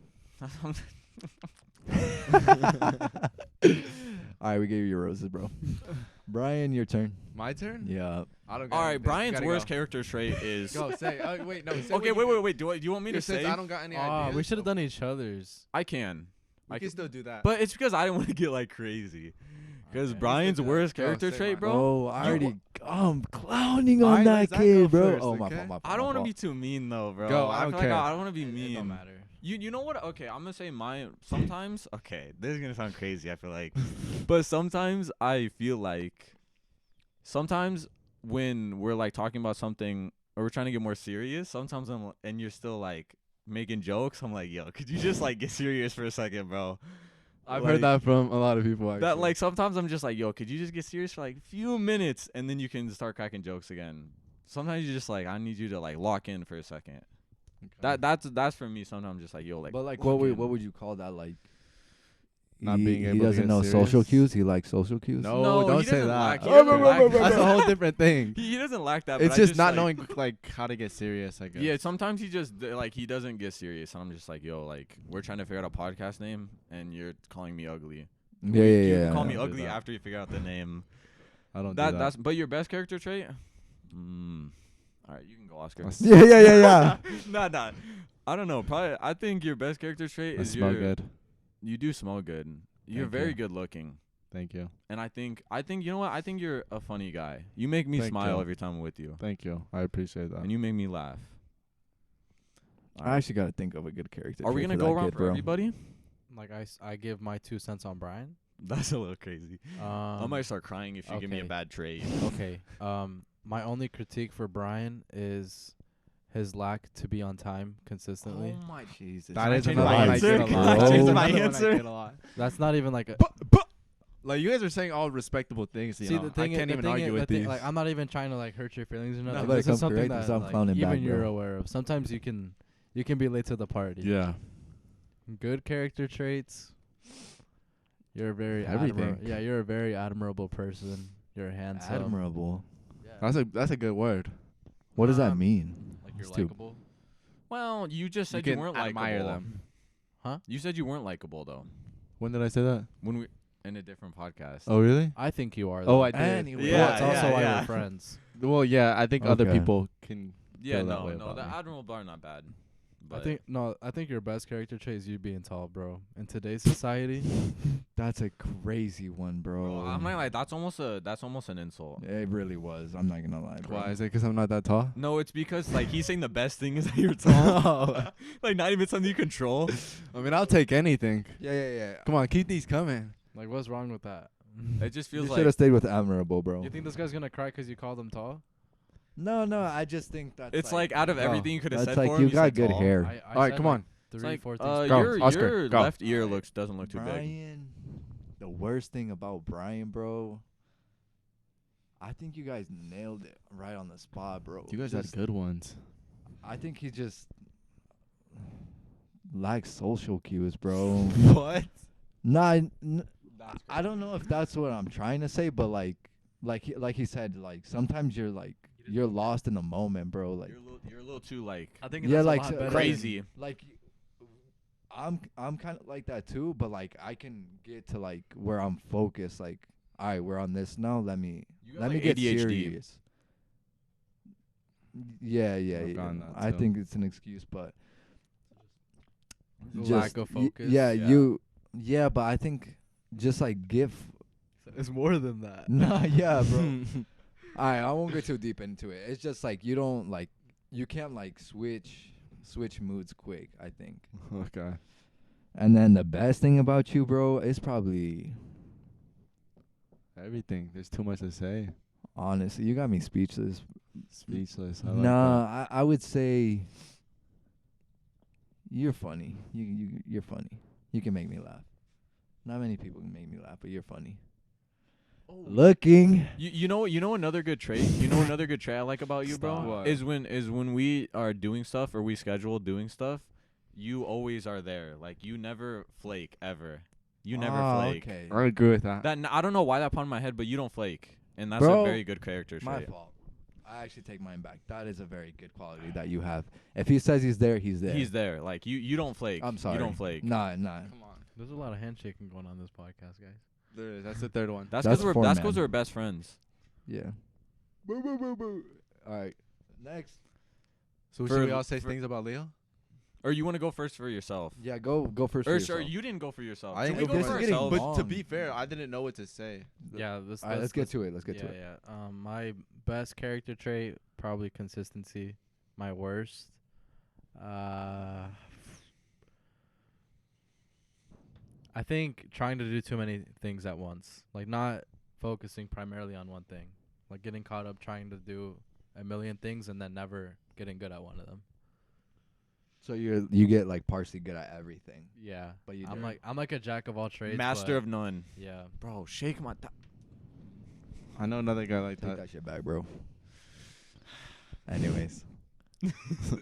[SPEAKER 2] All right, we gave you your roses, bro. Brian, your turn.
[SPEAKER 4] My turn.
[SPEAKER 2] Yeah.
[SPEAKER 4] I don't.
[SPEAKER 3] All
[SPEAKER 4] got
[SPEAKER 3] right,
[SPEAKER 4] anything.
[SPEAKER 3] Brian's
[SPEAKER 4] Gotta
[SPEAKER 3] worst
[SPEAKER 4] go.
[SPEAKER 3] character trait is.
[SPEAKER 4] Go say. Oh wait, no. Say
[SPEAKER 3] Okay,
[SPEAKER 4] what you-
[SPEAKER 3] wait. Do you want me to
[SPEAKER 4] Since
[SPEAKER 3] say?
[SPEAKER 4] I don't got any
[SPEAKER 1] Oh,
[SPEAKER 4] ideas.
[SPEAKER 1] we should have done each other's.
[SPEAKER 3] I can.
[SPEAKER 4] We
[SPEAKER 3] I
[SPEAKER 4] can
[SPEAKER 3] can-
[SPEAKER 4] still do that.
[SPEAKER 3] But it's because I didn't want to get like crazy. Because
[SPEAKER 1] Okay.
[SPEAKER 3] Brian's
[SPEAKER 4] do that.
[SPEAKER 3] worst
[SPEAKER 4] Go,
[SPEAKER 3] character
[SPEAKER 4] say
[SPEAKER 3] trait,
[SPEAKER 4] mine.
[SPEAKER 3] bro.
[SPEAKER 2] Oh, I
[SPEAKER 3] You
[SPEAKER 2] already. I'm clowning on
[SPEAKER 4] Alright,
[SPEAKER 2] that
[SPEAKER 4] let Zach
[SPEAKER 2] kid,
[SPEAKER 4] go
[SPEAKER 2] bro.
[SPEAKER 4] first,
[SPEAKER 2] Oh my
[SPEAKER 4] okay?
[SPEAKER 2] fault. My fault.
[SPEAKER 3] I don't want to
[SPEAKER 2] my
[SPEAKER 3] be too mean though, bro.
[SPEAKER 4] Go, I
[SPEAKER 3] feel
[SPEAKER 4] don't
[SPEAKER 3] like
[SPEAKER 4] care.
[SPEAKER 3] I don't want to be
[SPEAKER 1] It
[SPEAKER 3] mean.
[SPEAKER 1] don't matter.
[SPEAKER 3] You know what? Okay, I'm gonna say mine. Sometimes, okay, this is gonna sound crazy. I feel like, but sometimes I feel like, sometimes when we're like talking about something or we're trying to get more serious, sometimes and you're still like making jokes. I'm like, yo, could you just like get serious for a second, bro?
[SPEAKER 2] I've
[SPEAKER 3] Like,
[SPEAKER 2] heard that from a lot of people. Actually.
[SPEAKER 3] That like sometimes I'm just like, yo, could you just get serious for like a few minutes and then you can start cracking jokes again. Sometimes you just like, I need you to like lock in for a second. That's for me. Sometimes I'm just like, yo, like.
[SPEAKER 2] But like,
[SPEAKER 3] lock
[SPEAKER 2] what
[SPEAKER 3] in.
[SPEAKER 2] would you call that? Like,
[SPEAKER 4] Not
[SPEAKER 2] he,
[SPEAKER 4] being
[SPEAKER 2] he
[SPEAKER 4] able to
[SPEAKER 2] doesn't
[SPEAKER 4] get
[SPEAKER 2] know social
[SPEAKER 4] serious?
[SPEAKER 2] cues. He likes social cues.
[SPEAKER 4] No,
[SPEAKER 3] No,
[SPEAKER 4] don't
[SPEAKER 3] he
[SPEAKER 4] say
[SPEAKER 3] doesn't
[SPEAKER 4] that.
[SPEAKER 3] lack- he doesn't lack-
[SPEAKER 4] That's a whole different thing.
[SPEAKER 3] He doesn't lack that.
[SPEAKER 4] It's
[SPEAKER 3] but I
[SPEAKER 4] just not
[SPEAKER 3] like-
[SPEAKER 4] knowing like how to get serious. I guess.
[SPEAKER 3] Yeah, sometimes he just like he doesn't get serious, and I'm just like, yo, like we're trying to figure out a podcast name, and you're calling me ugly.
[SPEAKER 2] Yeah,
[SPEAKER 3] You
[SPEAKER 2] yeah.
[SPEAKER 3] call me
[SPEAKER 4] don't do
[SPEAKER 3] ugly
[SPEAKER 4] that.
[SPEAKER 3] after you figure out the name.
[SPEAKER 4] I don't.
[SPEAKER 3] That
[SPEAKER 4] do
[SPEAKER 3] that's but your best character trait. All right, you can go, Oscar.
[SPEAKER 2] Yeah.
[SPEAKER 3] Nah. I don't know. Probably. I think your best character trait
[SPEAKER 4] I
[SPEAKER 3] is
[SPEAKER 4] smell
[SPEAKER 3] your.
[SPEAKER 4] good.
[SPEAKER 3] You do smell good. You're
[SPEAKER 4] Thank
[SPEAKER 3] very
[SPEAKER 4] you.
[SPEAKER 3] good looking.
[SPEAKER 4] Thank you.
[SPEAKER 3] And I think you know what? I think you're a funny guy. You make me
[SPEAKER 4] Thank
[SPEAKER 3] smile
[SPEAKER 4] you.
[SPEAKER 3] every time I'm with you.
[SPEAKER 4] Thank you. I appreciate that.
[SPEAKER 3] And you make me laugh.
[SPEAKER 2] I actually gotta think of a good character.
[SPEAKER 3] Are we
[SPEAKER 2] trait
[SPEAKER 3] gonna
[SPEAKER 2] for
[SPEAKER 3] go
[SPEAKER 2] that
[SPEAKER 3] around
[SPEAKER 2] kid,
[SPEAKER 3] for
[SPEAKER 2] bro.
[SPEAKER 3] everybody?
[SPEAKER 1] Like I give my 2 cents on Brian.
[SPEAKER 3] That's a little crazy. I might start crying if you give me a
[SPEAKER 1] okay.
[SPEAKER 3] bad trade.
[SPEAKER 1] Okay. My only critique for Brian is his lack to be on time consistently.
[SPEAKER 3] Oh my
[SPEAKER 2] Jesus.
[SPEAKER 4] That is
[SPEAKER 3] change
[SPEAKER 4] another
[SPEAKER 3] my
[SPEAKER 4] one I
[SPEAKER 3] answer?
[SPEAKER 4] get a
[SPEAKER 3] Can
[SPEAKER 4] lot.
[SPEAKER 2] I
[SPEAKER 4] That is
[SPEAKER 2] change
[SPEAKER 4] another
[SPEAKER 3] my
[SPEAKER 4] one I
[SPEAKER 3] answer?
[SPEAKER 4] get a lot.
[SPEAKER 1] That's not even like a.
[SPEAKER 4] Like you guys are saying all respectable things. You
[SPEAKER 1] See,
[SPEAKER 4] know,
[SPEAKER 1] the thing
[SPEAKER 4] I can't
[SPEAKER 1] the
[SPEAKER 4] even
[SPEAKER 1] thing
[SPEAKER 4] argue with
[SPEAKER 1] the thing-
[SPEAKER 4] these.
[SPEAKER 1] Like I'm not even trying to like hurt your feelings or nothing.
[SPEAKER 2] but
[SPEAKER 1] This
[SPEAKER 2] come
[SPEAKER 1] is something
[SPEAKER 2] correct
[SPEAKER 1] that
[SPEAKER 2] us, I'm
[SPEAKER 1] like,
[SPEAKER 2] clowning
[SPEAKER 1] even
[SPEAKER 2] back,
[SPEAKER 1] you're
[SPEAKER 2] bro.
[SPEAKER 1] aware of. Sometimes you can be late to the party.
[SPEAKER 4] Yeah.
[SPEAKER 1] Good character traits. You're a very
[SPEAKER 4] Everything.
[SPEAKER 1] Yeah, you're a very admirable person. You're handsome.
[SPEAKER 2] Admirable.
[SPEAKER 1] Yeah.
[SPEAKER 4] That's a good word.
[SPEAKER 2] What does that
[SPEAKER 3] Um,
[SPEAKER 2] mean?
[SPEAKER 1] Like you're
[SPEAKER 2] It's too-
[SPEAKER 1] likable.
[SPEAKER 3] Well, you just said
[SPEAKER 4] You
[SPEAKER 3] you,
[SPEAKER 4] can
[SPEAKER 3] weren't
[SPEAKER 4] admire
[SPEAKER 3] likable.
[SPEAKER 4] them.
[SPEAKER 1] Huh?
[SPEAKER 3] You said you weren't likable though.
[SPEAKER 4] When did I say that?
[SPEAKER 3] When we in a different podcast.
[SPEAKER 4] Oh, really?
[SPEAKER 1] I think you are.
[SPEAKER 4] Oh,
[SPEAKER 1] though.
[SPEAKER 4] I did.
[SPEAKER 2] Anyway.
[SPEAKER 3] Yeah,
[SPEAKER 1] That's also
[SPEAKER 3] yeah,
[SPEAKER 1] why
[SPEAKER 3] yeah.
[SPEAKER 1] we're friends.
[SPEAKER 4] Well, yeah, I think other
[SPEAKER 2] Okay.
[SPEAKER 4] people can.
[SPEAKER 3] Yeah,
[SPEAKER 4] feel that
[SPEAKER 3] no,
[SPEAKER 4] way
[SPEAKER 3] no,
[SPEAKER 4] about
[SPEAKER 3] the
[SPEAKER 4] me.
[SPEAKER 3] admirable are not bad. But
[SPEAKER 1] I think your best character trait is you being tall, bro. In today's society,
[SPEAKER 2] That's a crazy one, bro.
[SPEAKER 3] bro, I'm not like that's almost an insult.
[SPEAKER 2] It really was. I'm not gonna lie, bro.
[SPEAKER 4] Why is it? Because I'm not that tall.
[SPEAKER 3] No, it's because like he's saying the best thing is that you're tall. Like not even something you control.
[SPEAKER 4] I mean, I'll take anything.
[SPEAKER 2] Yeah.
[SPEAKER 4] Come on, keep these coming.
[SPEAKER 1] like what's wrong with that?
[SPEAKER 3] It just
[SPEAKER 2] You
[SPEAKER 3] feels
[SPEAKER 2] should
[SPEAKER 3] like
[SPEAKER 2] have stayed with admirable, bro.
[SPEAKER 1] You think this guy's gonna cry because you called him tall?
[SPEAKER 2] No, I just think that's
[SPEAKER 3] it's like out of
[SPEAKER 2] Oh,
[SPEAKER 3] everything you could have
[SPEAKER 2] that's
[SPEAKER 3] said
[SPEAKER 2] like
[SPEAKER 3] for him,
[SPEAKER 2] you
[SPEAKER 3] you
[SPEAKER 2] got
[SPEAKER 3] said
[SPEAKER 2] good
[SPEAKER 3] tall.
[SPEAKER 2] hair.
[SPEAKER 4] All right, come on.
[SPEAKER 3] It's
[SPEAKER 1] 3,
[SPEAKER 3] like
[SPEAKER 1] 4 things.
[SPEAKER 4] Go,
[SPEAKER 3] your
[SPEAKER 4] Oscar, go.
[SPEAKER 3] left ear doesn't look too big.
[SPEAKER 2] Brian, the worst thing about Brian, bro. I think you guys nailed it right on the spot, bro.
[SPEAKER 4] You guys
[SPEAKER 2] Just-
[SPEAKER 4] had good ones.
[SPEAKER 2] I think he just lacks social cues, bro.
[SPEAKER 4] What?
[SPEAKER 2] Nah, I don't know if that's what I'm trying to say, but like he said, like sometimes you're lost in the moment, bro. Like
[SPEAKER 3] You're a little too like
[SPEAKER 1] I think
[SPEAKER 2] Yeah,
[SPEAKER 1] that's
[SPEAKER 2] like,
[SPEAKER 1] a lot
[SPEAKER 2] so-
[SPEAKER 1] better
[SPEAKER 3] crazy.
[SPEAKER 2] like I'm kind of like that too, but like I can get to like where I'm focused. Like, all right, we're on this now. Let me
[SPEAKER 3] like
[SPEAKER 2] get
[SPEAKER 3] ADHD.
[SPEAKER 2] serious. Yeah.
[SPEAKER 4] I've gotten that
[SPEAKER 2] I
[SPEAKER 4] too.
[SPEAKER 2] think it's an excuse, but
[SPEAKER 1] than
[SPEAKER 2] just
[SPEAKER 1] lack of focus.
[SPEAKER 2] yeah, but I think just like give.
[SPEAKER 1] It's more than that.
[SPEAKER 2] Nah, yeah, bro. Alright, I won't get too deep into it. It's just like you can't like switch moods quick, I think.
[SPEAKER 4] Okay.
[SPEAKER 2] And then the best thing about you, bro, is probably
[SPEAKER 4] Everything. There's too much to say.
[SPEAKER 2] honestly, you got me speechless.
[SPEAKER 4] Speechless. I like
[SPEAKER 2] Nah, I would say you're funny. You're funny. You can make me laugh. Not many people can make me laugh, but you're funny. Looking.
[SPEAKER 3] You know another good trait. You know another good trait I like about you, bro,
[SPEAKER 4] Stop. What?
[SPEAKER 3] is when we are doing stuff or we schedule doing stuff, you always are there. Like you never flake ever. You never flake.
[SPEAKER 2] Okay.
[SPEAKER 4] I agree with that.
[SPEAKER 3] I don't know why that popped in my head, but you don't flake, and that's
[SPEAKER 2] Bro,
[SPEAKER 3] a very good character
[SPEAKER 2] My
[SPEAKER 3] trait.
[SPEAKER 2] fault. I actually take mine back. That is a very good quality that you have. If he says he's there, he's there.
[SPEAKER 3] He's there. Like you don't flake.
[SPEAKER 2] I'm sorry.
[SPEAKER 3] You don't flake.
[SPEAKER 2] Nah.
[SPEAKER 4] Come on.
[SPEAKER 1] There's a lot of handshaking going on this podcast, guys.
[SPEAKER 4] There is. That's the third one.
[SPEAKER 3] That's
[SPEAKER 2] That's
[SPEAKER 3] because
[SPEAKER 2] four
[SPEAKER 3] that's
[SPEAKER 2] men.
[SPEAKER 3] because we're best friends.
[SPEAKER 2] Yeah.
[SPEAKER 4] Boo, boo, boo, boo. All right.
[SPEAKER 2] Next.
[SPEAKER 4] So
[SPEAKER 3] For-
[SPEAKER 4] should we all say
[SPEAKER 3] for-
[SPEAKER 4] things about Leo?
[SPEAKER 3] Or you want to go first for yourself?
[SPEAKER 2] Yeah, go first. for
[SPEAKER 3] Or
[SPEAKER 2] yourself.
[SPEAKER 3] sure, you didn't go for yourself.
[SPEAKER 4] I
[SPEAKER 3] Should
[SPEAKER 4] didn't
[SPEAKER 3] we
[SPEAKER 4] go
[SPEAKER 3] go
[SPEAKER 4] for
[SPEAKER 3] for
[SPEAKER 2] myself.
[SPEAKER 3] ourselves?
[SPEAKER 4] But to
[SPEAKER 2] long.
[SPEAKER 4] be fair, I didn't know what to say.
[SPEAKER 1] Yeah,
[SPEAKER 2] All right, let's get to it. Let's get to it.
[SPEAKER 1] Yeah. My best character trait probably consistency. My worst, I think trying to do too many things at once, like not focusing primarily on one thing, like getting caught up trying to do a million things and then never getting good at one of them.
[SPEAKER 2] So you get like partially good at everything,
[SPEAKER 1] Yeah,
[SPEAKER 2] but you
[SPEAKER 1] I'm like a jack of all trades.
[SPEAKER 3] Master
[SPEAKER 1] but
[SPEAKER 3] of none.
[SPEAKER 1] yeah.
[SPEAKER 3] Bro, shake my.
[SPEAKER 4] I know another guy like
[SPEAKER 2] take
[SPEAKER 4] that.
[SPEAKER 2] that shit back, bro. Anyways.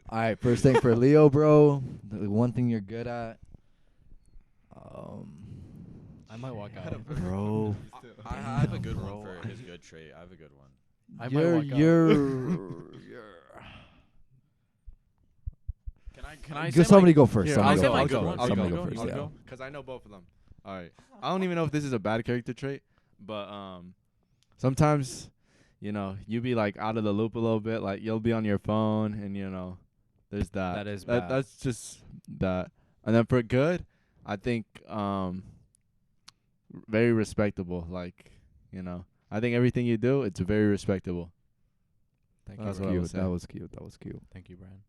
[SPEAKER 2] All right, first thing for Leo, bro. The one thing you're good at.
[SPEAKER 1] I might walk out.
[SPEAKER 2] Bro.
[SPEAKER 3] I have a
[SPEAKER 2] Damn,
[SPEAKER 3] good
[SPEAKER 2] bro.
[SPEAKER 3] one for his good trait. I have a good one.
[SPEAKER 1] I might walk out.
[SPEAKER 3] Can I
[SPEAKER 2] Just
[SPEAKER 3] say
[SPEAKER 2] somebody
[SPEAKER 3] my,
[SPEAKER 2] go first.
[SPEAKER 3] Here,
[SPEAKER 2] Somebody
[SPEAKER 3] I'll say
[SPEAKER 2] go
[SPEAKER 3] my
[SPEAKER 2] first.
[SPEAKER 3] good
[SPEAKER 2] yeah.
[SPEAKER 3] one.
[SPEAKER 2] Somebody
[SPEAKER 3] I'll
[SPEAKER 2] go
[SPEAKER 3] go.
[SPEAKER 2] first.
[SPEAKER 3] I'll
[SPEAKER 2] Yeah.
[SPEAKER 3] go.
[SPEAKER 4] Because I know both of them. All right. I don't even know if this is a bad character trait, but sometimes, you be like out of the loop a little bit. Like you'll be on your phone, and there's that.
[SPEAKER 1] That is bad.
[SPEAKER 4] That's just that. And then for good, I think very respectable. Like I think everything you do, it's very respectable.
[SPEAKER 1] Thank
[SPEAKER 2] That
[SPEAKER 1] you.
[SPEAKER 2] was
[SPEAKER 4] That's what I
[SPEAKER 1] Brian.
[SPEAKER 4] would
[SPEAKER 2] cute.
[SPEAKER 4] say.
[SPEAKER 2] That was cute. That was cute.
[SPEAKER 1] Thank you, Brian.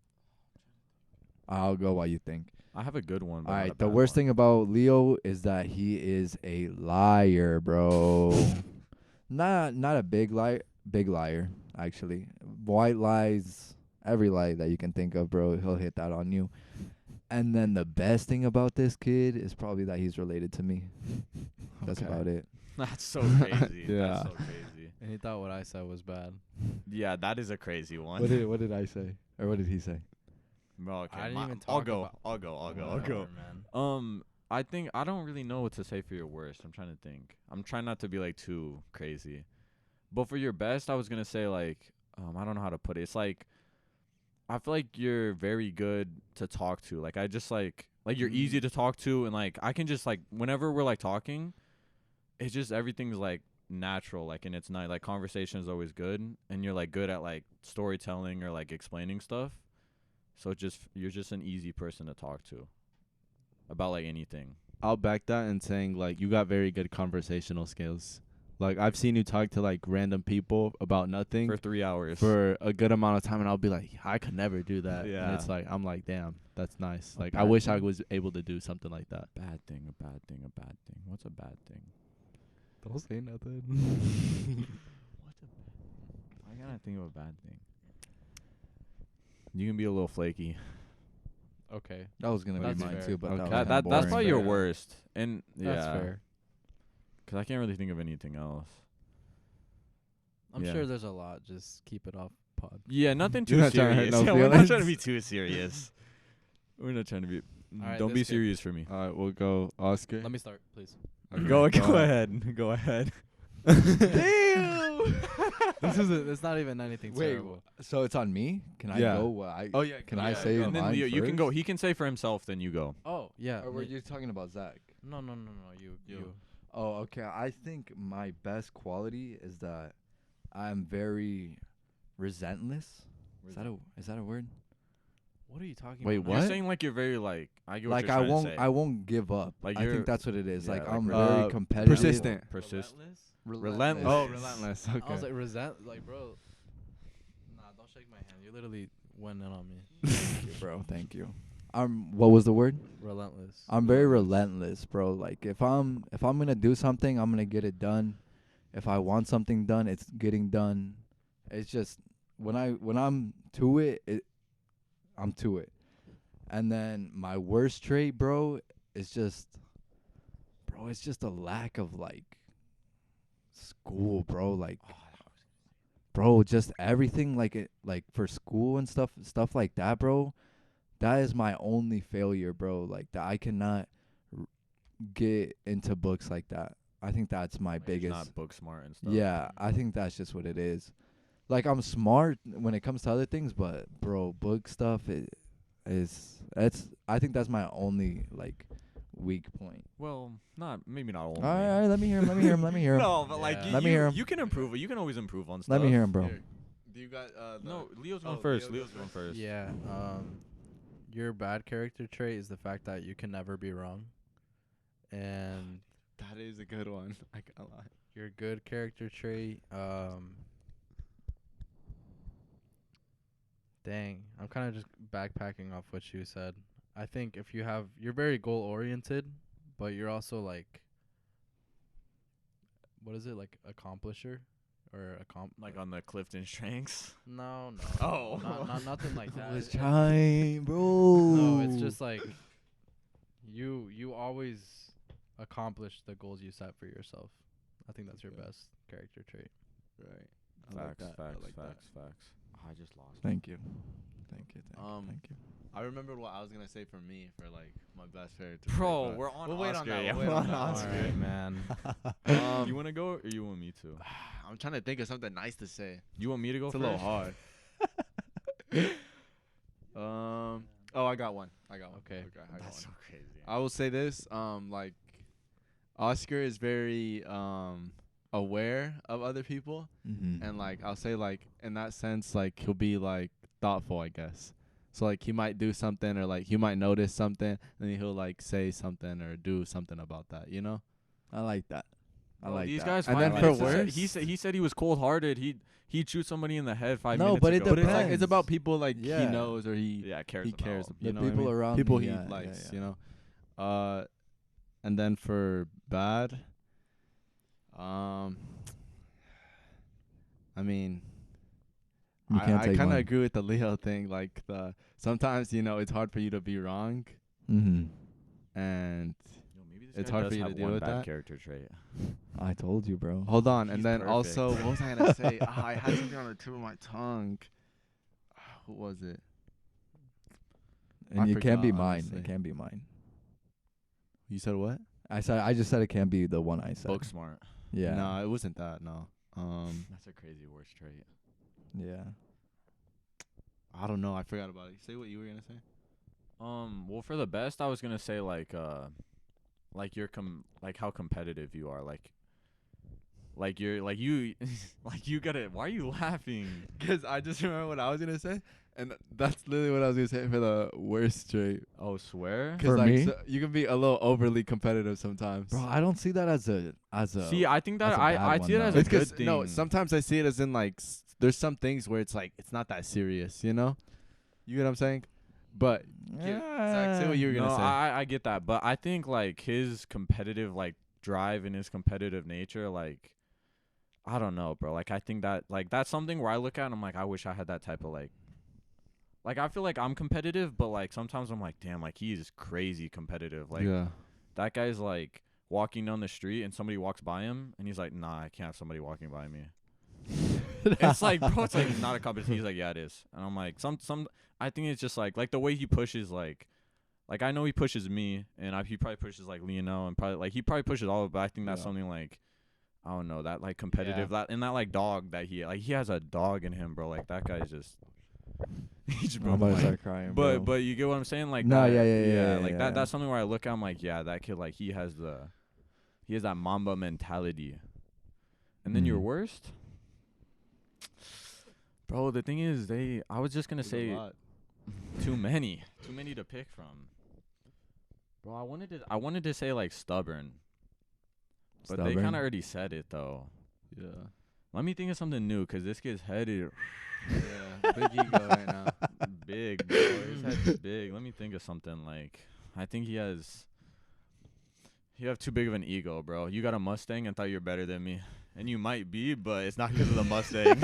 [SPEAKER 2] I'll go while you think.
[SPEAKER 3] I have a good one. But
[SPEAKER 2] All
[SPEAKER 3] not a
[SPEAKER 2] right. The
[SPEAKER 3] bad
[SPEAKER 2] worst
[SPEAKER 3] one.
[SPEAKER 2] thing about Leo is that he is a liar, bro. Not a big liar actually. White lies, every lie that you can think of, bro. He'll hit that on you. And then the best thing about this kid is probably that he's related to me. That's
[SPEAKER 4] Okay.
[SPEAKER 2] about it.
[SPEAKER 3] That's so crazy.
[SPEAKER 4] Yeah.
[SPEAKER 3] That's so crazy.
[SPEAKER 1] And he thought what I said was bad.
[SPEAKER 3] Yeah, that is a crazy one.
[SPEAKER 2] What did I say? Or what did he say?
[SPEAKER 3] Bro, okay,
[SPEAKER 1] I didn't even
[SPEAKER 3] I'll
[SPEAKER 1] talk
[SPEAKER 3] go.
[SPEAKER 1] about-
[SPEAKER 3] I'll go.
[SPEAKER 1] Whatever, man.
[SPEAKER 3] I think I don't really know what to say for your worst. I'm trying to think. I'm trying not to be like too crazy. But for your best, I was gonna say like I don't know how to put it. It's like I feel like you're very good to talk to. Like I just like you're easy to talk to, and like I can just like whenever we're like talking, it's just everything's like natural, like and it's not like conversation is always good, and you're like good at like storytelling or like explaining stuff. So you're just an easy person to talk to about like anything.
[SPEAKER 4] I'll back that in saying like you got very good conversational skills. Like I've seen you talk to like random people about nothing
[SPEAKER 3] For 3 hours.
[SPEAKER 4] for a good amount of time, and I'll be like, I could never do that. And
[SPEAKER 3] Yeah.
[SPEAKER 4] it's like I'm like, damn, that's nice.
[SPEAKER 3] A
[SPEAKER 4] Like I
[SPEAKER 3] bad
[SPEAKER 4] wish I
[SPEAKER 3] thing?
[SPEAKER 4] was able to do something like that.
[SPEAKER 3] Bad thing, a bad thing, a bad thing. What's a bad thing?
[SPEAKER 2] Don't say nothing.
[SPEAKER 3] What's a bad thing? I gotta think of a bad thing. You can be a little flaky.
[SPEAKER 1] Okay.
[SPEAKER 2] That was gonna
[SPEAKER 1] That's
[SPEAKER 2] be mine
[SPEAKER 1] fair.
[SPEAKER 2] too, but
[SPEAKER 4] Okay.
[SPEAKER 2] that was
[SPEAKER 3] That's
[SPEAKER 2] kinda boring.
[SPEAKER 3] probably your
[SPEAKER 1] Fair.
[SPEAKER 3] worst. And
[SPEAKER 1] That's
[SPEAKER 3] yeah,
[SPEAKER 1] fair.
[SPEAKER 3] 'cause I can't really think of anything else.
[SPEAKER 1] I'm
[SPEAKER 3] Yeah.
[SPEAKER 1] sure there's a lot. Just keep it off pod.
[SPEAKER 3] Yeah, nothing too
[SPEAKER 4] You're not trying to hurt
[SPEAKER 3] serious.
[SPEAKER 4] no
[SPEAKER 3] Yeah, we're not
[SPEAKER 4] feelings.
[SPEAKER 3] trying to be too serious. We're not trying to be.
[SPEAKER 1] Alright,
[SPEAKER 3] Don't be
[SPEAKER 1] this kid.
[SPEAKER 3] serious for me.
[SPEAKER 4] All right, we'll go Oscar.
[SPEAKER 1] Let me start, please.
[SPEAKER 4] Okay,
[SPEAKER 3] Go ahead. Go ahead.
[SPEAKER 1] Damn. It's not even anything
[SPEAKER 2] Wait,
[SPEAKER 1] terrible.
[SPEAKER 2] so it's on me? Can I
[SPEAKER 4] Yeah.
[SPEAKER 2] go? What I
[SPEAKER 4] Oh yeah,
[SPEAKER 2] Can
[SPEAKER 4] go
[SPEAKER 2] I
[SPEAKER 4] ahead,
[SPEAKER 2] say
[SPEAKER 4] go.
[SPEAKER 3] And then
[SPEAKER 2] mine
[SPEAKER 3] Leo, you can go.
[SPEAKER 2] first?
[SPEAKER 3] He can say for himself. Then you go.
[SPEAKER 1] Oh yeah.
[SPEAKER 2] Or were you talking about Zach?
[SPEAKER 1] No. You.
[SPEAKER 4] You.
[SPEAKER 2] Oh, okay. I think my best quality is that I'm very resentless. Is that a word?
[SPEAKER 1] What are you talking
[SPEAKER 4] Wait,
[SPEAKER 1] about?
[SPEAKER 4] what?
[SPEAKER 3] You're saying like you're very like. I get what
[SPEAKER 2] Like
[SPEAKER 3] you're
[SPEAKER 2] I
[SPEAKER 3] trying to
[SPEAKER 2] won't
[SPEAKER 3] say.
[SPEAKER 2] I won't give up.
[SPEAKER 3] Like
[SPEAKER 2] I
[SPEAKER 3] you're-
[SPEAKER 2] think that's what it is.
[SPEAKER 3] yeah,
[SPEAKER 2] like
[SPEAKER 3] like
[SPEAKER 2] I'm
[SPEAKER 3] relentless.
[SPEAKER 2] very competitive.
[SPEAKER 4] Persistent.
[SPEAKER 3] Persist.
[SPEAKER 2] Relentless.
[SPEAKER 3] Oh,
[SPEAKER 4] relentless.
[SPEAKER 1] I
[SPEAKER 4] Okay.
[SPEAKER 1] was like like bro. Nah, don't shake my hand. You literally went in on me.
[SPEAKER 2] Thank you, bro. Thank you. What was the word?
[SPEAKER 1] Relentless.
[SPEAKER 2] I'm very relentless, bro. Like if I'm gonna do something, I'm gonna get it done. If I want something done, it's getting done. It's just when I'm to it, I'm to it. And then my worst trait, bro, is just it's just a lack of like school, bro. Like bro, just everything like for school and stuff like that, bro. That is my only failure, bro. Like that I cannot get into books like that. I think that's my
[SPEAKER 3] Like,
[SPEAKER 2] biggest.
[SPEAKER 3] Not book smart and stuff.
[SPEAKER 2] Yeah, I think that's just what it is. Like I'm smart when it comes to other things, but bro, book stuff I think that's my only like weak point.
[SPEAKER 3] Well, maybe not only.
[SPEAKER 2] All right, let me hear him. Let me hear him. Let me hear him.
[SPEAKER 3] No, but like
[SPEAKER 1] Yeah.
[SPEAKER 3] you,
[SPEAKER 2] Let me hear him.
[SPEAKER 3] you can improve. You can always improve on stuff.
[SPEAKER 2] Let me hear him, bro.
[SPEAKER 4] Here, do you got
[SPEAKER 3] No, Leo's
[SPEAKER 4] Oh,
[SPEAKER 3] going first.
[SPEAKER 4] Leo
[SPEAKER 3] Leo's
[SPEAKER 4] goes
[SPEAKER 3] going first.
[SPEAKER 1] Yeah. Your bad character trait is the fact that you can never be wrong, and
[SPEAKER 4] That is a good one. I can't lie.
[SPEAKER 1] your good character trait. Dang, I'm kind of just backpacking off what you said. I think if you're very goal oriented, but you're also like, what is it, like accomplisher, or
[SPEAKER 3] Like on the Clifton strengths.
[SPEAKER 1] no.
[SPEAKER 3] Oh.
[SPEAKER 1] not nothing like that.
[SPEAKER 2] It's time, bro.
[SPEAKER 1] No, it's just like you always accomplish the goals you set for yourself. I think that's your
[SPEAKER 4] Yeah.
[SPEAKER 1] best character trait.
[SPEAKER 4] Right. I
[SPEAKER 3] Facts,
[SPEAKER 4] like that.
[SPEAKER 3] facts,
[SPEAKER 4] I like that.
[SPEAKER 3] facts. Oh, I just lost.
[SPEAKER 2] Thank you. Thank you.
[SPEAKER 4] Thank
[SPEAKER 2] you.
[SPEAKER 4] I remember what I was gonna say for me for like my best favorite.
[SPEAKER 3] Bro, we're on
[SPEAKER 4] We'll wait on
[SPEAKER 3] Oscar.
[SPEAKER 4] that,
[SPEAKER 3] Yeah,
[SPEAKER 4] we'll wait
[SPEAKER 3] we're
[SPEAKER 4] on
[SPEAKER 3] on
[SPEAKER 4] that.
[SPEAKER 3] Oscar.
[SPEAKER 1] Alright, man.
[SPEAKER 3] You want to go or you want me to?
[SPEAKER 4] I'm trying to think of something nice to say.
[SPEAKER 3] You want me to go
[SPEAKER 4] It's a
[SPEAKER 3] first?
[SPEAKER 4] little hard. Oh, I got one. I got one.
[SPEAKER 1] Okay.
[SPEAKER 4] I got
[SPEAKER 3] That's so
[SPEAKER 4] one.
[SPEAKER 3] crazy.
[SPEAKER 4] I will say this. Like, Oscar is very aware of other people,
[SPEAKER 2] Mm-hmm.
[SPEAKER 4] and like I'll say like in that sense, like he'll be like thoughtful, I guess. So like he might do something or like he might notice something, and then he'll like say something or do something about that. You know?
[SPEAKER 2] I like that. I
[SPEAKER 3] Bro,
[SPEAKER 2] like
[SPEAKER 3] these
[SPEAKER 2] that.
[SPEAKER 3] guys.
[SPEAKER 4] And
[SPEAKER 3] 5
[SPEAKER 4] then for
[SPEAKER 3] minutes
[SPEAKER 4] worse-
[SPEAKER 3] he said he was cold hearted. He'd shoot somebody in the head 5
[SPEAKER 2] No,
[SPEAKER 3] minutes
[SPEAKER 2] but it
[SPEAKER 3] ago.
[SPEAKER 4] But it's like
[SPEAKER 2] depends.
[SPEAKER 4] it's about people like he
[SPEAKER 2] Yeah.
[SPEAKER 4] knows or he
[SPEAKER 3] cares
[SPEAKER 4] he cares.
[SPEAKER 3] about.
[SPEAKER 2] The
[SPEAKER 4] You know what I
[SPEAKER 2] people
[SPEAKER 4] mean?
[SPEAKER 2] around
[SPEAKER 4] people
[SPEAKER 2] me,
[SPEAKER 4] he
[SPEAKER 2] yeah, yeah,
[SPEAKER 4] likes.
[SPEAKER 2] yeah.
[SPEAKER 4] You know. And then for bad, I mean,
[SPEAKER 2] You can't
[SPEAKER 4] I
[SPEAKER 2] take
[SPEAKER 4] kind of
[SPEAKER 2] mine.
[SPEAKER 4] agree with the Leo thing. Like sometimes it's hard for you to be wrong,
[SPEAKER 2] Mm-hmm.
[SPEAKER 4] and
[SPEAKER 3] Yo, maybe this
[SPEAKER 4] It's
[SPEAKER 3] guy
[SPEAKER 4] hard
[SPEAKER 3] does
[SPEAKER 4] for you to
[SPEAKER 3] have
[SPEAKER 4] deal
[SPEAKER 3] one
[SPEAKER 4] with
[SPEAKER 3] bad
[SPEAKER 4] that.
[SPEAKER 3] character trait.
[SPEAKER 2] I told you, bro.
[SPEAKER 4] hold on.
[SPEAKER 3] He's
[SPEAKER 4] And then
[SPEAKER 3] perfect.
[SPEAKER 4] also, what was I gonna say? I had something on the tip of my tongue. What was it?
[SPEAKER 2] And
[SPEAKER 4] I
[SPEAKER 2] it can't be
[SPEAKER 4] forgot,
[SPEAKER 2] mine.
[SPEAKER 4] honestly.
[SPEAKER 2] It can't be mine.
[SPEAKER 4] You said what?
[SPEAKER 2] I just said it can't be the one I said.
[SPEAKER 3] Book smart.
[SPEAKER 2] Yeah.
[SPEAKER 4] No, it wasn't that. No.
[SPEAKER 3] That's a crazy worst trait.
[SPEAKER 2] Yeah.
[SPEAKER 4] I don't know. I forgot about it. Say what you were gonna say.
[SPEAKER 3] Well, for the best, I was gonna say like you're like how competitive you are, like you're like you like you gotta. Why are you laughing?
[SPEAKER 4] Because I just remember what I was gonna say, and that's literally what I was gonna say for the worst trait.
[SPEAKER 3] Oh, swear.
[SPEAKER 2] For
[SPEAKER 4] Because
[SPEAKER 2] me?
[SPEAKER 4] you can be a little overly competitive sometimes.
[SPEAKER 2] Bro, I don't see that as a
[SPEAKER 3] See, I think that
[SPEAKER 2] that's a bad
[SPEAKER 3] I
[SPEAKER 2] one,
[SPEAKER 3] see it as
[SPEAKER 2] though.
[SPEAKER 3] a
[SPEAKER 4] It's
[SPEAKER 3] good
[SPEAKER 4] 'cause-
[SPEAKER 3] thing.
[SPEAKER 4] no, sometimes I see it as in like there's some things where it's like it's not that serious, you know. You get what I'm saying? But Zach, say what you were
[SPEAKER 3] No,
[SPEAKER 4] gonna say.
[SPEAKER 3] I get that, but I think like his competitive like drive and his competitive nature, like I don't know, bro. Like I think that like that's something where I look at and I'm like, I wish I had that type of like I feel like I'm competitive, but like sometimes I'm like, damn, like he's crazy competitive. Like
[SPEAKER 4] yeah.
[SPEAKER 3] that guy's like walking down the street and somebody walks by him and he's like, nah, I can't have somebody walking by me. It's like, bro, it's like not a competition. He's like, yeah, it is. And I'm like, some I think it's just like the way he pushes like I know he pushes me and he probably pushes like Lionel and probably like he probably pushes all of it, but I think that's
[SPEAKER 4] Yeah.
[SPEAKER 3] something like I don't know, that like competitive that and that like dog that he has a dog in him, bro. Like that guy's just he's
[SPEAKER 2] I'm about to
[SPEAKER 3] like,
[SPEAKER 2] start crying, bro.
[SPEAKER 3] but you get what I'm saying? Like
[SPEAKER 2] No,
[SPEAKER 3] that,
[SPEAKER 2] yeah,
[SPEAKER 3] like
[SPEAKER 2] yeah.
[SPEAKER 3] that's something where I look at him like, yeah, that kid like he has that Mamba mentality. And then your
[SPEAKER 2] Mhm.
[SPEAKER 3] worst? Bro, the thing is I was just gonna
[SPEAKER 4] There's a
[SPEAKER 3] say
[SPEAKER 4] lot.
[SPEAKER 3] too many to pick from. Bro, I wanted to say like stubborn. But they
[SPEAKER 2] Stubborn?
[SPEAKER 3] kind of already said it though.
[SPEAKER 4] Yeah.
[SPEAKER 3] Let me think of something new, cause this kid's head is
[SPEAKER 4] Yeah. Big ego right now.
[SPEAKER 3] big, bro. His head's big. Let me think of something like I think you have too big of an ego, bro. You got a Mustang and thought you're better than me. And you might be, but it's not 'cause of the Mustang.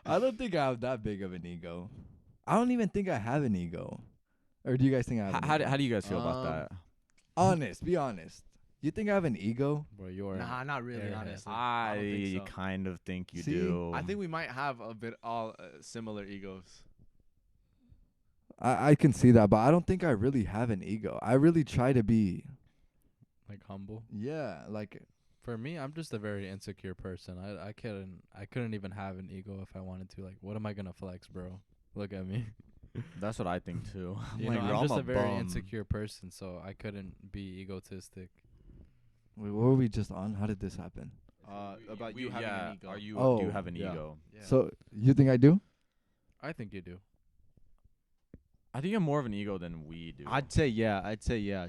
[SPEAKER 2] I don't think I have that big of an ego. I don't even think I have an ego. Or do you guys think I have an ego?
[SPEAKER 3] How do you guys feel about that?
[SPEAKER 2] Honest, be honest. You think I have an ego?
[SPEAKER 1] Bro, you are.
[SPEAKER 4] Nah, not really.
[SPEAKER 1] Airhead.
[SPEAKER 4] Honestly, I don't
[SPEAKER 3] I
[SPEAKER 4] think so.
[SPEAKER 3] kind of think you
[SPEAKER 2] See,
[SPEAKER 3] do.
[SPEAKER 4] I think we might have a bit all similar egos.
[SPEAKER 2] I can see that, but I don't think I really have an ego. I really try to be,
[SPEAKER 1] Like humble.
[SPEAKER 2] yeah, like
[SPEAKER 1] For me, I'm just a very insecure person. I couldn't even have an ego if I wanted to. Like, what am I gonna flex, bro? Look at me.
[SPEAKER 3] That's what I think too.
[SPEAKER 1] You
[SPEAKER 3] like,
[SPEAKER 1] know,
[SPEAKER 3] bro,
[SPEAKER 1] I'm just a very
[SPEAKER 3] bum.
[SPEAKER 1] insecure person, so I couldn't be egotistic.
[SPEAKER 2] wait, what were we just on? How did this happen?
[SPEAKER 4] About you having
[SPEAKER 3] yeah,
[SPEAKER 4] an ego.
[SPEAKER 3] do you
[SPEAKER 2] Oh,
[SPEAKER 3] have an
[SPEAKER 4] yeah.
[SPEAKER 3] ego?
[SPEAKER 2] So you think I do?
[SPEAKER 1] I think you do.
[SPEAKER 3] I think you have more of an ego than we do.
[SPEAKER 4] I'd say yeah.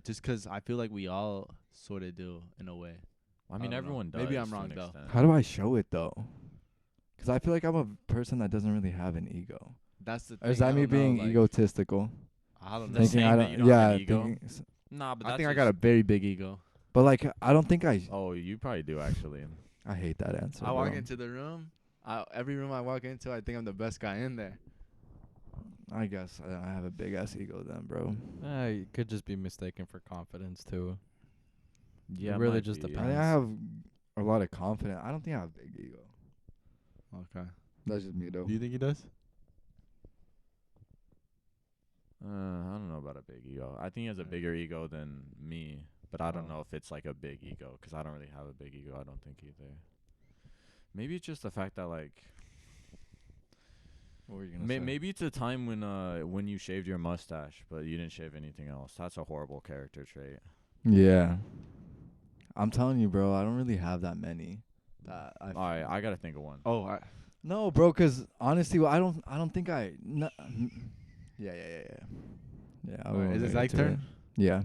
[SPEAKER 4] Just 'cause I feel like we all sort of do in a way.
[SPEAKER 3] I
[SPEAKER 4] I
[SPEAKER 3] mean,
[SPEAKER 4] don't know.
[SPEAKER 3] everyone does.
[SPEAKER 4] Maybe I'm
[SPEAKER 3] to
[SPEAKER 4] wrong,
[SPEAKER 3] an
[SPEAKER 4] though.
[SPEAKER 3] extent.
[SPEAKER 2] How do I show it though? Because I feel like I'm a person that doesn't really have an ego.
[SPEAKER 4] That's the thing.
[SPEAKER 2] Or is that me being egotistical?
[SPEAKER 4] I don't
[SPEAKER 3] The
[SPEAKER 4] know.
[SPEAKER 3] same
[SPEAKER 2] I
[SPEAKER 3] that
[SPEAKER 2] don't.
[SPEAKER 3] you don't have
[SPEAKER 2] Yeah,
[SPEAKER 3] an ego?
[SPEAKER 2] thinking,
[SPEAKER 3] Nah, but
[SPEAKER 4] I
[SPEAKER 3] that's
[SPEAKER 4] think I got a very big ego.
[SPEAKER 2] but like I don't think I.
[SPEAKER 3] Oh, you probably do actually.
[SPEAKER 2] I hate that answer.
[SPEAKER 4] I walk
[SPEAKER 2] bro.
[SPEAKER 4] into the room. Every room I walk into, I think I'm the best guy in there.
[SPEAKER 2] I guess I have a big ass ego then, bro.
[SPEAKER 1] It could just be mistaken for confidence too.
[SPEAKER 3] Yeah,
[SPEAKER 1] It really
[SPEAKER 3] might
[SPEAKER 1] just
[SPEAKER 3] be.
[SPEAKER 2] I
[SPEAKER 1] depends.
[SPEAKER 2] think I have a lot of confidence. I don't think I have a big ego.
[SPEAKER 4] Okay.
[SPEAKER 2] That's just me though.
[SPEAKER 4] Do you think he does?
[SPEAKER 3] I don't know about a big ego. I think he has a bigger ego than me, but I don't know if it's like a big ego 'cause I don't really have a big ego. I don't think either. Maybe it's just the fact that like
[SPEAKER 2] What were you gonna say?
[SPEAKER 3] maybe it's a time when you shaved your mustache, but you didn't shave anything else. That's a horrible character trait.
[SPEAKER 2] Yeah. I'm telling you, bro. I don't really have that many. That I.
[SPEAKER 3] All right, I gotta think of one.
[SPEAKER 4] Oh,
[SPEAKER 2] No, bro. 'Cause honestly, I don't think I. Yeah. Yeah. I
[SPEAKER 4] Alright,
[SPEAKER 2] won't
[SPEAKER 4] is it
[SPEAKER 2] get
[SPEAKER 4] Zach's
[SPEAKER 2] into
[SPEAKER 4] turn?
[SPEAKER 2] it. Yeah.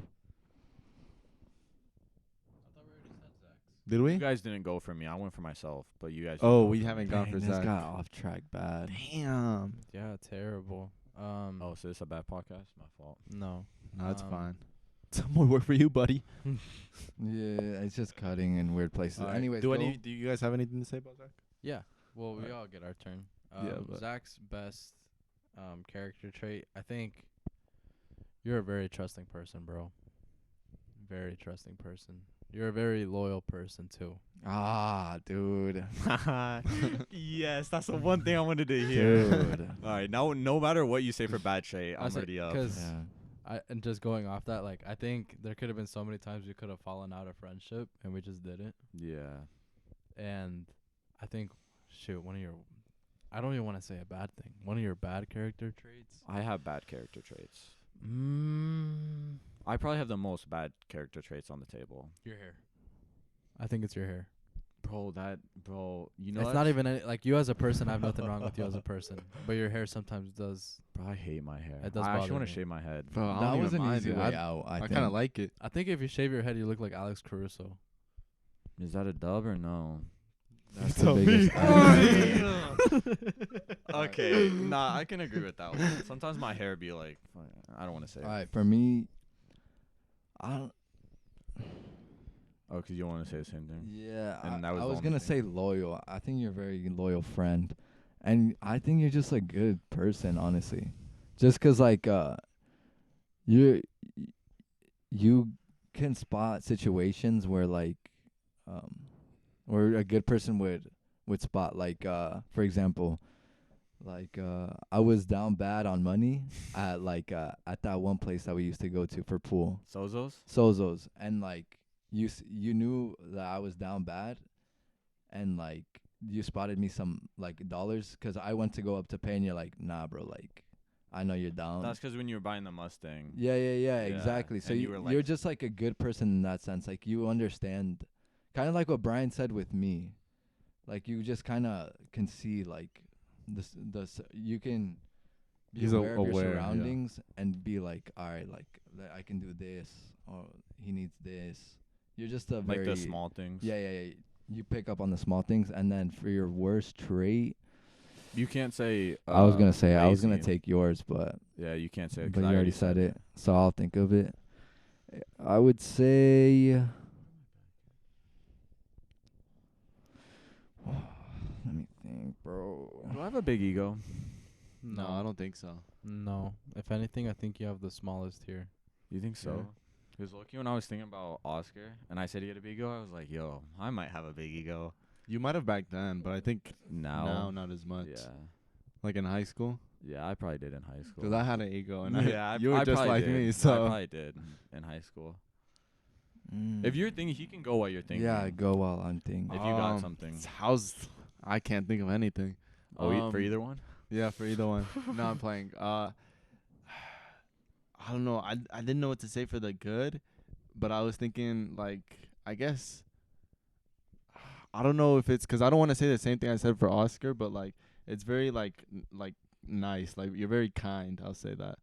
[SPEAKER 4] Did we?
[SPEAKER 3] You guys didn't go for me. I went for myself, but you guys.
[SPEAKER 4] Oh,
[SPEAKER 3] didn't go
[SPEAKER 4] we
[SPEAKER 3] for
[SPEAKER 4] haven't
[SPEAKER 3] me.
[SPEAKER 4] gone for
[SPEAKER 2] This
[SPEAKER 4] Zach.
[SPEAKER 2] got off track bad.
[SPEAKER 4] Damn.
[SPEAKER 1] Yeah, terrible.
[SPEAKER 3] Oh, so this a bad podcast? My fault.
[SPEAKER 1] No.
[SPEAKER 4] No, it's
[SPEAKER 1] Um,
[SPEAKER 4] fine. Some more work for you, buddy.
[SPEAKER 2] Yeah, it's just cutting in weird places.
[SPEAKER 4] All right.
[SPEAKER 2] Anyways,
[SPEAKER 4] do
[SPEAKER 2] go.
[SPEAKER 4] do you guys have anything to say about Zach?
[SPEAKER 1] Yeah. Well, we
[SPEAKER 4] Alright.
[SPEAKER 1] all get our turn.
[SPEAKER 4] Yeah, but-
[SPEAKER 1] Zach's best character trait, I think you're a very trusting person, bro. Very trusting person. You're a very loyal person too.
[SPEAKER 2] Ah, dude.
[SPEAKER 3] Yes, that's the one thing I wanted to hear.
[SPEAKER 2] Dude.
[SPEAKER 3] All right, now no matter what you say for bad trait,
[SPEAKER 1] I
[SPEAKER 3] I'm
[SPEAKER 1] say-
[SPEAKER 3] already up.
[SPEAKER 1] 'cause
[SPEAKER 2] Yeah.
[SPEAKER 1] and just going off that, like, I think there could have been so many times we could have fallen out of friendship and we just didn't.
[SPEAKER 3] Yeah.
[SPEAKER 1] And I think, shoot, I don't even want to say a bad thing. One of your bad character traits.
[SPEAKER 3] I have bad character traits.
[SPEAKER 1] Mm,
[SPEAKER 3] I probably have the most bad character traits on the table.
[SPEAKER 1] your hair. I think it's your hair.
[SPEAKER 3] Bro, you know
[SPEAKER 1] It's
[SPEAKER 3] what?
[SPEAKER 1] not even like you as a person. I have nothing wrong with you as a person, but your hair sometimes does.
[SPEAKER 3] Bro, I hate my hair.
[SPEAKER 1] It does
[SPEAKER 3] I actually
[SPEAKER 1] bother
[SPEAKER 3] want
[SPEAKER 1] me.
[SPEAKER 3] to shave my head.
[SPEAKER 4] Bro, I
[SPEAKER 2] That
[SPEAKER 4] don't
[SPEAKER 2] was
[SPEAKER 4] even
[SPEAKER 2] an
[SPEAKER 4] mind
[SPEAKER 2] easy
[SPEAKER 4] it.
[SPEAKER 2] way out. I
[SPEAKER 4] I
[SPEAKER 2] think.
[SPEAKER 4] kind of like it.
[SPEAKER 1] I think if you shave your head, you look like Alex Caruso.
[SPEAKER 3] Is that a dub or no?
[SPEAKER 2] That's
[SPEAKER 4] Tell
[SPEAKER 2] the
[SPEAKER 4] me.
[SPEAKER 2] biggest.
[SPEAKER 3] Okay, nah, I can agree with that one. Sometimes my hair be like, I don't want to say.
[SPEAKER 2] All right, for me, I don't.
[SPEAKER 3] Oh, 'cause you don't want to say the same thing.
[SPEAKER 2] Yeah,
[SPEAKER 3] And that
[SPEAKER 2] I
[SPEAKER 3] was the
[SPEAKER 2] was
[SPEAKER 3] only
[SPEAKER 2] gonna
[SPEAKER 3] thing.
[SPEAKER 2] say loyal. I think you're a very loyal friend, and I think you're just a good person, honestly. Just 'cause like you can spot situations where where a good person would spot, like for example, like I was down bad on money at at that one place that we used to go to for pool.
[SPEAKER 3] Sozos?
[SPEAKER 2] Sozo's, and like you knew that I was down bad, and like you spotted me some like dollars 'cause I went to go up to pay, and you're like, nah, bro, like I know you're down.
[SPEAKER 3] That's 'cause when you were buying the Mustang.
[SPEAKER 2] Yeah,
[SPEAKER 3] Yeah,
[SPEAKER 2] exactly. So
[SPEAKER 3] and you were, like-
[SPEAKER 2] you're just like a good person in that sense. Like you understand, kind of like what Brian said with me. Like you just kind of can see like you can be
[SPEAKER 4] He's
[SPEAKER 2] aware of your
[SPEAKER 4] aware, yeah.
[SPEAKER 2] surroundings and be like, all right, like I can do this, or he needs this. You're just a
[SPEAKER 3] Like
[SPEAKER 2] very
[SPEAKER 3] the small things.
[SPEAKER 2] yeah. You pick up on the small things, and then for your worst trait,
[SPEAKER 3] You can't say.
[SPEAKER 2] I was gonna say I was gonna
[SPEAKER 3] lazy.
[SPEAKER 2] take yours, but
[SPEAKER 3] Yeah, you can't say it.
[SPEAKER 2] but
[SPEAKER 3] 'cause
[SPEAKER 2] you
[SPEAKER 3] I
[SPEAKER 2] already said it, so I'll think of it. I would say. Let me think, bro.
[SPEAKER 3] Do I have a big ego?
[SPEAKER 4] No, I don't think so.
[SPEAKER 1] No. If anything, I think you have the smallest here.
[SPEAKER 3] You think so?
[SPEAKER 2] Yeah.
[SPEAKER 3] Because lucky when I was thinking about Oscar and I said he had a big ego, I was like, yo, I might have a big ego.
[SPEAKER 4] You might have back then, but I think
[SPEAKER 3] Now,
[SPEAKER 4] now not as much.
[SPEAKER 3] yeah,
[SPEAKER 4] Like in high school,
[SPEAKER 3] yeah, I probably did in high school.
[SPEAKER 4] 'cause I had an ego, and
[SPEAKER 3] yeah,
[SPEAKER 4] you were
[SPEAKER 3] I
[SPEAKER 4] just
[SPEAKER 3] probably
[SPEAKER 4] like
[SPEAKER 3] did.
[SPEAKER 4] me.
[SPEAKER 3] I
[SPEAKER 4] So
[SPEAKER 3] probably did in high school.
[SPEAKER 2] Mm.
[SPEAKER 3] If you're thinking, he can go while you're thinking.
[SPEAKER 2] Yeah, go while I'm thinking.
[SPEAKER 3] If you got something.
[SPEAKER 4] how's I can't think of anything.
[SPEAKER 3] Oh, for either one.
[SPEAKER 4] Yeah, for either one. No, I'm playing. I don't know. I didn't know what to say for the good, but I was thinking like I guess I don't know if it's 'cause I don't want to say the same thing I said for Oscar, but like it's very like nice. Like you're very kind. I'll say that.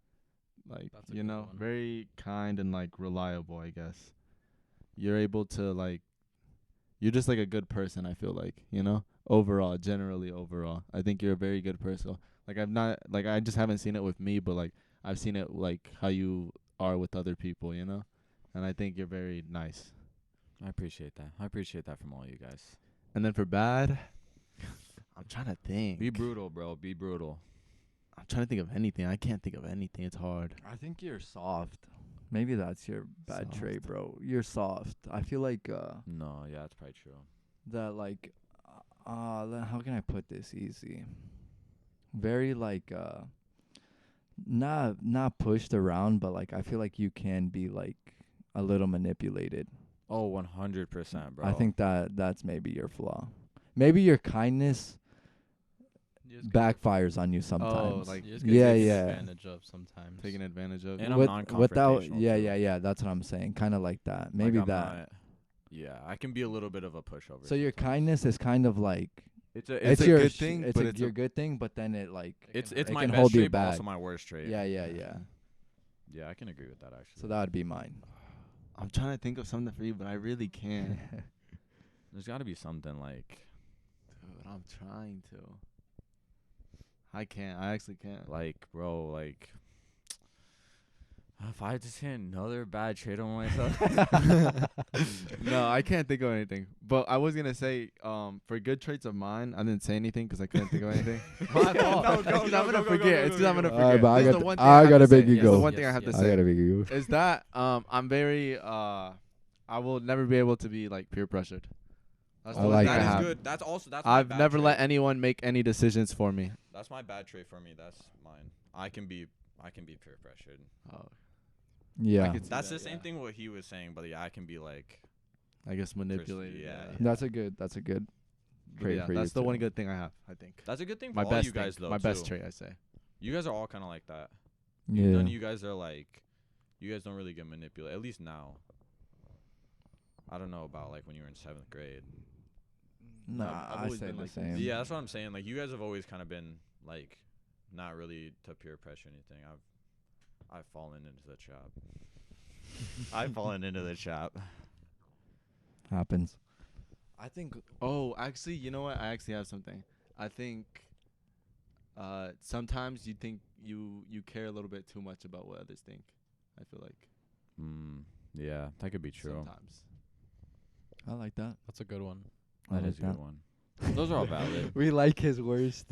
[SPEAKER 4] Like
[SPEAKER 1] That's a
[SPEAKER 4] you
[SPEAKER 1] good
[SPEAKER 4] know,
[SPEAKER 1] one.
[SPEAKER 4] very kind and like reliable. I guess you're able to like. You're just like a good person. I feel like overall, generally overall, I think you're a very good person. Like I just haven't seen it with me, but like I've seen it like how you are with other people, and I think you're very nice.
[SPEAKER 3] I appreciate that. I appreciate that from all you guys.
[SPEAKER 4] And then for bad, I'm trying to think.
[SPEAKER 3] Be brutal, bro. Be brutal.
[SPEAKER 4] I'm trying to think of anything. I can't think of anything. It's hard.
[SPEAKER 2] I think you're soft. Maybe that's your bad trait,
[SPEAKER 4] Soft.
[SPEAKER 2] bro. You're soft. I feel like
[SPEAKER 3] No, yeah, that's probably true.
[SPEAKER 2] that like how can I put this easy? Very like not pushed around, but like I feel like you can be like a little manipulated.
[SPEAKER 3] Oh, 100%, bro.
[SPEAKER 2] I think that's maybe your flaw. Maybe your kindness backfires on you sometimes.
[SPEAKER 4] like,
[SPEAKER 1] You just get
[SPEAKER 2] yeah,
[SPEAKER 1] taken
[SPEAKER 2] yeah.
[SPEAKER 1] advantage of sometimes.
[SPEAKER 4] Taking advantage of.
[SPEAKER 3] And I'm
[SPEAKER 2] Without
[SPEAKER 3] non-confrontational, too.
[SPEAKER 2] yeah, that's what I'm saying. Kind of like that.
[SPEAKER 3] Like,
[SPEAKER 2] Maybe
[SPEAKER 3] I'm
[SPEAKER 2] that.
[SPEAKER 3] not- yeah, I can be a little bit of a pushover.
[SPEAKER 2] So your
[SPEAKER 3] sometimes.
[SPEAKER 2] kindness is kind of like
[SPEAKER 3] It's
[SPEAKER 2] it's
[SPEAKER 4] a
[SPEAKER 2] your
[SPEAKER 4] good
[SPEAKER 2] sh-
[SPEAKER 4] thing,
[SPEAKER 2] It's
[SPEAKER 4] but
[SPEAKER 2] a
[SPEAKER 4] it's
[SPEAKER 2] your
[SPEAKER 4] a-
[SPEAKER 2] good thing, but then it like
[SPEAKER 3] it's
[SPEAKER 2] it
[SPEAKER 3] my
[SPEAKER 2] can
[SPEAKER 3] best
[SPEAKER 2] hold you
[SPEAKER 3] trait, but
[SPEAKER 2] back.
[SPEAKER 3] also my worst trait.
[SPEAKER 2] Yeah.
[SPEAKER 3] Yeah, I can agree with that actually.
[SPEAKER 2] So that would be mine.
[SPEAKER 4] I'm trying to think of something for you, but I really can't.
[SPEAKER 3] There's got to be something like
[SPEAKER 4] Dude, I'm trying to. I can't. I actually can't.
[SPEAKER 3] bro, like if I just hit another bad trait on myself.
[SPEAKER 4] No, I can't think of anything. But I was gonna say, for good traits of mine, I didn't say anything because I couldn't think of anything. My fault.
[SPEAKER 3] No,
[SPEAKER 4] It's 'cause I'm gonna
[SPEAKER 3] go,
[SPEAKER 4] forget. It's 'cause I'm gonna forget.
[SPEAKER 2] but
[SPEAKER 4] This is the one thing
[SPEAKER 2] I
[SPEAKER 4] have to
[SPEAKER 2] gotta
[SPEAKER 4] say.
[SPEAKER 2] make you
[SPEAKER 4] Yes, the
[SPEAKER 2] go.
[SPEAKER 4] one thing I have to
[SPEAKER 1] Yes,
[SPEAKER 2] I
[SPEAKER 4] say
[SPEAKER 2] gotta make you.
[SPEAKER 4] is that I'm very I will never be able to be like peer pressured. That's
[SPEAKER 2] I
[SPEAKER 4] the one
[SPEAKER 2] like
[SPEAKER 4] thing
[SPEAKER 2] that.
[SPEAKER 4] I have.
[SPEAKER 3] good. That's also
[SPEAKER 4] I've never let anyone make any decisions for me.
[SPEAKER 3] That's my bad trait for me. That's mine. I can be peer pressured.
[SPEAKER 4] Oh,
[SPEAKER 2] Yeah,
[SPEAKER 4] could see
[SPEAKER 3] That's
[SPEAKER 4] that,
[SPEAKER 3] the same
[SPEAKER 4] yeah.
[SPEAKER 3] thing what he was saying, but yeah, I can be like
[SPEAKER 4] I guess manipulated.
[SPEAKER 3] yeah, yeah.
[SPEAKER 2] that's a good
[SPEAKER 4] But
[SPEAKER 2] trait
[SPEAKER 4] yeah,
[SPEAKER 2] for you.
[SPEAKER 4] that's the one
[SPEAKER 2] too.
[SPEAKER 4] good thing I have. I think
[SPEAKER 3] that's a good thing for
[SPEAKER 4] my
[SPEAKER 3] all
[SPEAKER 4] best
[SPEAKER 3] you guys
[SPEAKER 4] thing,
[SPEAKER 3] though.
[SPEAKER 4] my best
[SPEAKER 3] too.
[SPEAKER 4] trait, I say.
[SPEAKER 3] You guys are all kind of like that.
[SPEAKER 2] Yeah,
[SPEAKER 3] None of you guys are like, you guys don't really get manipulated. At least now. I don't know about like when you were in 7th grade.
[SPEAKER 2] nah,
[SPEAKER 4] I've
[SPEAKER 2] I
[SPEAKER 4] always
[SPEAKER 2] say
[SPEAKER 4] been
[SPEAKER 2] the
[SPEAKER 4] like
[SPEAKER 2] same.
[SPEAKER 3] Yeah, that's what I'm saying. Like you guys have always kind of been like, not really to peer pressure or anything. I've fallen into the trap. I've fallen into the trap.
[SPEAKER 2] Happens.
[SPEAKER 4] I think. Oh, actually, you know what? I actually have something. I think. Sometimes you think you care a little bit too much about what others think. I feel like.
[SPEAKER 3] Yeah, that could be true.
[SPEAKER 4] Sometimes.
[SPEAKER 2] I like that.
[SPEAKER 1] That's a good one.
[SPEAKER 2] I
[SPEAKER 3] That
[SPEAKER 2] like
[SPEAKER 3] is a good
[SPEAKER 2] that.
[SPEAKER 3] one. Those are all valid.
[SPEAKER 2] We like his worst.